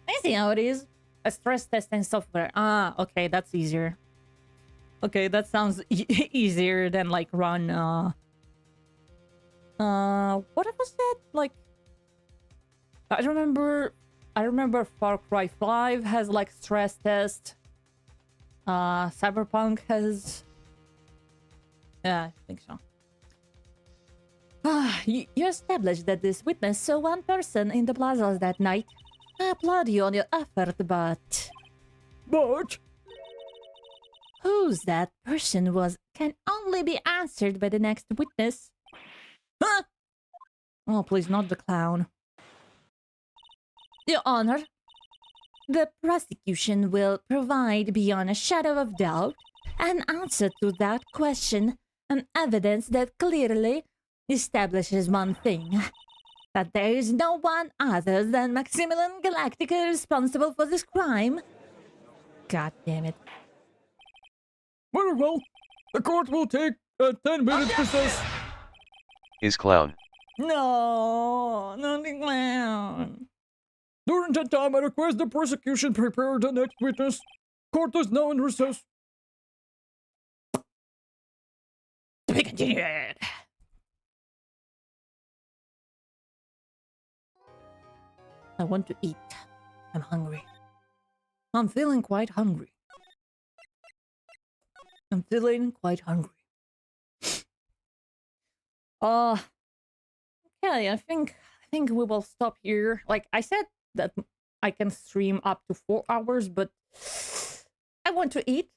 I see how it is. A stress testing software. Ah, okay, that's easier. Okay, that sounds easier than like run. What was that? Like, I remember Far Cry 5 has like stress test. Cyberpunk has. Yeah, I think so. You established that this witness saw one person in the plazas that night. I applaud you on your effort, but But whose that person was can only be answered by the next witness. Huh? Oh, please, not the clown. Your Honor, the prosecution will provide beyond a shadow of doubt an answer to that question, and evidence that clearly establishes one thing. That there is no one other than Maximilian Galactica responsible for this crime. God damn it. very well. The court will take a 10-minute recess. Is clown. No, not the clown. During that time, I request the prosecution prepare the next witness. Court is now in recess. To be continued. I want to eat. I'm hungry. I'm feeling quite hungry. I'm feeling quite hungry. Okay, I think we will stop here. Like I said that I can stream up to 4 hours, but I want to eat.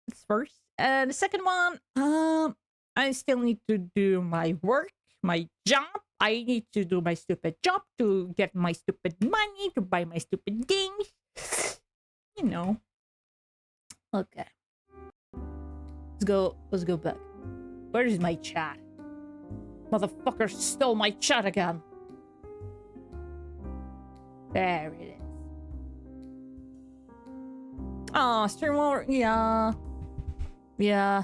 That's first. And the second one, I still need to do my work, my job. I need to do my stupid job to get my stupid money to buy my stupid games. You know. Okay. Let's go back. Where is my chat? Motherfucker stole my chat again. There it is. Oh, stream more. Yeah. Yeah.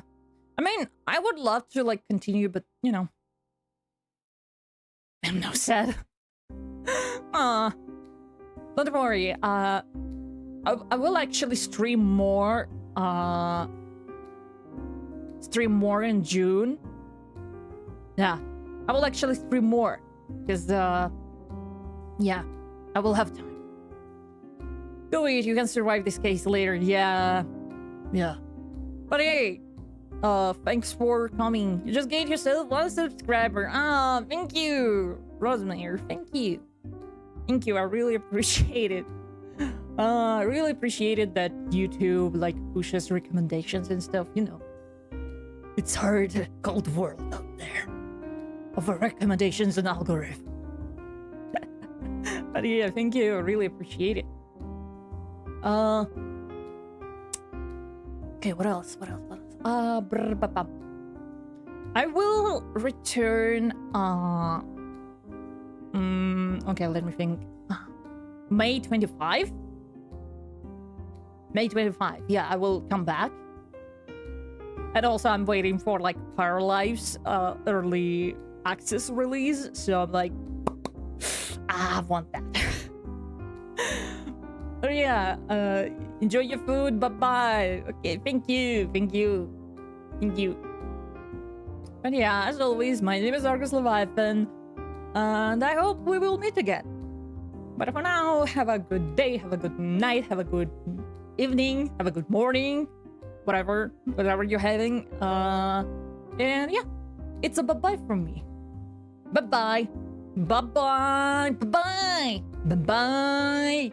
I mean, I would love to like continue, but you know. I'm no sad. Don't worry. I will actually stream more. Stream more in June. Yeah, I will actually stream more because yeah, I will have time. Go eat. You can survive this case later. Yeah. But hey, thanks for coming. You just gave yourself 1 subscriber. Thank you, Rosemary. Thank you. I really appreciate it. I really appreciated that YouTube like pushes recommendations and stuff. You know, it's hard, cold world out there of recommendations and algorithm. But yeah, thank you. I really appreciate it. Okay, what else? I will return. Okay, let me think. May 25. Yeah, I will come back. And also, I'm waiting for like Paralive's early access release. So I'm like, I want that. But yeah, enjoy your food. Bye bye. Okay, thank you. And yeah, as always, my name is arguslevi, and I hope we will meet again. But for now, have a good day, have a good night, have a good evening, have a good morning, whatever you're having. And yeah, it's a bye-bye from me. Bye-bye. Bye-bye. Bye-bye. Bye-bye.